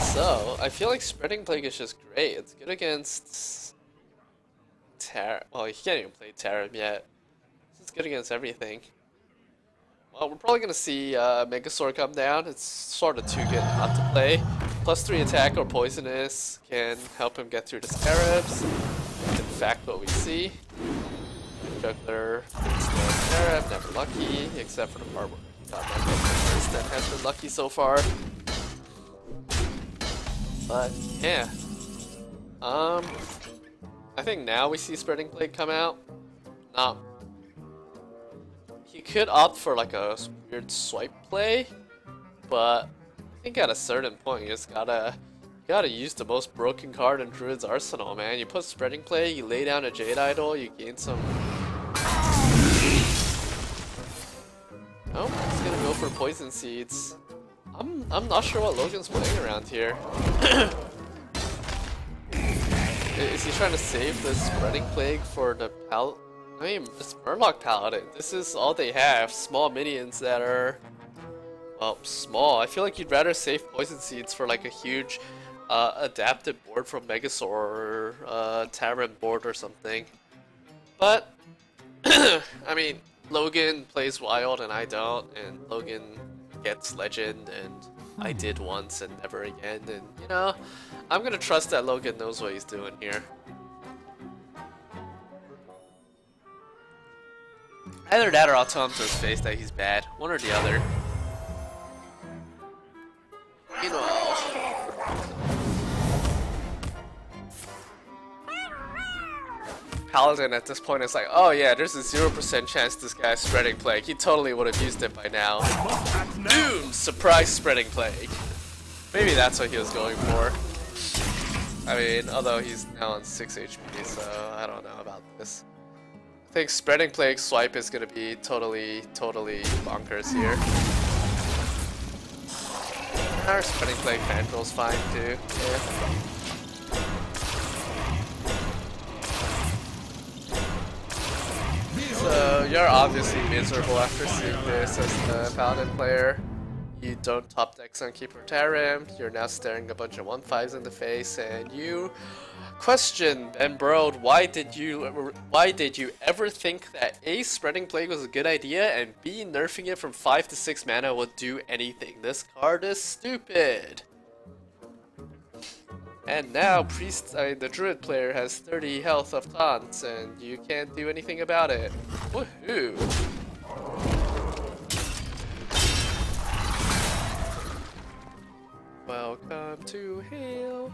So, I feel like Spreading Plague is just great. It's good against... well, he can't even play Tarim yet. It's good against everything. Well, we're probably going to see Megasaur come down. It's sort of too good not to play. +3 attack or Poisonous can help him get through the Scarabs. That's in fact what we see. Juggler, Scarab, never lucky, except for the part where he got first and has been lucky so far. But, yeah. I think now we see Spreading Plague come out. No. He could opt for like a weird swipe play, but I think at a certain point you just gotta use the most broken card in Druid's arsenal, man. You put Spreading Plague, you lay down a Jade Idol, you gain some... Oh, he's gonna go for Poison Seeds. I'm not sure what Logan's playing around here. Is he trying to save the Spreading Plague for the I mean, it's Murloc Paladin. This is all they have. Small minions that are... well, small. I feel like you'd rather save Poison Seeds for like a huge adapted board from Megasaur or Tarim board or something. But, I mean, Logan plays Wild and I don't, and Logan gets Legend and I did once and never again, and you know, I'm gonna trust that Logan knows what he's doing here. Either that or I'll tell him to his face that he's bad. One or the other. You know. Paladin at this point is like, oh yeah, there's a 0% chance this guy's Spreading Plague. He totally would have used it by now. Boom! Surprise Spreading Plague. Maybe that's what he was going for. I mean, although he's now on 6 HP, so I don't know about this. I think Spreading Plague swipe is gonna be totally bonkers here. Our Spreading Plague Fangirl's fine too. Yeah. So you're obviously miserable after seeing this as the Paladin player. You don't top deck Sunkeeper Tarim, you're now staring a bunch of 1/5s in the face, and you question Ben Brode, why did you ever think that A, Spreading Plague was a good idea, and B, nerfing it from 5 to 6 mana would do anything? This card is stupid. And now the druid player has 30 health of taunts, and you can't do anything about it. Woohoo! Welcome to Hail.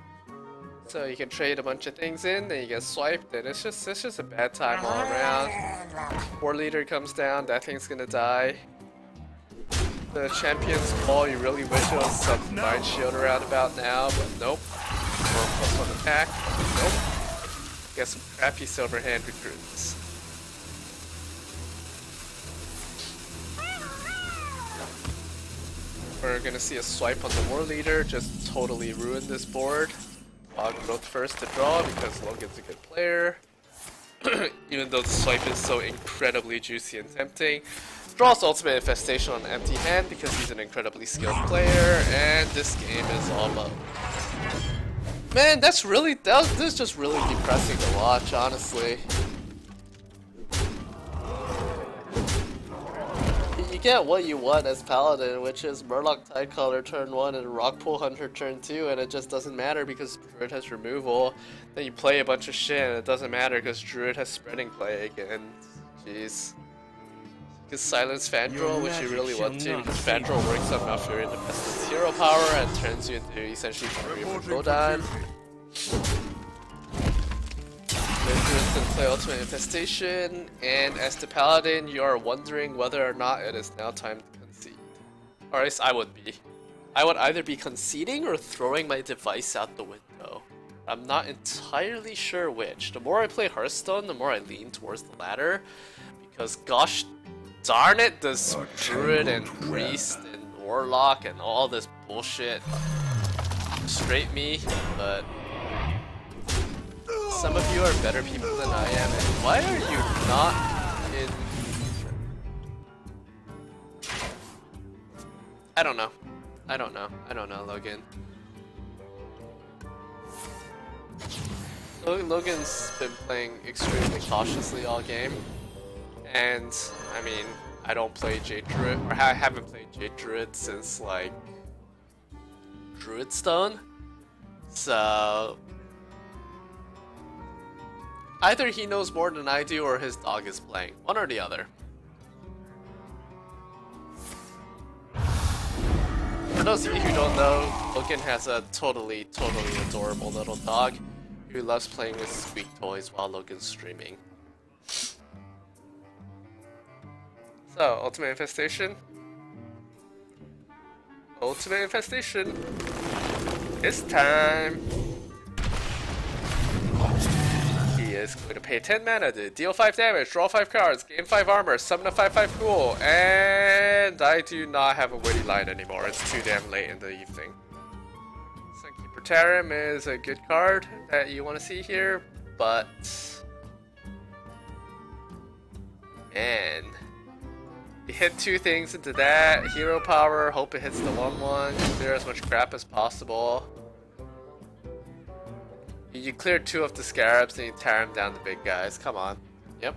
So you can trade a bunch of things in, then you get swiped, and it's just a bad time all around. War leader comes down, that thing's gonna die. The champion's ball, you really wish there was some divine shield around about now, but nope. Or +1 attack, nope. Get some crappy silver hand recruits. We're gonna see a swipe on the war leader, just totally ruin this board. Log growth first to draw because Logan's a good player. Even though the swipe is so incredibly juicy and tempting. Draws ultimate infestation on empty hand because he's an incredibly skilled player, and this game is all about. Man, this is just really depressing to watch, honestly. You get what you want as Paladin, which is Murloc Tidecaller turn 1 and Rockpool Hunter turn 2, and it just doesn't matter because Druid has removal. Then you play a bunch of shit and it doesn't matter because Druid has Spreading Plague, and jeez. You can silence Fandral, which you really want to, because Fandral works up after your independent hero power and turns you into essentially free for Rodan. Druids can play Ultimate Infestation, and as the Paladin, you are wondering whether or not it is now time to concede. Or at least I would be. I would either be conceding or throwing my device out the window. I'm not entirely sure which. The more I play Hearthstone, the more I lean towards the latter, because gosh darn it, this Druid and Priest and Warlock and all this bullshit frustrate me, but some of you are better people than I am, and why are you not in... I don't know, Logan. Logan's been playing extremely cautiously all game, and I mean, I don't play Jade Druid, or I haven't played Jade Druid since like Druidstone, so either he knows more than I do or his dog is playing. One or the other. For those of you who don't know, Logan has a totally adorable little dog who loves playing with squeak toys while Logan's streaming. So, Ultimate Infestation. Ultimate Infestation. It's time. He is going to pay 10 mana to deal 5 damage, draw 5 cards, gain 5 armor, summon a 5/5 ghoul, and I do not have a witty line anymore. It's too damn late in the evening. Sunkeeper Tarim is a good card that you want to see here, but man, you hit 2 things into that hero power. Hope it hits the 1/1. Clear as much crap as possible. You cleared 2 of the scarabs and you tear them down the big guys. Come on. Yep.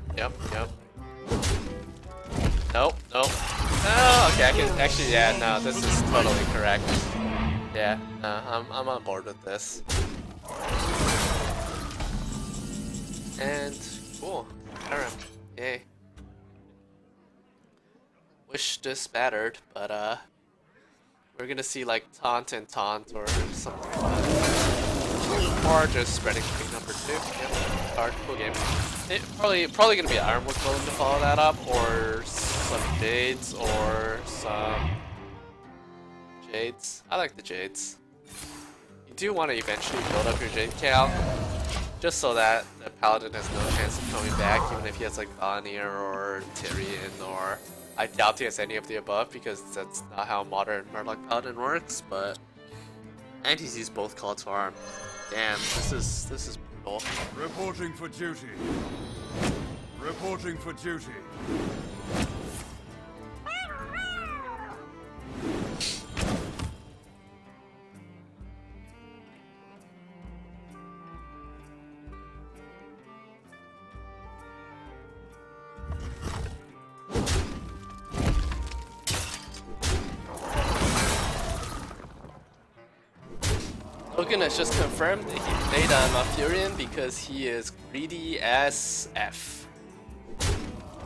Nope. Oh, okay, I can actually, yeah, no, this is totally correct. Yeah, no, I'm on board with this. And, cool. Alright, yay. Wish this mattered, but, we're gonna see, like, taunt and taunt or something like that. Or just Spreading Plague number 2. Yep. Card, cool game. Probably gonna be Ironwood Golem to follow that up, or some Jades, or some Jades. I like the Jades. You do want to eventually build up your Jade count, just so that the Paladin has no chance of coming back, even if he has like Vanir or Tyrion, or I doubt he has any of the above because that's not how modern Murloc Paladin works, but and he's used both Call to Arm. Damn, this is brutal. Reporting for duty. Reporting for duty. Logan has just confirmed that he played on Furion because he is greedy as F.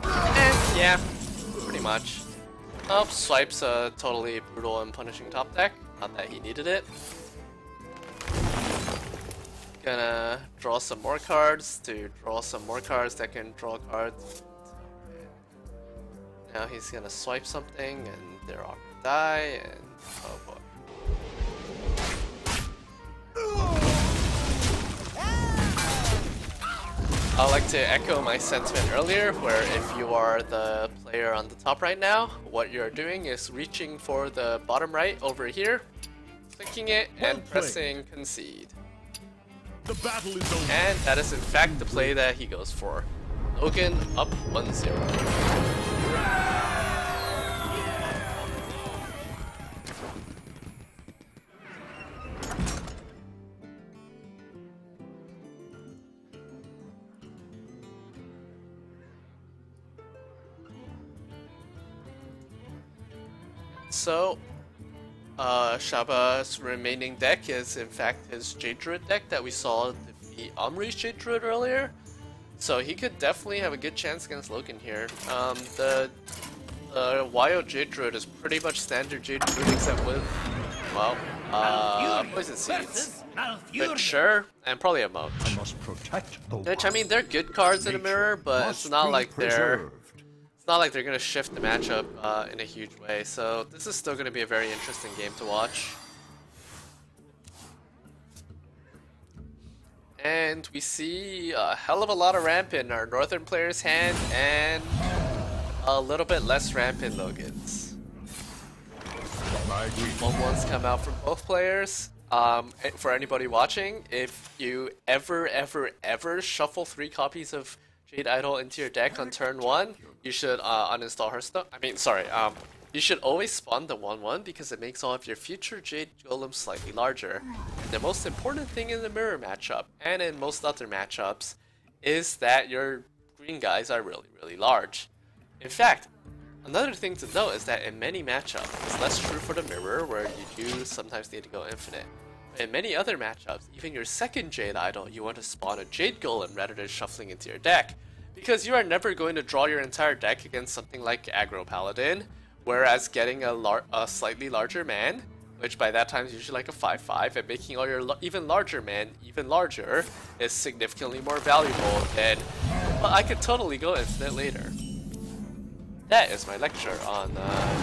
And yeah, pretty much. Oh, Swipe's a totally brutal and punishing top deck. Not that he needed it. Gonna draw some more cards to draw some more cards that can draw cards. Now he's gonna swipe something and they're all gonna die and oh boy. I'd like to echo my sentiment earlier, where if you are the player on the top right now, what you're doing is reaching for the bottom right over here, clicking it, and pressing concede. The battle is over. And that is in fact the play that he goes for. Logan up 1-0. So, Shaba's remaining deck is in fact his Jade Druid deck that we saw defeat Omri's Jade Druid earlier. So he could definitely have a good chance against Logan here. The YO Jade Druid is pretty much standard Jade Druid except with, well, Poison Seeds. But sure, and probably a Moat. I must protect the Which, I mean, they're good cards in the mirror, but it's not like they're gonna shift the matchup in a huge way, so this is still gonna be a very interesting game to watch. And we see a hell of a lot of ramp in our northern player's hand and a little bit less ramp in Logan's. 1-1s come out from both players. For anybody watching, if you ever shuffle 3 copies of Jade Idol into your deck on turn 1, you should uninstall Hearthstone. You should always spawn the 1-1 because it makes all of your future Jade Golems slightly larger. And the most important thing in the mirror matchup, and in most other matchups, is that your green guys are really large. In fact, another thing to note is that in many matchups, it's less true for the mirror where you do sometimes need to go infinite. In many other matchups, even your second Jade Idol, you want to spawn a Jade Golem rather than shuffling into your deck, because you are never going to draw your entire deck against something like Aggro Paladin, whereas getting a slightly larger man, which by that time is usually like a 5/5, and making all your even larger man even larger is significantly more valuable than, well, I could totally go infinite later. That is my lecture on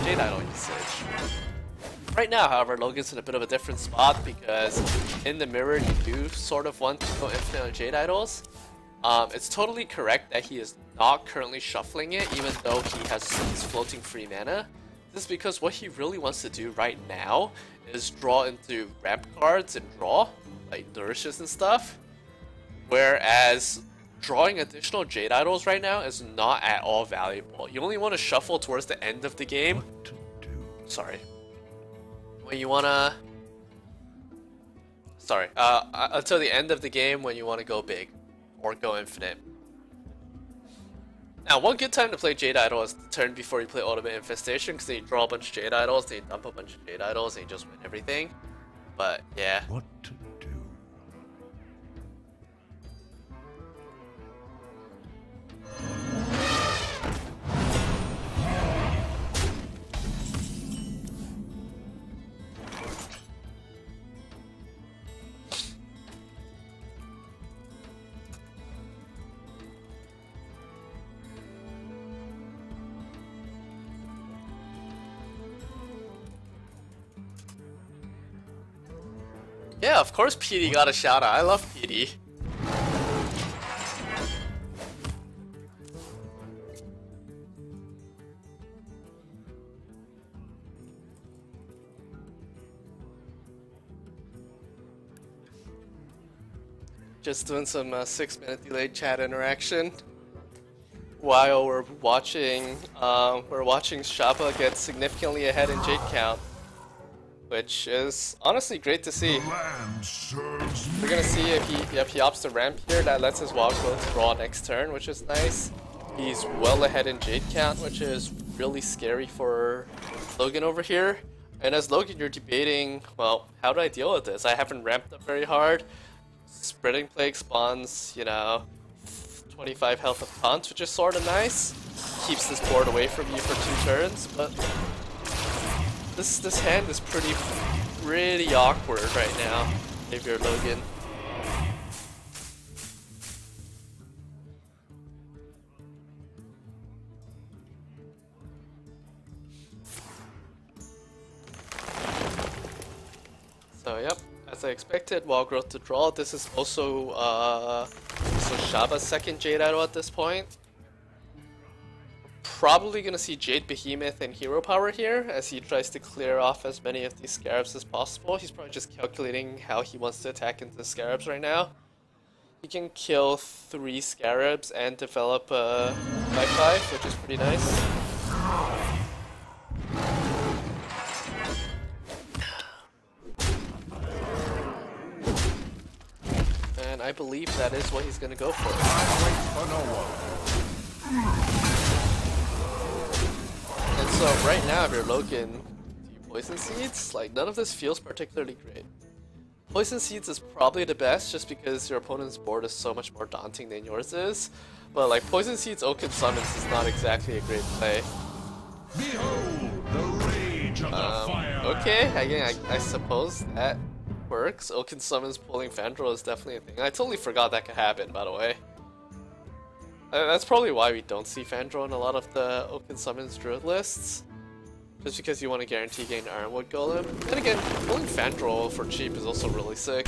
Jade Idol usage. Right now, however, Logan's in a bit of a different spot because in the mirror you do sort of want to go infinite on Jade Idols. It's totally correct that he is not currently shuffling it even though he has his floating free mana. This is because what he really wants to do right now is draw into ramp cards and draw, like Nourishes and stuff. Whereas drawing additional Jade Idols right now is not at all valuable. You only want to shuffle towards the end of the game. Sorry. When you wanna... Sorry, until the end of the game when you want to go big. Or go infinite. Now, one good time to play Jade Idol is the turn before you play Ultimate Infestation, because then you draw a bunch of Jade Idols, then you dump a bunch of Jade Idols, and you just win everything. But, yeah. What to do? Yeah, of course PD got a shout out. I love PD. Just doing some 6-minute delayed chat interaction while we're watching Shaba get significantly ahead in Jade count, which is honestly great to see. We're gonna see if he opts to ramp here. That lets his wild growth draw next turn, which is nice. He's well ahead in Jade count, which is really scary for Logan over here. And as Logan, you're debating, well, how do I deal with this? I haven't ramped up very hard. Spreading Plague spawns, you know, 25 health of taunt, which is sort of nice. Keeps this board away from you for 2 turns, but this hand is pretty awkward right now if you're Logan. So yep, as I expected, Wild Growth to draw. This is also Shaba's second Jade Idol at this point. Probably gonna see Jade Behemoth and Hero Power here as he tries to clear off as many of these Scarabs as possible. He's probably just calculating how he wants to attack into the Scarabs right now. He can kill 3 Scarabs and develop a 5/5, which is pretty nice. And I believe that is what he's gonna go for. And so right now, if you're Logan, do you Poison Seeds? Like, none of this feels particularly great. Poison Seeds is probably the best just because your opponent's board is so much more daunting than yours is. But like, Poison Seeds Oaken Summons is not exactly a great play. Behold the rage of the fire. Okay, again, I suppose that works. Oaken Summons pulling Fandral is definitely a thing. I totally forgot that could happen, by the way. That's probably why we don't see Fandral in a lot of the Oaken Summons Druid lists. Just because you want to guarantee getting Ironwood Golem. And again, pulling Fandral for cheap is also really sick.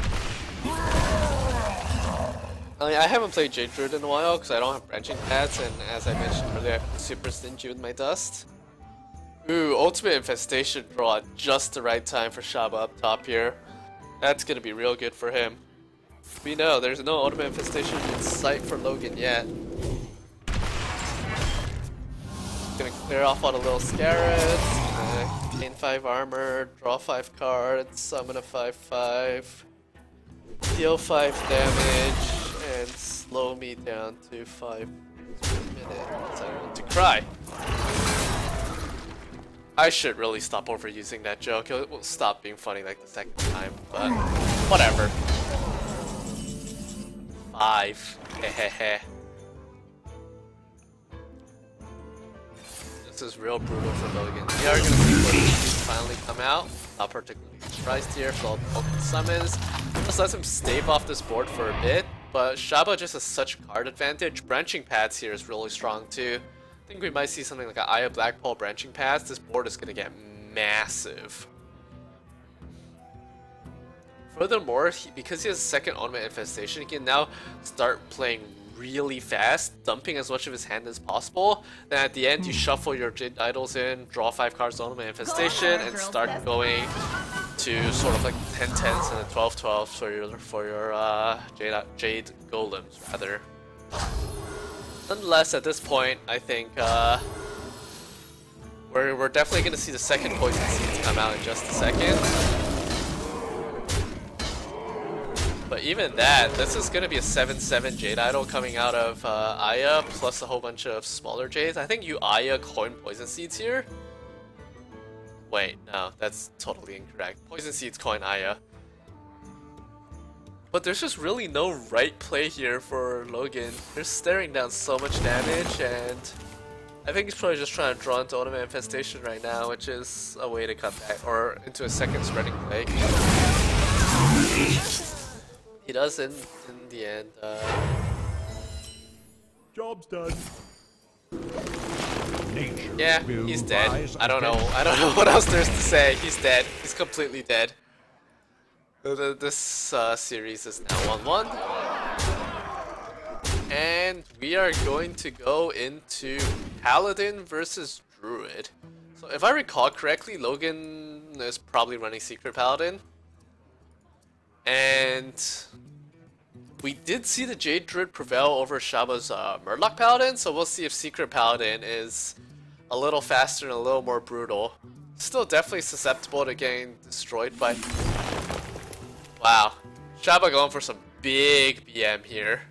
I mean, I haven't played Jade Druid in a while because I don't have branching pads, and as I mentioned earlier, I'm super stingy with my dust. Ooh, Ultimate Infestation draw at just the right time for Shaba up top here. That's gonna be real good for him. We know there's no Ultimate Infestation in sight for Logan yet. Gonna clear off all the little Scarabs, gain 5 armor, draw 5 cards, summon a 5/5, deal 5 damage, and slow me down to 5 per minute as I want to cry. I should really stop overusing that joke. It will stop being funny like the second time, but whatever. 5. Hehehe. This is real brutal for Logan. We are gonna see Poison Seeds finally come out. Not particularly surprised here for all the Pokemon summons. Just lets him stave off this board for a bit, but Shaba just has such card advantage. Branching pads here is really strong too. I think we might see something like an Aya Blackball branching pads. This board is gonna get massive. Furthermore, because he has second Ultimate Infestation, he can now start playing really fast, dumping as much of his hand as possible. Then at the end, you shuffle your Jade Idols in, draw 5 cards Ultimate Infestation, and start going to sort of like 10-10s and a 12-12 for your Jade Golems, rather. Nonetheless, at this point, I think we're definitely going to see the second Poison Seeds come out in just a second. But even that, this is going to be a 7/7 Jade Idol coming out of Aya, plus a whole bunch of smaller Jades. I think you Aya coin Poison Seeds here. Wait, no, that's totally incorrect. Poison Seeds coin Aya. But there's just really no right play here for Logan. They're staring down so much damage, and I think he's probably just trying to draw into Ultimate Infestation right now, which is a way to cut back, or into a second Spreading Plague. He does in the end. Job's done. Nature Yeah, he's dead. I don't know what else there's to say. He's dead. He's completely dead. This series is now 1-1. And we are going to go into Paladin versus Druid. So if I recall correctly, Logan is probably running Secret Paladin. And we did see the Jade Druid prevail over Shaba's Murloc Paladin, so we'll see if Secret Paladin is a little faster and a little more brutal. Still definitely susceptible to getting destroyed by... Wow, Shaba going for some big BM here.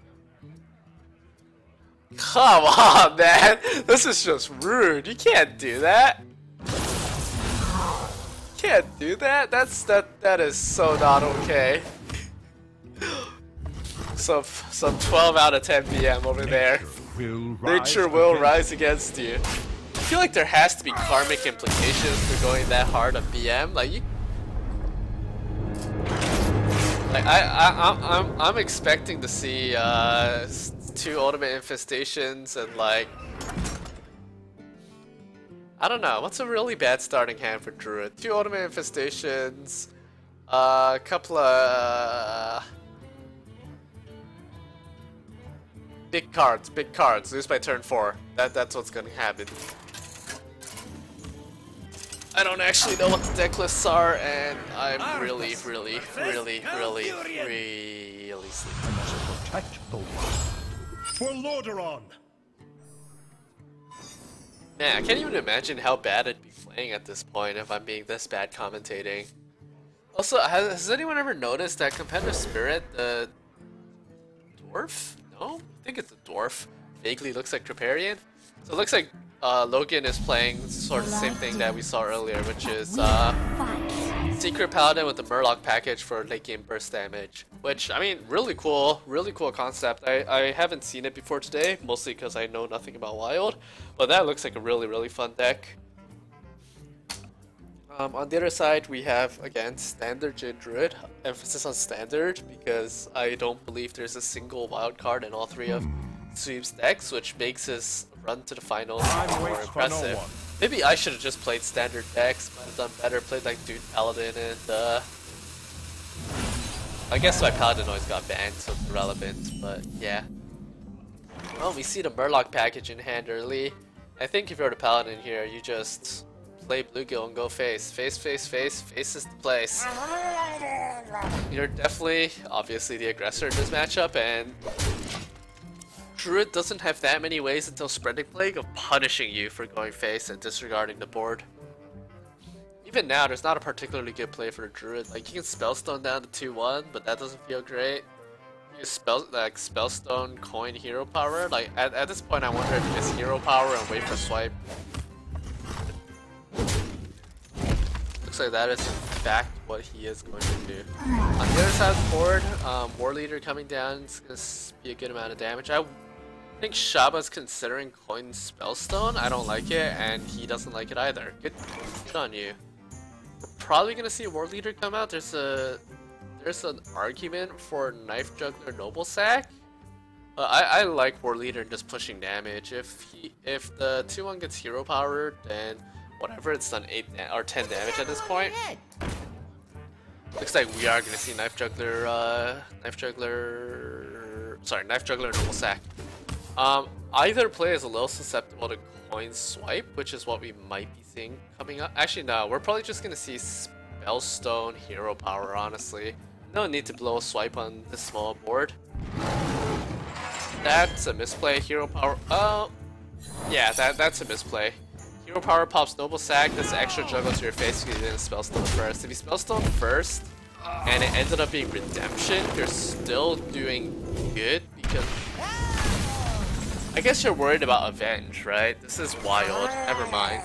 Come on, man! This is just rude. You can't do that. can't do that. That is so not okay. Some 12 out of 10 BM over there. Nature will rise against you. I feel like there has to be karmic implications for going that hard on BM. Like you, like I'm expecting to see 2 ultimate infestations and like I don't know. What's a really bad starting hand for Druid? 2 ultimate infestations, a couple of big cards. Lose by turn 4. That's what's gonna happen. I don't actually know what the deck lists are, and I'm really sleepy. Protect the world. For Lordaeron! Man, I can't even imagine how bad I'd be playing at this point if I'm being this bad commentating. Also, has anyone ever noticed that Competitive Spirit, the dwarf? No? I think it's a dwarf. Vaguely looks like Kripparrian. So it looks like Logan is playing sort of the same thing that we saw earlier, which is Secret Paladin with the Murloc package for late game burst damage. Which, I mean, really cool concept. I haven't seen it before today, mostly because I know nothing about Wild, but that looks like a really fun deck. On the other side, we have, again, Standard Jin Druid. Emphasis on Standard, because I don't believe there's a single wild card in all 3 of Sweep's decks, which makes his run to the finals more impressive. Maybe I should have just played Standard decks, might have done better, played like Dude Paladin, and I guess my Paladin always got banned, so it's irrelevant, but yeah. Well, we see the Murloc package in hand early. I think if you're the Paladin here, you just play Bluegill and go face. Face is the place. You're definitely, obviously, the aggressor in this matchup, and Druid doesn't have that many ways until Spreading Plague of punishing you for going face and disregarding the board. Even now, there's not a particularly good play for the Druid. Like, you can Spellstone down to 2-1, but that doesn't feel great. You Spellstone, coin, hero power. Like, at this point, I wonder if you just hero power and wait for swipe. Looks like that is in fact what he is going to do. On the other side of the board, War Leader coming down is going to be a good amount of damage. I think Shaba's considering coin Spellstone. I don't like it, and he doesn't like it either. Good on you. We're probably going to see War Leader come out. There's an argument for Knife Juggler Noble Sack. I like War Leader just pushing damage. If the 2-1 gets hero powered, then whatever, it's done 8 or 10 damage at this point. Looks like we are gonna see Knife Juggler Noble Sack. Either play is a little susceptible to coin swipe, which is what we might be seeing coming up. Actually, no, we're probably just gonna see Spellstone hero power. Honestly, no need to blow a swipe on this small board. That's a misplay. Hero power. Oh, yeah, that's a misplay. Hero power pops Noble Sack. That's extra juggle to your face because you didn't Spellstone first. If you Spellstone first and it ended up being Redemption, you're still doing good because I guess you're worried about Avenge, right? This is Wild. Never mind.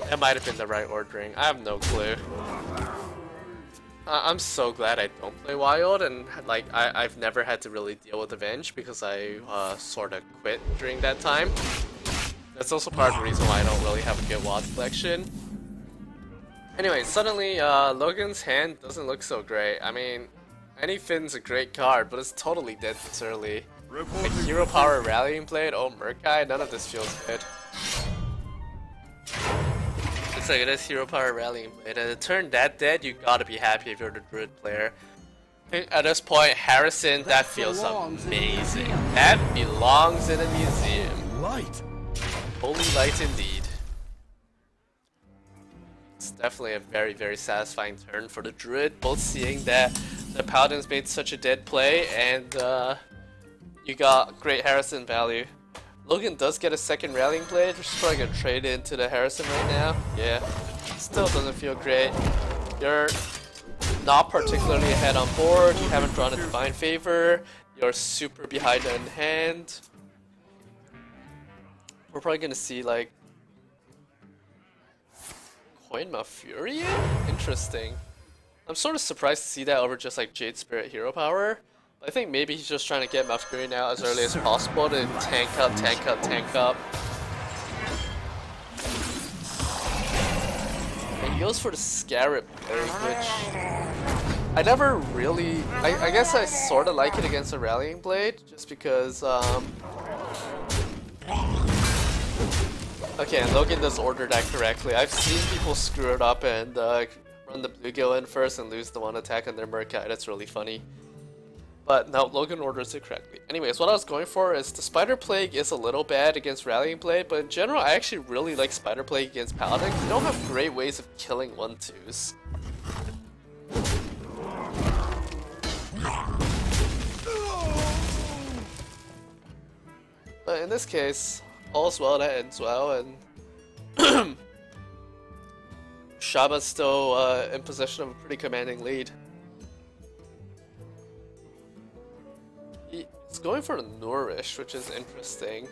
That might have been the right ordering. I have no clue. I'm so glad I don't play Wild, and like I've never had to really deal with Avenge because I sort of quit during that time. That's also part of the reason why I don't really have a good WoD collection. Anyway, suddenly Logan's hand doesn't look so great. I mean, Any Finn's a great card, but it's totally dead this early. Like Hero Power Rallying Blade, oh Murkai, none of this feels good. Looks like it is Hero Power Rallying Blade, and to turn that dead, you gotta be happy if you're the Druid player. At this point, Harrison, that feels amazing. That belongs in a museum. Light. Holy light indeed. It's definitely a very, very satisfying turn for the Druid, both seeing that the Paladins made such a dead play and you got great Harrison value. Logan does get a second Rallying Blade, which is probably gonna trade into the Harrison right now. Yeah, still doesn't feel great. You're not particularly ahead on board, you haven't drawn a Divine Favor, you're super behind in hand. We're probably gonna see like Point Malfurion? Interesting. I'm sort of surprised to see that over just like Jade Spirit hero power. I think maybe he's just trying to get Malfurion out as early as possible to tank up, tank up, tank up. And he goes for the Scarab Plague, which I never really... I guess I sort of like it against a Rallying Blade, just because... Okay, and Logan does order that correctly. I've seen people screw it up and run the bluegill in first and lose the one attack on their Murkai. That's really funny. But no, Logan orders it correctly. Anyways, what I was going for is the Spider Plague is a little bad against Rallying Blade, but in general, I actually really like Spider Plague against Paladins. They don't have great ways of killing 1/2s. But in this case, all's well that ends well, and Shaba's still in possession of a pretty commanding lead. He's going for Nourish, which is interesting.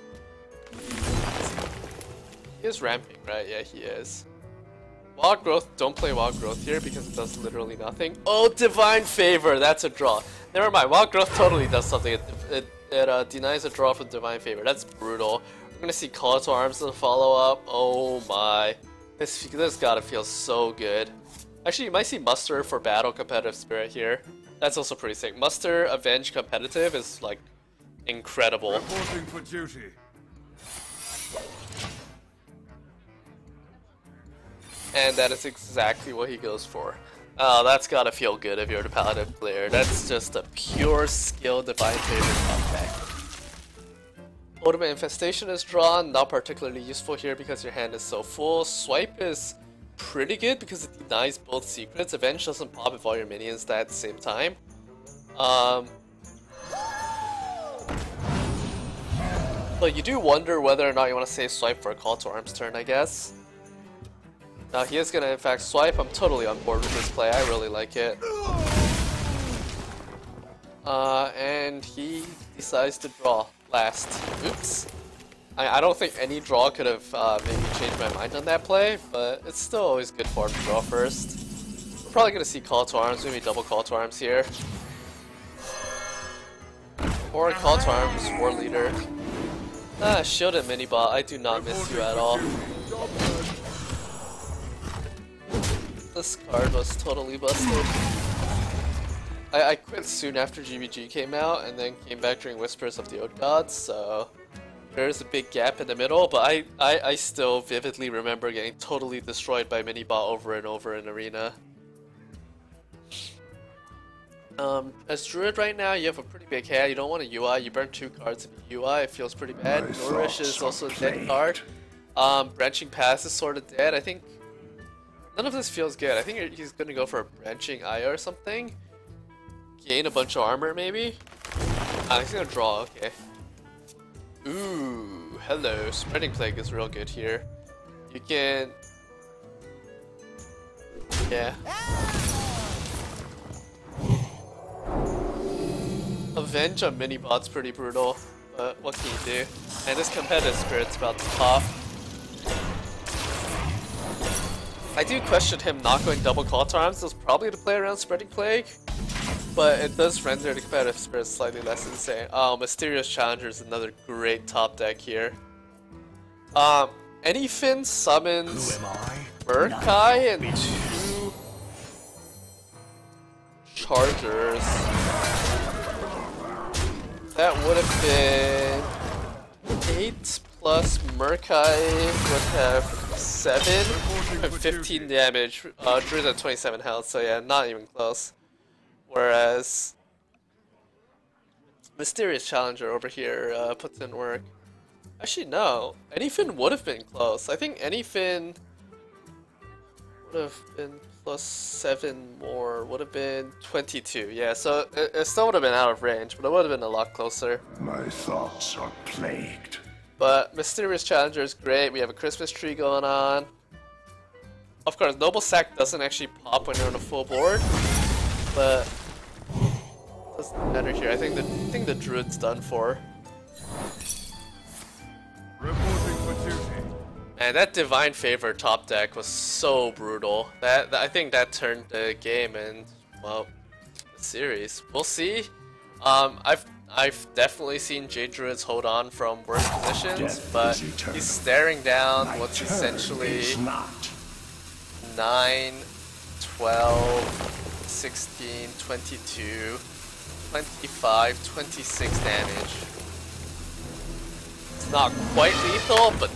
He is ramping, right? Yeah, he is. Wild Growth, don't play Wild Growth here because it does literally nothing. Oh, Divine Favor, that's a draw. Never mind, Wild Growth totally does something. It denies a draw from Divine Favor. That's brutal. We're gonna see Call to Arms in the follow-up. Oh my. This gotta feel so good. Actually, you might see Muster for Battle Competitive Spirit here. That's also pretty sick. Muster Avenge Competitive is like incredible. Reporting for duty. And that is exactly what he goes for. Oh, that's gotta feel good if you're the Paladin player. That's just a pure skill Divine Favor comeback. Ultimate Infestation is drawn, not particularly useful here because your hand is so full. Swipe is pretty good because it denies both secrets. Avenge doesn't pop if all your minions die at the same time. But you do wonder whether or not you want to save Swipe for a Call to Arms turn, I guess. Now he is going to in fact swipe. I'm totally on board with this play. I really like it. And he decides to draw last. Oops. I don't think any draw could have maybe changed my mind on that play, but it's still always good for him to draw first. We're probably going to see Call to Arms, maybe double Call to Arms here. Or a Call to Arms War Leader. Ah, Shield and Minibot, I do not miss you at all. This card was totally busted. I quit soon after GBG came out and then came back during Whispers of the Old Gods, so there's a big gap in the middle, but I still vividly remember getting totally destroyed by Minibot over and over in Arena. As Druid right now, you have a pretty big hand. You don't want a UI. You burn 2 cards in a UI. It feels pretty bad. Nourish is also a dead card. Branching Pass is sort of dead. I think none of this feels good. I think he's going to go for a Branching Eye or something. Gain a bunch of armor, maybe? He's going to draw. Okay. Ooh, hello. Spreading Plague is real good here. You can... Yeah. Avenge on Minibot's pretty brutal, but what can you do? And this Competitive Spirit's about to pop. I do question him not going double Call to Arms. It's probably to play around Spreading Plague, but it does render the Competitive Spirit slightly less insane. Oh, Mysterious Challenger is another great top deck here. Anyfin summons Murkai and 2 Chargers. That would have been 8 plus Murkai would have 7 and 15 damage. Drew's at 27 health, so yeah, not even close. Whereas Mysterious Challenger over here puts in work. Actually, no. Anyfin would have been close. I think Anyfin would have been plus 7 more, would have been 22. Yeah, so it still would have been out of range, but it would have been a lot closer. My thoughts are plagued. But Mysterious Challenger is great. We have a Christmas tree going on. Of course, Noble Sack doesn't actually pop when you're on a full board, but it doesn't matter here. I think the Druid's done for. Reporting for duty. And that Divine Favor top deck was so brutal. I think that turned the game and, well, the series. We'll see. I've definitely seen Jade Druids hold on from worse positions, but he's staring down what's essentially 9, 12, 16, 22, 25, 26 damage. It's not quite lethal, but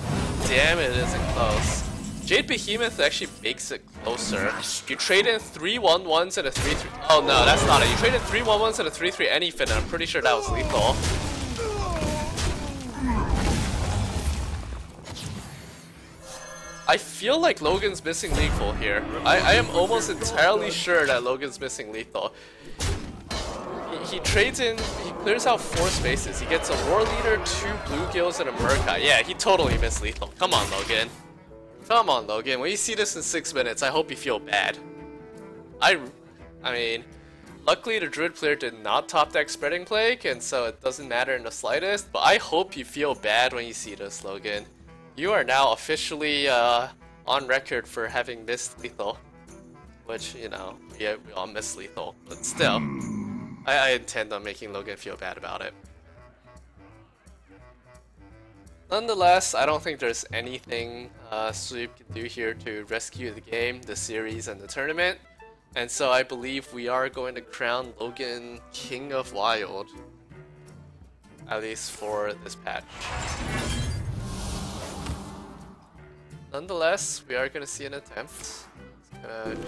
damn it isn't close. Jade Behemoth actually makes it closer. You trade in 3 1/1s and a 3/3. Oh no, that's not it. You traded 3 1/1s and a 3/3 anything, and I'm pretty sure that was lethal. I feel like Logan's missing lethal here. I am almost entirely sure that Logan's missing lethal. He trades in, he clears out 4 spaces. He gets a War Leader, 2 Bluegills, and a Murkai. Yeah, he totally missed lethal. Come on, Logan. Come on, Logan. When you see this in 6 minutes, I hope you feel bad. I mean, luckily the Druid player did not top deck Spreading Plague, and so it doesn't matter in the slightest, but I hope you feel bad when you see this, Logan. You are now officially on record for having missed lethal. Which, you know, we all miss lethal, but still. I intend on making Logan feel bad about it. Nonetheless, I don't think there's anything Sweep can do here to rescue the game, the series, and the tournament. And so I believe we are going to crown Logan King of Wild. At least for this patch. Nonetheless, we are going to see an attempt.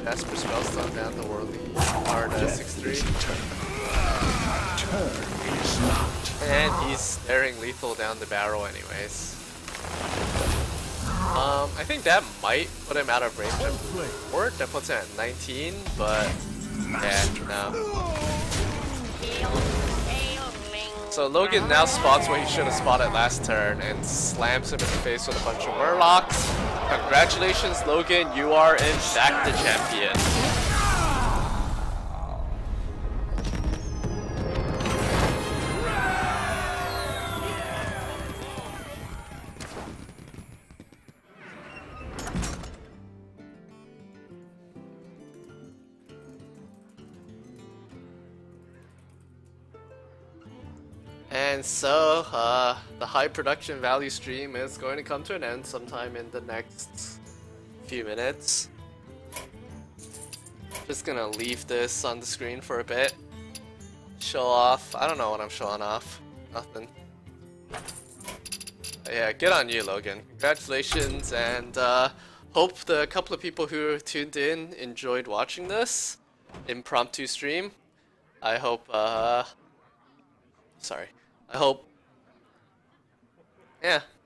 Jasper Spellstone down the Worldly card 6/3. And he's staring lethal down the barrel anyways. I think that might put him out of range of support. That puts him at 19, but yeah, no. So Logan now spots what he should have spotted last turn and slams him in the face with a bunch of Murlocs. Congratulations, Logan, you are in fact the champion. And so, the high production value stream is going to come to an end sometime in the next few minutes. Just gonna leave this on the screen for a bit. Show off. I don't know what I'm showing off. Nothing. But yeah, good on you, Logan. Congratulations, and hope the couple of people who tuned in enjoyed watching this impromptu stream. I hope, I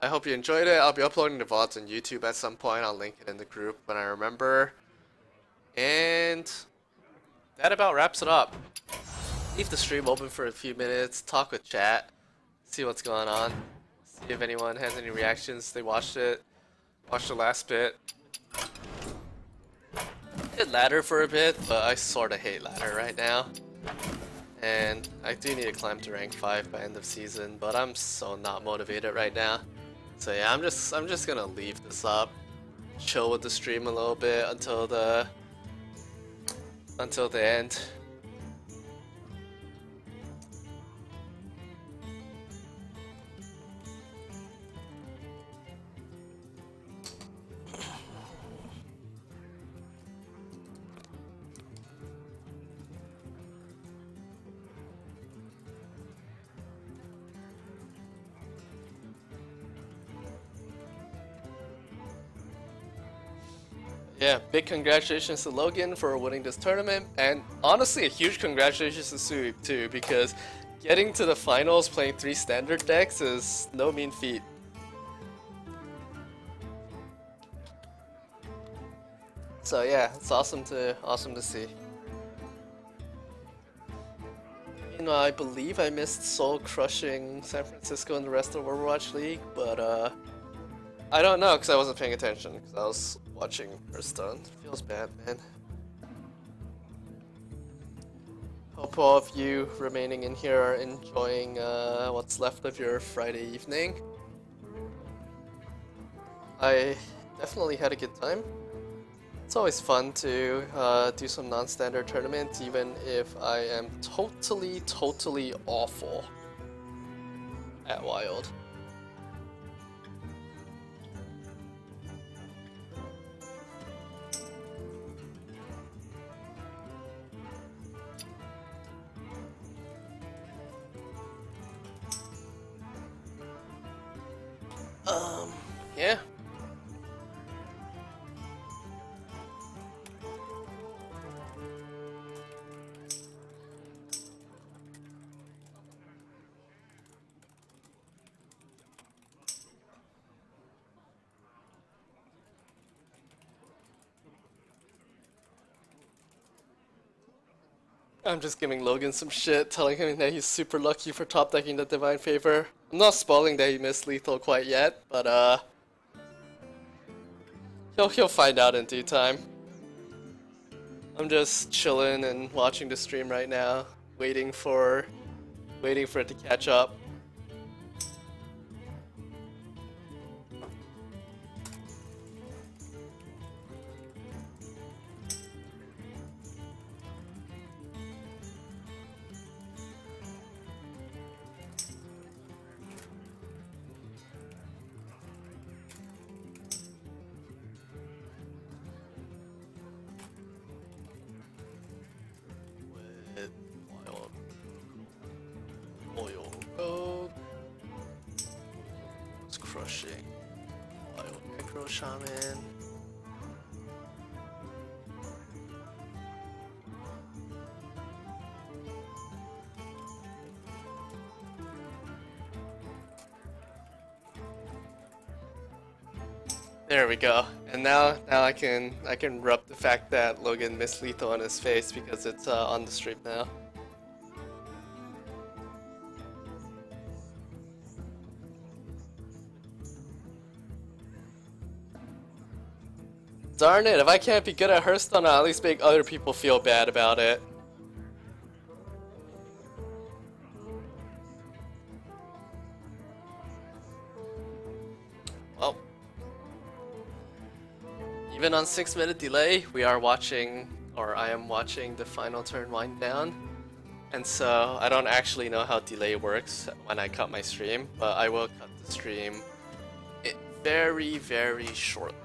hope you enjoyed it. I'll be uploading the VODs on YouTube at some point. I'll link it in the group when I remember. And that about wraps it up. Leave the stream open for a few minutes, talk with chat, see what's going on, see if anyone has any reactions. They watched the last bit. I did ladder for a bit, but I sorta hate ladder right now. And I do need to climb to rank 5 by end of season, but I'm so not motivated right now. So yeah, I'm just gonna leave this up, chill with the stream a little bit until the end. Yeah, big congratulations to Logan for winning this tournament, and honestly a huge congratulations to Sweep too, because getting to the finals playing 3 standard decks is no mean feat. So yeah, it's awesome to see. You know, I believe I missed soul crushing San Francisco and the rest of Overwatch League, but I don't know because I wasn't paying attention because I was watching Hearthstone. Feels bad, man. Hope all of you remaining in here are enjoying what's left of your Friday evening. I definitely had a good time. It's always fun to do some non-standard tournaments, even if I am totally awful at Wild. Yeah. I'm just giving Logan some shit, telling him that he's super lucky for top decking the Divine Favor. I'm not spoiling that he missed lethal quite yet, but he'll find out in due time. I'm just chilling and watching the stream right now, waiting for it to catch up. Crushing. Wild Micro Shaman. There we go. And now I can rub the fact that Logan missed lethal on his face because it's on the stream now. Darn it, if I can't be good at Hearthstone, I'll at least make other people feel bad about it. Well, even on 6-minute delay, we are watching, or I am watching the final turn wind down. And so, I don't actually know how delay works when I cut my stream, but I will cut the stream very, very shortly.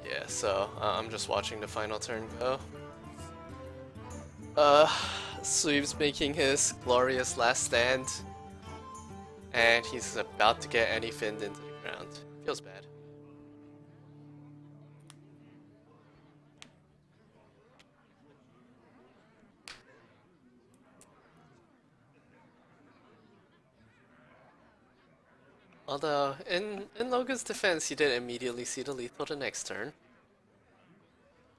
Yeah, so I'm just watching the final turn go. Sweep's making his glorious last stand, and he's about to get any finned into the ground. Feels bad. Although, in Logan's defense, he did immediately see the lethal the next turn.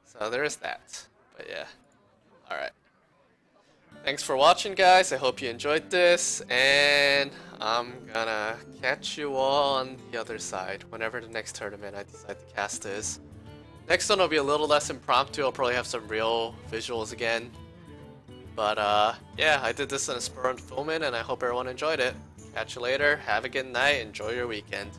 So there is that. But yeah. Alright. Thanks for watching, guys. I hope you enjoyed this. And I'm gonna catch you all on the other side whenever the next tournament I decide to cast is. Next one will be a little less impromptu. I'll probably have some real visuals again. But yeah, I did this in a spur on fulfillment, and I hope everyone enjoyed it. Catch you later. Have a good night. Enjoy your weekend.